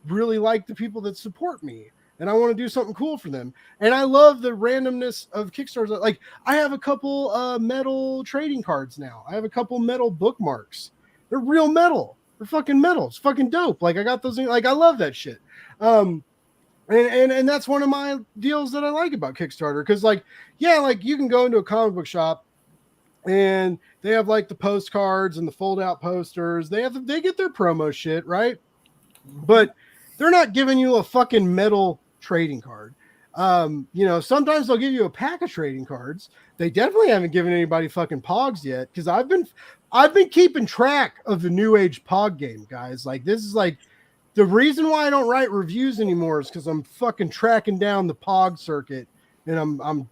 Speaker 2: really like the people that support me and I want to do something cool for them. And I love the randomness of Kickstarters. Like I have a couple metal trading cards now. I have a couple metal bookmarks. They're real metal. They're fucking metal. It's fucking dope. Like I got those, like I love that shit. And that's one of my deals that I like about Kickstarter. Cause like, yeah, like you can go into a comic book shop and they have like the postcards and the fold out posters. They get their promo shit, right? But they're not giving you a fucking metal trading card. Sometimes they'll give you a pack of trading cards. They definitely haven't given anybody fucking Pogs yet. Cause I've been keeping track of the new age Pog game, guys. Like this is like, the reason why I don't write reviews anymore is because I'm fucking tracking down the Pog circuit, and I'm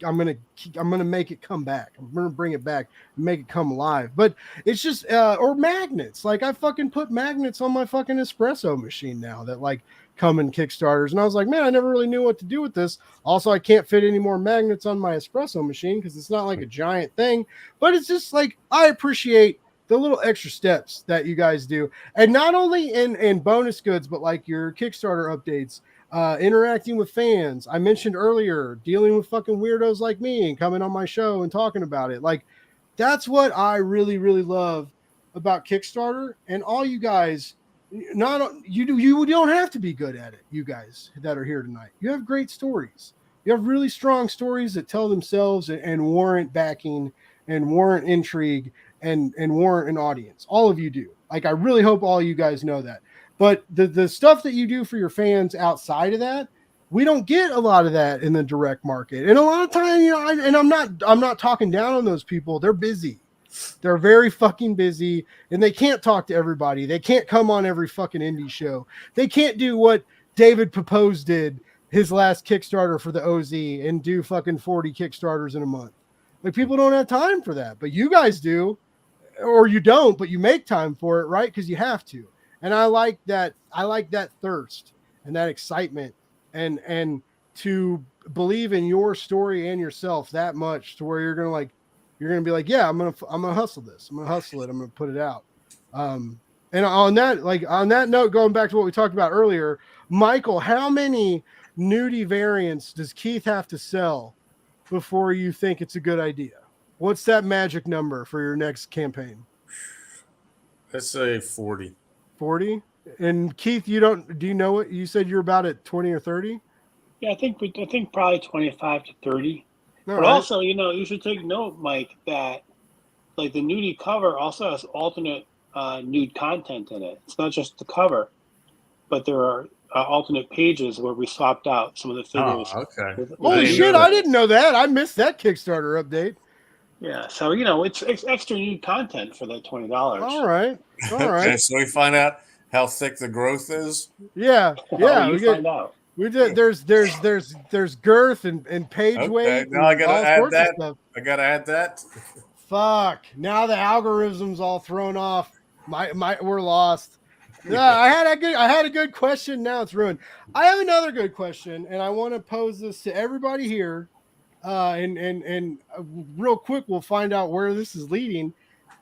Speaker 2: gonna make it come back. I'm gonna bring it back and make it come alive. But it's just or magnets. Like I fucking put magnets on my fucking espresso machine now that like come in Kickstarters, and I was like, man, I never really knew what to do with this. Also, I can't fit any more magnets on my espresso machine because it's not like a giant thing. But it's just like I appreciate the little extra steps that you guys do, and not only in bonus goods, but like your Kickstarter updates, interacting with fans. I mentioned earlier, dealing with fucking weirdos like me and coming on my show and talking about it. Like that's what I really, really love about Kickstarter. And all you guys You don't have to be good at it. You guys that are here tonight, you have great stories. You have really strong stories that tell themselves and warrant backing and warrant intrigue and warrant an audience. All of you do. Like, I really hope all you guys know that. But the stuff that you do for your fans outside of that, we don't get a lot of that in the direct market. And a lot of time, I'm not talking down on those people. They're busy. They're very fucking busy, and they can't talk to everybody. They can't come on every fucking indie show. They can't do what David Popose did his last Kickstarter for the OZ and do fucking 40 Kickstarters in a month. Like, people don't have time for that, but you guys do, or you don't, but you make time for it, right? Because you have to. And I like that. I like that thirst and that excitement and to believe in your story and yourself that much to where you're gonna be like, yeah, I'm gonna hustle this. I'm gonna hustle it. I'm gonna put it out. And on that note, going back to what we talked about earlier, Michael, how many nudie variants does Keith have to sell before you think it's a good idea? What's that magic number for your next campaign?
Speaker 3: Let's say 40. 40?
Speaker 2: And Keith, do you know what you said? You're about at 20 or 30?
Speaker 5: Yeah, I think probably 25 to 30.
Speaker 2: All
Speaker 5: but
Speaker 2: right.
Speaker 5: also, you should take note, Mike, that like the nudie cover also has alternate nude content in it. It's not just the cover, but there are alternate pages where we swapped out some of the figures.
Speaker 3: Oh, okay.
Speaker 2: Holy shit, I didn't know that. I missed that Kickstarter update.
Speaker 5: Yeah, so it's extra nude content for the $20.
Speaker 2: All right.
Speaker 3: Okay, so we find out how thick the growth is.
Speaker 2: Yeah.
Speaker 5: Find out.
Speaker 2: We did. There's girth and page weight.
Speaker 3: Now I gotta add that.
Speaker 2: Stuff.
Speaker 3: I gotta add that.
Speaker 2: Fuck. Now the algorithm's all thrown off. We're lost. Yeah, I had a good question. Now it's ruined. I have another good question, and I want to pose this to everybody here. And real quick, we'll find out where this is leading.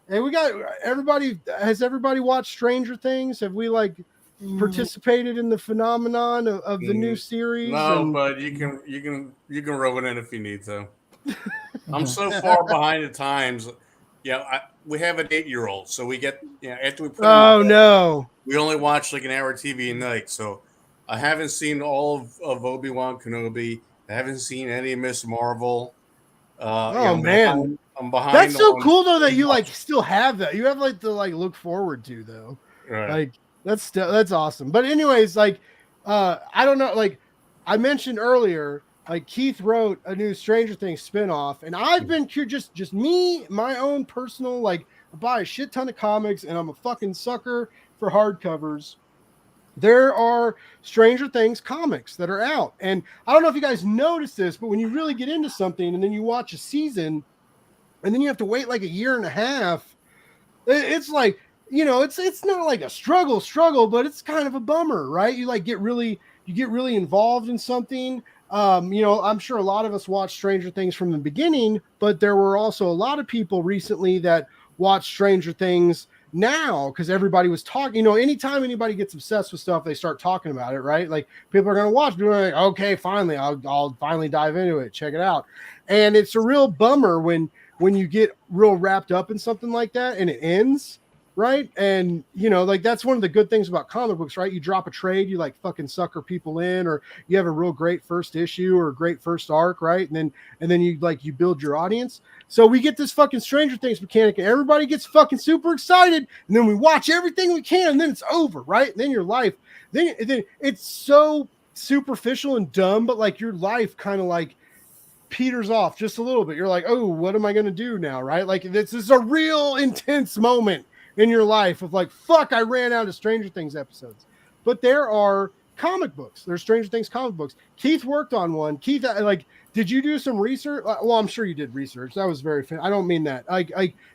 Speaker 2: And we got everybody. Has everybody watched Stranger Things? Have we participated in the phenomenon of the new series?
Speaker 3: No, but you can rub it in if you need to. I'm so far behind the times. Yeah, we have an 8-year-old, so we get after we put.
Speaker 2: Oh no!
Speaker 3: We only watch like an hour TV a night, so I haven't seen all of Obi-Wan Kenobi. I haven't seen any of Miss Marvel.
Speaker 2: Man,
Speaker 3: I'm behind.
Speaker 2: That's so cool though that you still have that. You have to look forward to though.
Speaker 3: Right.
Speaker 2: That's awesome. But anyways, I don't know. I mentioned earlier, Keith wrote a new Stranger Things spinoff, and I've been just me, my own personal I buy a shit ton of comics, and I'm a fucking sucker for hardcovers. There are Stranger Things comics that are out, and I don't know if you guys noticed this, but when you really get into something and then you watch a season, and then you have to wait a year and a half, it's it's not like a struggle, but it's kind of a bummer, right? You get really involved in something. I'm sure a lot of us watched Stranger Things from the beginning, but there were also a lot of people recently that watched Stranger Things now because everybody was talking. Anytime anybody gets obsessed with stuff, they start talking about it, right? People are going to watch. People are like, okay, finally, I'll finally dive into it, check it out. And it's a real bummer when you get real wrapped up in something like that and it ends. Right. And, that's one of the good things about comic books, right? You drop a trade, you fucking sucker people in, or you have a real great first issue or a great first arc. Right. And then you build your audience. So we get this fucking Stranger Things mechanic and everybody gets fucking super excited. And then we watch everything we can and then it's over. Right. And then your life, then it's so superficial and dumb, but your life kind of peters off just a little bit. You're like, oh, what am I going to do now? Right. This is a real intense moment in your life of fuck, I ran out of Stranger Things episodes. But there are comic books. There's Stranger Things comic books. Keith worked on one. Keith, did you do some research? Well, I'm sure you did research. That was very I don't mean that.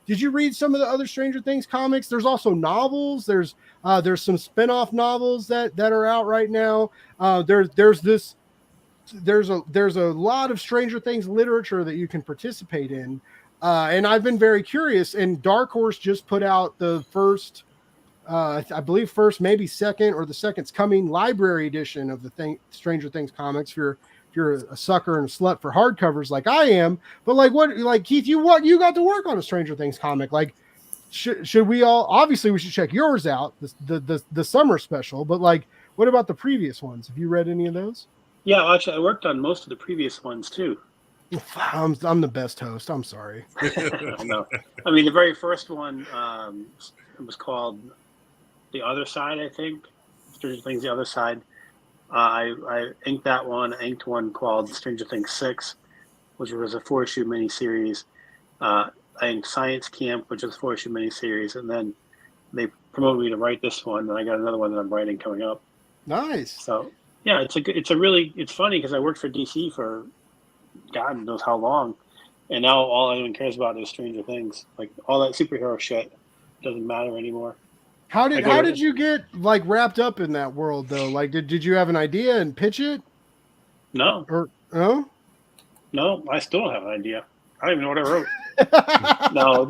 Speaker 2: Did you read some of the other Stranger Things comics? There's also novels. There's some spin-off novels that are out right now. There's a lot of Stranger Things literature that you can participate in. And I've been very curious, and Dark Horse just put out the first, I believe first, maybe second, or the second's coming library edition of the Stranger Things comics. If you're a sucker and a slut for hardcovers like I am, but Keith, you got to work on a Stranger Things comic. should we all? Obviously, we should check yours out, the summer special. But like, what about the previous ones? Have you read any of those?
Speaker 5: Yeah, actually, I worked on most of the previous ones too.
Speaker 2: I'm the best host. I'm sorry.
Speaker 5: I know. I mean, the very first one it was called The Other Side, I think. Stranger Things: The Other Side. I inked that one. I inked one called Stranger Things 6, which was a 4-issue miniseries. I inked Science Camp, which was a 4-issue miniseries, and then they promoted me to write this one, and I got another one that I'm writing coming up.
Speaker 2: Nice.
Speaker 5: So yeah, it's funny because I worked for DC for God knows how long, and now all anyone cares about is Stranger Things. Like all that superhero shit doesn't matter anymore.
Speaker 2: How did you get like wrapped up in that world though? Like did you have an idea and pitch it?
Speaker 5: No.
Speaker 2: Or no?
Speaker 5: No, I still don't have an idea. I don't even know what I wrote. No,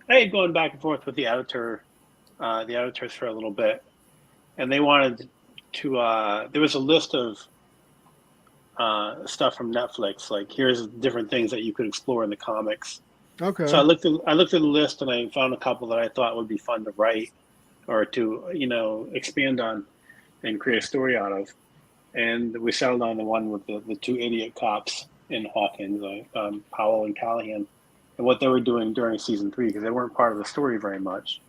Speaker 5: I had gone back and forth with the editors for a little bit, and they wanted to. There was a list of stuff from Netflix, like here's different things that you could explore in the comics.
Speaker 2: Okay.
Speaker 5: So I looked at the list and I found a couple that I thought would be fun to write or to expand on and create a story out of, and we settled on the one with the two idiot cops in Hawkins, Powell and Callahan, and what they were doing during season 3 because they weren't part of the story very much.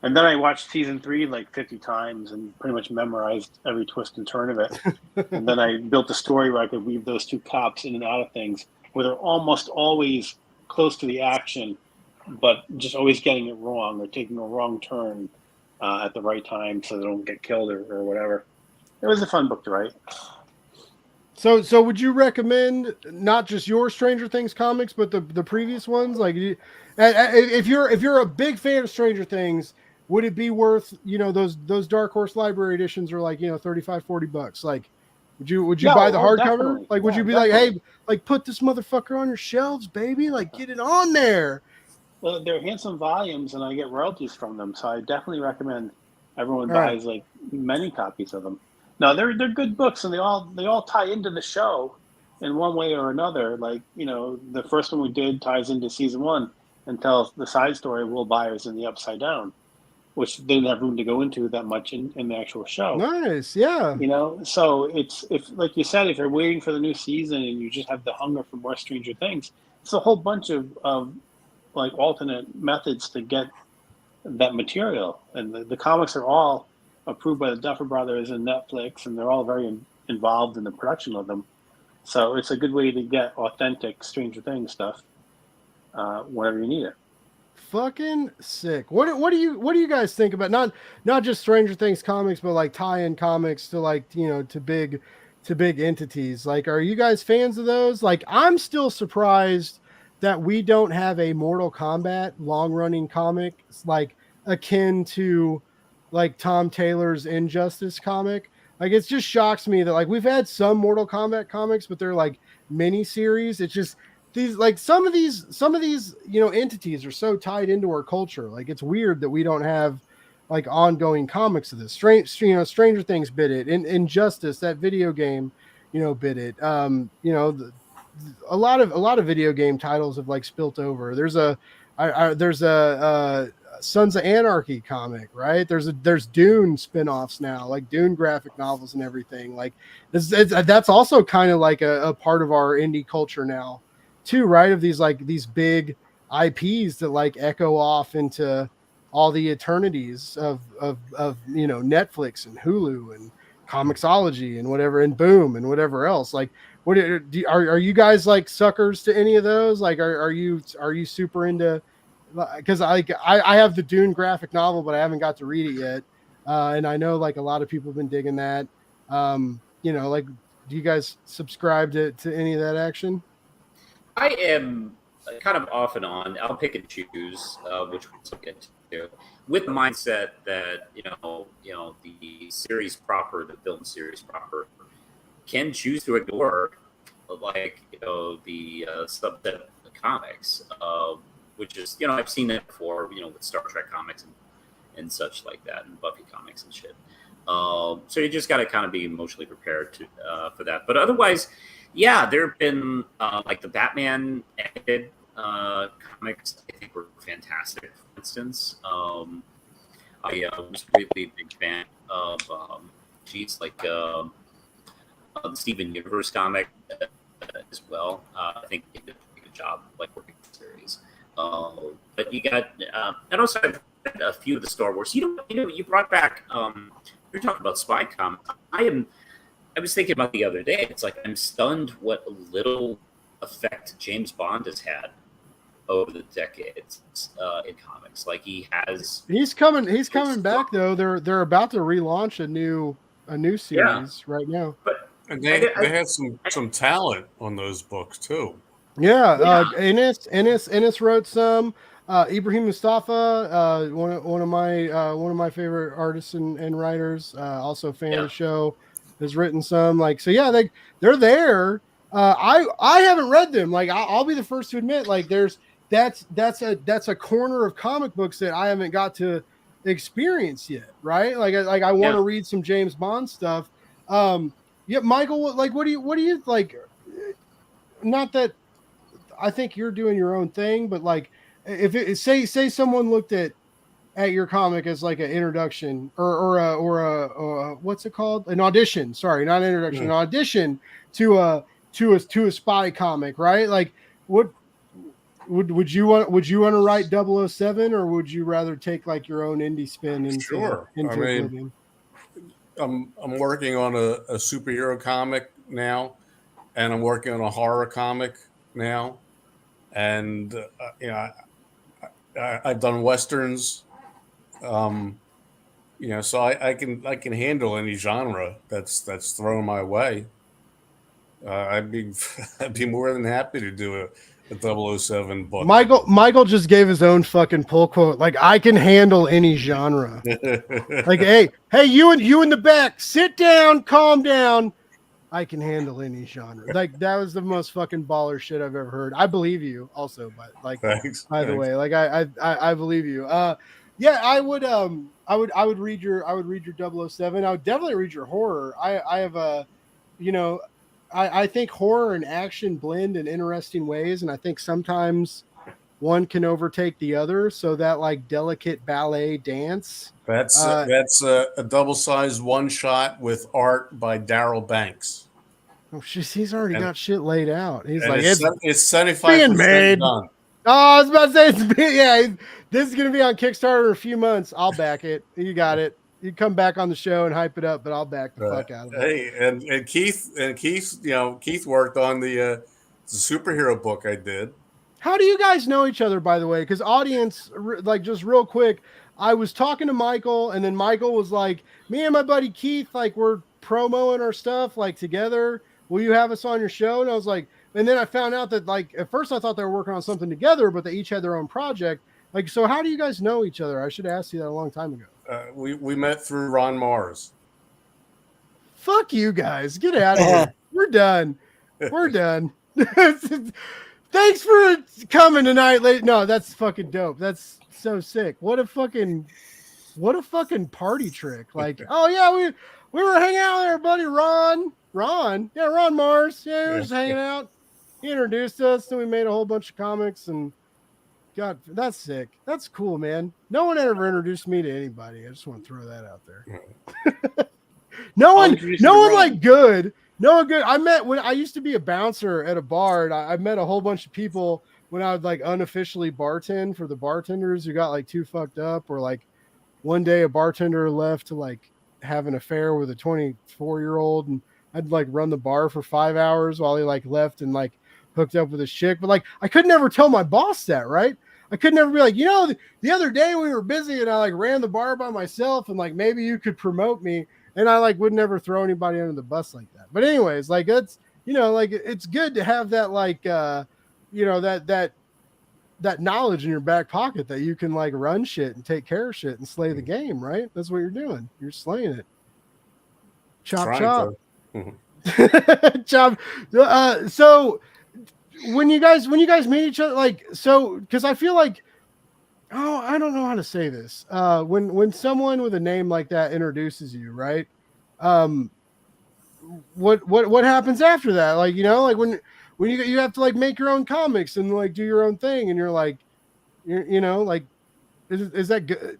Speaker 5: And then I watched season 3 like 50 times and pretty much memorized every twist and turn of it. And then I built a story where I could weave those two cops in and out of things, where they're almost always close to the action, but just always getting it wrong or taking a wrong turn at the right time so they don't get killed or whatever. It was a fun book to write.
Speaker 2: So would you recommend not just your Stranger Things comics, but the previous ones? Like, if you're a big fan of Stranger Things, would it be worth, those Dark Horse Library editions are like, $35-$40? Like, would you buy the hardcover?
Speaker 5: Definitely.
Speaker 2: Like, would you be like, hey, like put this motherfucker on your shelves, baby? Like, get it on there.
Speaker 5: Well, they're handsome volumes and I get royalties from them. So I definitely recommend everyone buys like many copies of them. No, they're good books, and they all tie into the show in one way or another. Like, the first one we did ties into season 1 and tells the side story of Will Byers in the Upside Down, which they didn't have room to go into that much in the actual show.
Speaker 2: Nice, yeah.
Speaker 5: So if like you said, if you're waiting for the new season and you just have the hunger for more Stranger Things, it's a whole bunch of like alternate methods to get that material. And the comics are all approved by the Duffer Brothers and Netflix, and they're all very involved in the production of them. So it's a good way to get authentic Stranger Things stuff whenever you need it.
Speaker 2: Fucking sick. What do you guys think about not just Stranger Things comics, but like tie-in comics to like to big entities? Like, are you guys fans of those? Like, I'm still surprised that we don't have a Mortal Kombat long-running comic like akin to like Tom Taylor's Injustice comic. Like, it just shocks me that like we've had some Mortal Kombat comics, but they're like mini series. It's just these like some of these entities are so tied into our culture. Like, it's weird that we don't have like ongoing comics of this. Stranger Things bit it. Injustice, that video game, bit it. A lot of video game titles have like spilt over. There's a Sons of Anarchy comic, right? There's Dune spin-offs now, like Dune graphic novels and everything. Like that's also kind of like a part of our indie culture now too, right? Of these big IPs that like echo off into all the eternities of Netflix and Hulu and Comixology and whatever, and Boom and whatever else. Like, are you guys like suckers to any of those? Like, are you super into? Because I have the Dune graphic novel, but I haven't got to read it yet, and I know like a lot of people have been digging that. Like, do you guys subscribe to any of that action?
Speaker 1: I am kind of off and on. I'll pick and choose which ones I'll get to, with the mindset that the series proper, the film series proper, can choose to ignore like the subset of the comics. Which is, I've seen that before, with Star Trek comics and such like that, and Buffy comics and shit. So you just got to kind of be emotionally prepared for that. But otherwise, yeah, there have been like the Batman animated comics I think were fantastic. For instance, I was really a big fan of the Steven Universe comic as well. I think they did a pretty good job like working the series. But you got and also I've read a few of the Star Wars. You brought back you're talking about spy comics. I was thinking about the other day. It's like I'm stunned what little effect James Bond has had over the decades in comics. Like
Speaker 2: he's coming back though. They're about to relaunch a new series right now.
Speaker 3: But they had some talent on those books too.
Speaker 2: Yeah. Ennis wrote some. Ibrahim Mustafa, one of my favorite artists and writers, also a fan of the show, has written some. Like, so yeah, they're there. I haven't read them. Like, I'll be the first to admit, like, that's a corner of comic books that I haven't got to experience yet, right? Like I want to read some James Bond stuff. Michael, like, what do you like? Not that I think you're doing your own thing, but like, if say someone looked at your comic as like an introduction or a what's it called? An audition. Sorry, not an introduction, an audition to a spy comic, right? Like, what would you want to write 007, or would you rather take like your own indie spin into
Speaker 3: I'm working on a superhero comic now, and I'm working on a horror comic now, and I've done westerns, so I can handle any genre that's thrown my way. I'd be more than happy to do a 007 book.
Speaker 2: Michael just gave his own fucking pull quote. Like, I can handle any genre. Like, hey, you in the back, sit down, calm down. I can handle any genre. Like, that was the most fucking baller shit I've ever heard. I believe you also, but like,
Speaker 3: thanks.
Speaker 2: The way, like, I believe you. Yeah, I would read your 007. I would definitely read your horror. I have I think horror and action blend in interesting ways, and I think sometimes one can overtake the other. So that like delicate ballet dance.
Speaker 3: That's a double-sized one-shot with art by Daryl Banks.
Speaker 2: Oh, he's already got shit laid out. He's like,
Speaker 3: it's 75% done.
Speaker 2: Oh, I was about to say, this is gonna be on Kickstarter in a few months. I'll back it. You got it. You come back on the show and hype it up, but I'll back the fuck out of it.
Speaker 3: Hey, and Keith worked on the superhero book I did.
Speaker 2: How do you guys know each other, by the way? Because audience, like, just real quick, I was talking to Michael, and then Michael was like, me and my buddy Keith, like, we're promoting our stuff, like, together. Will you have us on your show? And I was like, and then I found out that, like, at first I thought they were working on something together, but they each had their own project. Like, so how do you guys know each other? I should have asked you that a long time ago.
Speaker 3: We met through Ron Mars.
Speaker 2: Fuck you guys. Get out of here. We're done. We're done. Thanks for coming tonight. No, that's fucking dope. That's so sick. What a fucking party trick. Like, oh yeah, we were hanging out there, buddy. Ron Mars. Yeah, we were just hanging out. He introduced us, then we made a whole bunch of comics, and God, that's sick. That's cool, man. No one ever introduced me to anybody. I just want to throw that out there. No one good. I met when I used to be a bouncer at a bar, and I met a whole bunch of people when I would like unofficially bartend for the bartenders who got like too fucked up, or like one day a bartender left to like have an affair with a 24-year-old, and I'd like run the bar for 5 hours while he like left and like hooked up with his chick. But like, I could never tell my boss that, right? I could never be like, the other day we were busy and I like ran the bar by myself, and like maybe you could promote me. And I like would never throw anybody under the bus like that. But anyways, like that's, like it's good to have that, like, that knowledge in your back pocket that you can like run shit and take care of shit and slay the game, right? That's what you're doing. You're slaying it. Chop. Chop. So when you guys meet each other, like, so, because I feel like, I don't know how to say this. When someone with a name like that introduces you, right? What happens after that? Like, like when when you have to like make your own comics and like do your own thing, and you're like, you know, like, is that good?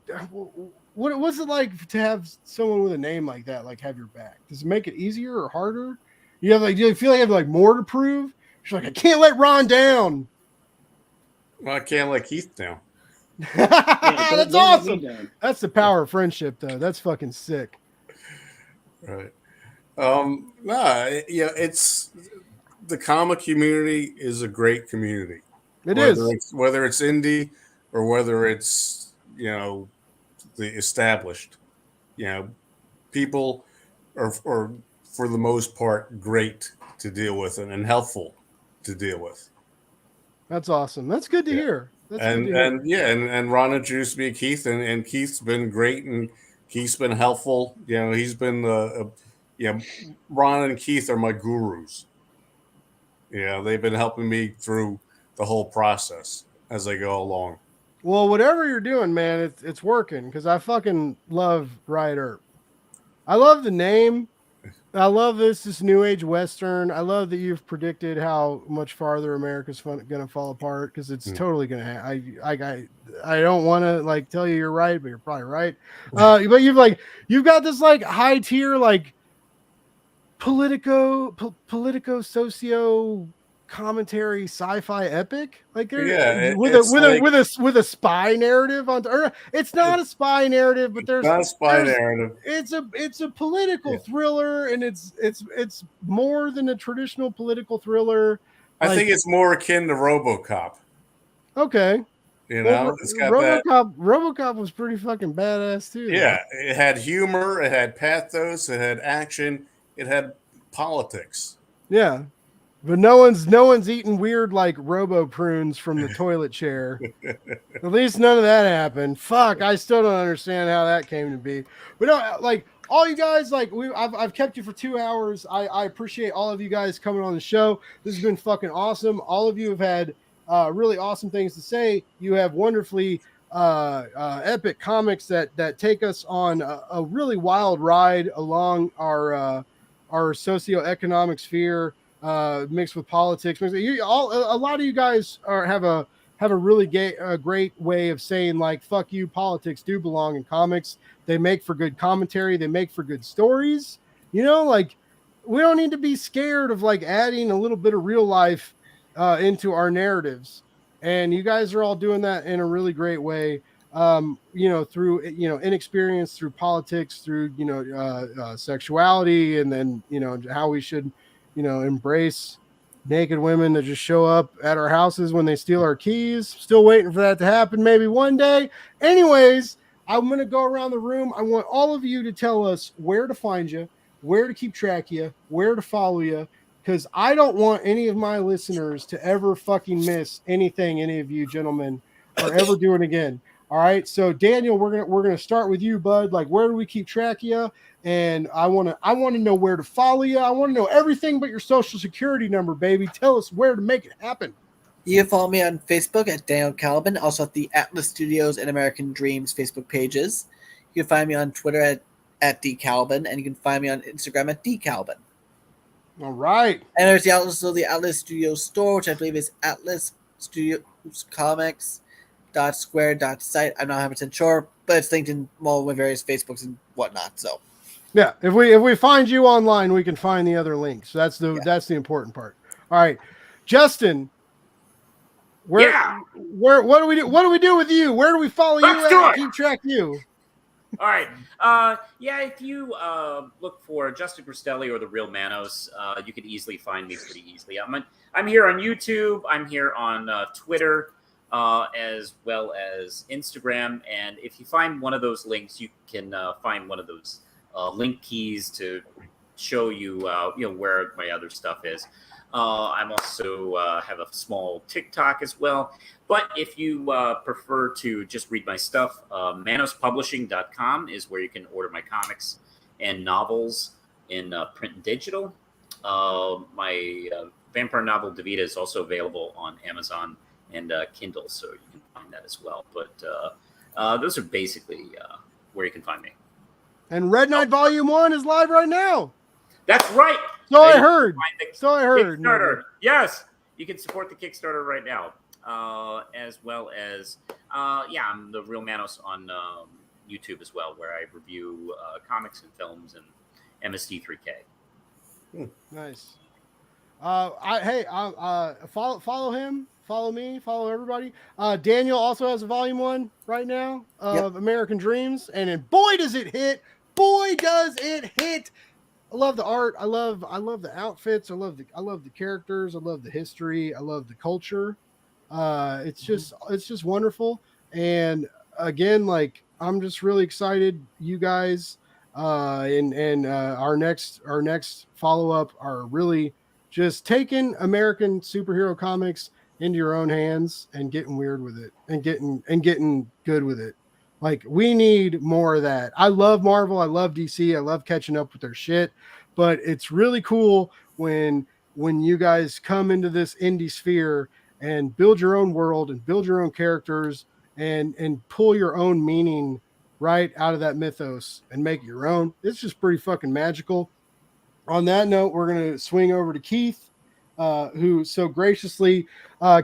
Speaker 2: What's it like to have someone with a name like that like have your back? Does it make it easier or harder? Do you feel like you have like more to prove? She's like, I can't let Ron down.
Speaker 3: Well, I can't let Keith down.
Speaker 2: That's awesome. That's the power of friendship, though. That's fucking sick.
Speaker 3: Right. It's the comic community is a great community. Whether it's indie or whether it's, you know, the established, you know, people are for the most part great to deal with and helpful to deal with.
Speaker 2: That's awesome. That's good to hear.
Speaker 3: And Ron introduced me to Keith, and Keith's been great, and Keith's been helpful. You know, he's been Ron and Keith are my gurus. You know, they've been helping me through the whole process as I go along.
Speaker 2: Well, whatever you're doing, man, it's working, because I fucking love Riot Earp. I love the name. I love this new age Western. I love that you've predicted how much farther America's going to fall apart, because it's totally going to. I don't want to like tell you you're right, but you're probably right. But you've got this like high tier like politico socio commentary sci-fi epic, like with a spy narrative on, or it's not a spy narrative, but narrative. It's a political thriller, and it's more than a traditional political thriller.
Speaker 3: I think it's more akin to RoboCop.
Speaker 2: Okay.
Speaker 3: You know, it's got
Speaker 2: RoboCop was pretty fucking badass too.
Speaker 3: Yeah, it had humor, it had pathos, it had action, it had politics.
Speaker 2: Yeah. But no one's eating weird like robo prunes from the toilet chair. At least none of that happened. Fuck, I still don't understand how that came to be. But no, like all you guys, like I've kept you for 2 hours. I appreciate all of you guys coming on the show. This has been fucking awesome. All of you have had really awesome things to say. You have wonderfully epic comics that take us on a really wild ride along our socioeconomic sphere. Mixed with politics. A lot of you guys have a really great way of saying like, fuck you, politics do belong in comics. They make for good commentary. They make for good stories. You know, like we don't need to be scared of like adding a little bit of real life into our narratives. And you guys are all doing that in a really great way. Through, inexperience, through politics, through, sexuality, and then, how we should, embrace naked women that just show up at our houses when they steal our keys. Still waiting for that to happen, maybe one day. Anyways, I'm going to go around the room. I want all of you to tell us where to find you, where to keep track of you, where to follow you, because I don't want any of my listeners to ever fucking miss anything any of you gentlemen are ever doing again. All right, so Daniel, we're gonna start with you, bud. Like, where do we keep track of you? And I want to know where to follow you. I want to know everything but your social security number, baby. Tell us where to make it happen.
Speaker 4: You can follow me on Facebook at Daniel Kalban, also at the Atlas Studios and American Dreams Facebook pages. You can find me on Twitter at DKalban, and you can find me on Instagram at DKalban.
Speaker 2: All right.
Speaker 4: And there's also the Atlas Studios store, which I believe is Atlas Studios Comics. .square.site. I'm not 100% sure, but it's linked in all my various Facebooks and whatnot. So,
Speaker 2: yeah, if we find you online, we can find the other links. That's the important part. All right, Justin, what do we do? What do we do with you? Where do we follow you? Keep track of you.
Speaker 1: All right. If you look for Justin Cristelli or The Real Manos, you can easily find me pretty easily. I'm here on YouTube. I'm here on Twitter. As well as Instagram, and if you find one of those links, you can find one of those link keys to show you, where my other stuff is. I'm also have a small TikTok as well. But if you prefer to just read my stuff, manospublishing.com is where you can order my comics and novels in print and digital. My vampire novel Davida is also available on Amazon and Kindle, so you can find that as well. But those are basically where you can find me.
Speaker 2: And Red Knight Volume 1 is live right now.
Speaker 1: That's right.
Speaker 2: So I heard.
Speaker 1: Kickstarter. Yes. you can support the Kickstarter right now, as well as I'm the Real Manos on YouTube as well, where I review comics and films and MST3K.
Speaker 2: Nice. Follow him, follow me, follow everybody. Daniel also has a volume 1 right now of American Dreams, and then boy does it hit! Boy does it hit! I love the art. I love the outfits. I love the characters. I love the history. I love the culture. It's just wonderful. And again, like, I'm just really excited. You guys and our next follow-up are really just taking American superhero comics into your own hands and getting weird with it and getting good with it. Like, we need more of that. I love Marvel. I love DC. I love catching up with their shit. But it's really cool when you guys come into this indie sphere and build your own world and build your own characters and pull your own meaning right out of that mythos and make it your own. It's just pretty fucking magical. On that note, we're going to swing over to Keith, who so graciously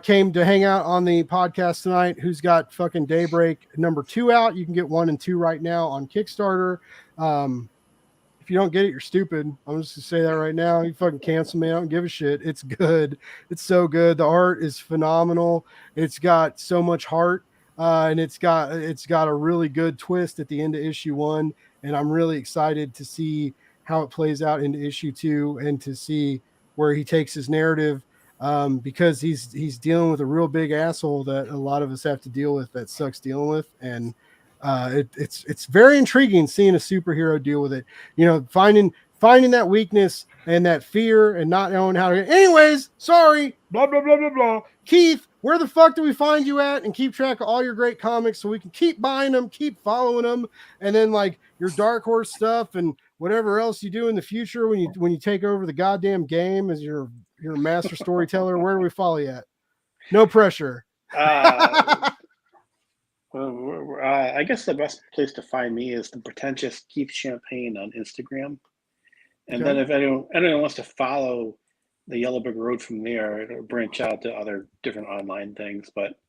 Speaker 2: came to hang out on the podcast tonight, who's got fucking Daybreak #2 out. You can get 1 and 2 right now on Kickstarter. If you don't get it, you're stupid. I'm just gonna say that right now. You fucking cancel me. I don't give a shit. It's good. It's so good. The art is phenomenal. It's got so much heart, and it's got a really good twist at the end of issue 1. And I'm really excited to see how it plays out into issue 2 and to see where he takes his narrative, because he's dealing with a real big asshole that a lot of us have to deal with, that sucks dealing with. And it's very intriguing seeing a superhero deal with it, finding that weakness and that fear and not knowing how to. Anyways, sorry, blah blah blah blah blah. Keith, where the fuck do we find you at, and keep track of all your great comics so we can keep buying them, keep following them, and then like your Dark Horse stuff and whatever else you do in the future when you take over the goddamn game as your master storyteller? Where do we follow you at? No pressure.
Speaker 5: I guess the best place to find me is the pretentious Keith Champagne on Instagram. And then if anyone wants to follow the Yellow Brick Road from there, it'll branch out to other different online things. But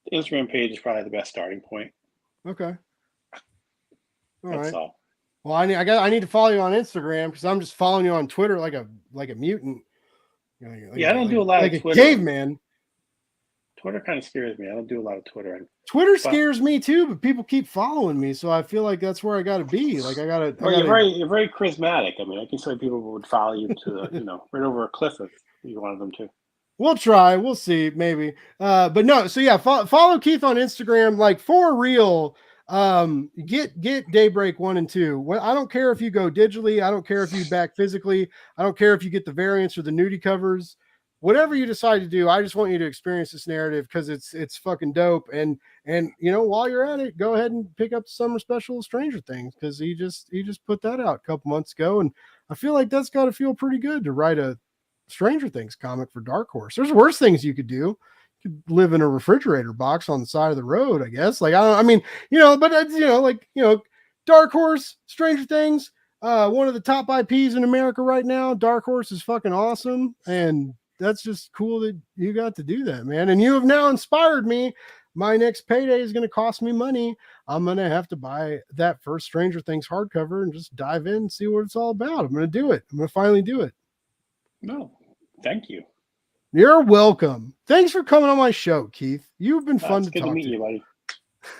Speaker 5: the Instagram page is probably the best starting point.
Speaker 2: Okay.
Speaker 5: That's all.
Speaker 2: Well, I need to follow you on Instagram because I'm just following you on Twitter like a mutant.
Speaker 5: I don't do a lot of Twitter.
Speaker 2: Caveman.
Speaker 5: Twitter kind of scares me. I don't do a lot of Twitter.
Speaker 2: Twitter scares me too, but people keep following me, so I feel like that's where I got to be. Like you're
Speaker 5: very charismatic. I mean, I can see people would follow you to right over a cliff if you wanted them to.
Speaker 2: We'll try. We'll see. Maybe. But no. So yeah, follow Keith on Instagram. Like, for real. Get Daybreak 1 and 2. Well, I don't care if you go digitally. I don't care if you back physically. I don't care if you get the variants or the nudie covers. Whatever you decide to do, I just want you to experience this narrative because it's fucking dope. And while you're at it, go ahead and pick up the summer special of Stranger Things, because he just put that out a couple months ago, and I feel like that's got to feel pretty good to write a Stranger Things comic for Dark Horse. There's worse things you could do. You could live in a refrigerator box on the side of the road, I guess. Like, Dark Horse, Stranger Things, one of the top IPs in America right now. Dark Horse is fucking awesome, and that's just cool that you got to do that, man. And you have now inspired me. My next payday is going to cost me money. I'm going to have to buy that first Stranger Things hardcover and just dive in and see what it's all about. I'm going to do it. I'm going to finally do it.
Speaker 5: No, thank you.
Speaker 2: You're welcome. Thanks for coming on my show, Keith. You've been fun to talk to. Good to
Speaker 5: meet you,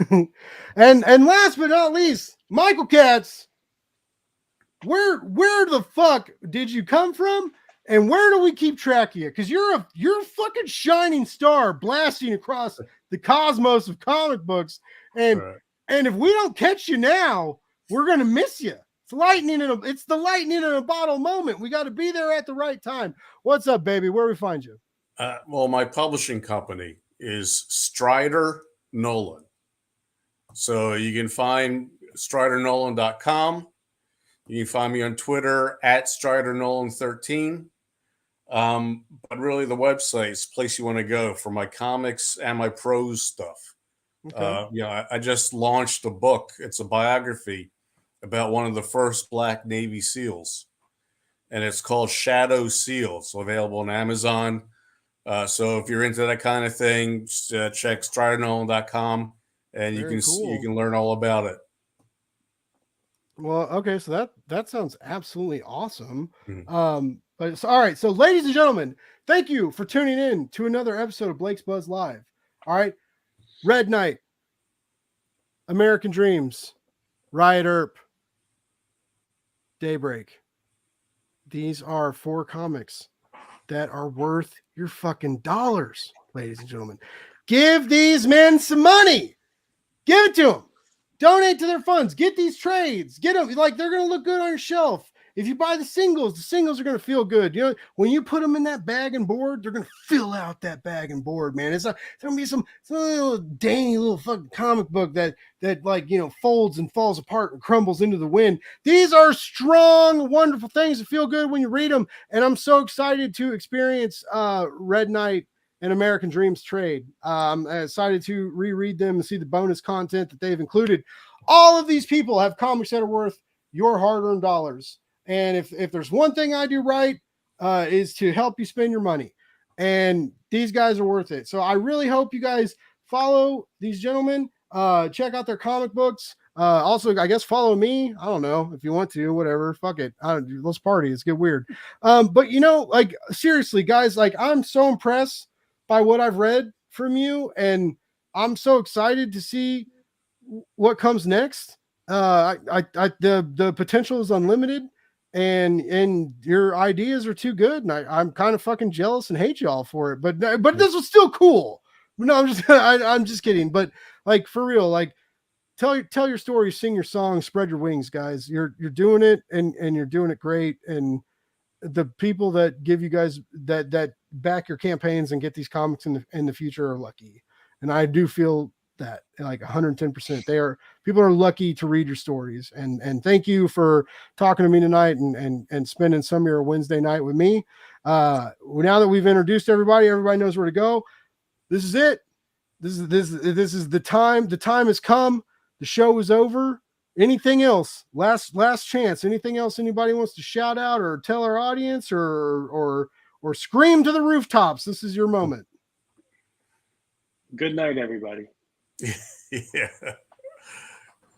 Speaker 5: buddy.
Speaker 2: and last but not least, Michael Katz. Where the fuck did you come from? And where do we keep track of you? Because you're a fucking shining star blasting across the cosmos of comic books. And if we don't catch you now, we're gonna miss you. It's the lightning in a bottle moment. We got to be there at the right time. What's up, baby? Where do we find you?
Speaker 3: Well, my publishing company is Strider Nolan. So you can find StriderNolan.com. You can find me on Twitter at StriderNolan13. But really the website is the place you want to go for my comics and my prose stuff. Okay. I just launched a book. It's a biography about one of the first Black Navy SEALs, and it's called Shadow SEAL. It's available on Amazon. So if you're into that kind of thing, just, check stridernolan.com and
Speaker 2: Very cool.
Speaker 3: you can learn all about it.
Speaker 2: Well, okay, so that sounds absolutely awesome.
Speaker 3: Mhm.
Speaker 2: But it's all right. So, ladies and gentlemen, thank you for tuning in to another episode of Blake's Buzz Live. All right, Red Knight, American Dreams, Riot Earp, Daybreak. These are 4 comics that are worth your fucking dollars, ladies and gentlemen. Give these men some money. Give it to them. Donate to their funds. Get these trades. Get them. Like, they're going to look good on your shelf. If you buy the singles are going to feel good. You know, when you put them in that bag and board, they're going to fill out that bag and board, man. It's going to be some little dainty little fucking comic book that like, you know, folds and falls apart and crumbles into the wind. These are strong, wonderful things that feel good when you read them. And I'm so excited to experience Red Knight and American Dreams trade. I'm excited to reread them and see the bonus content that they've included. All of these people have comics that are worth your hard-earned dollars. And if there's one thing I do right, is to help you spend your money. And these guys are worth it. So I really hope you guys follow these gentlemen. Check out their comic books. Also, I guess follow me. I don't know if you want to, whatever. Fuck it. Let's party. Let's get weird. But you know, like, seriously, guys, like, I'm so impressed by what I've read from you, and I'm so excited to see what comes next. The potential is unlimited, and your ideas are too good, and I'm kind of fucking jealous and hate y'all for it. But this was still cool. No, I'm just kidding. But, like, for real, like, tell your story, sing your song, spread your wings, guys. You're doing it, and you're doing it great. And the people that give you guys that back your campaigns and get these comics in the future are lucky. And I do feel that, like, 110%. People are lucky to read your stories. And thank you for talking to me tonight and spending some of your Wednesday night with me. Now that we've introduced everybody knows where to go. This is it. This is the time. The time has come. The show is over. Anything else? Last chance. Anything else anybody wants to shout out or tell our audience or scream to the rooftops? This is your moment.
Speaker 5: Good night, everybody.
Speaker 3: Yeah.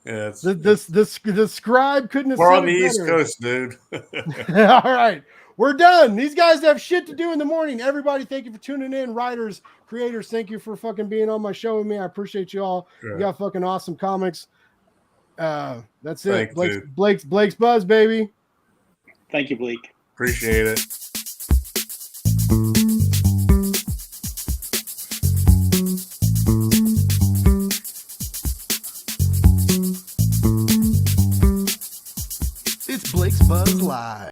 Speaker 3: Yeah,
Speaker 2: the scribe couldn't have
Speaker 3: we're
Speaker 2: said
Speaker 3: on the
Speaker 2: it
Speaker 3: East
Speaker 2: better.
Speaker 3: Coast, dude.
Speaker 2: All right, we're done. These guys have shit to do in the morning. Everybody, thank you for tuning in. Writers, creators, thank you for fucking being on my show with me. I appreciate you all.
Speaker 3: Sure.
Speaker 2: You got fucking awesome comics. That's it.
Speaker 3: Thanks,
Speaker 2: Blake's Buzz, baby.
Speaker 5: Thank you, Blake.
Speaker 3: Appreciate it.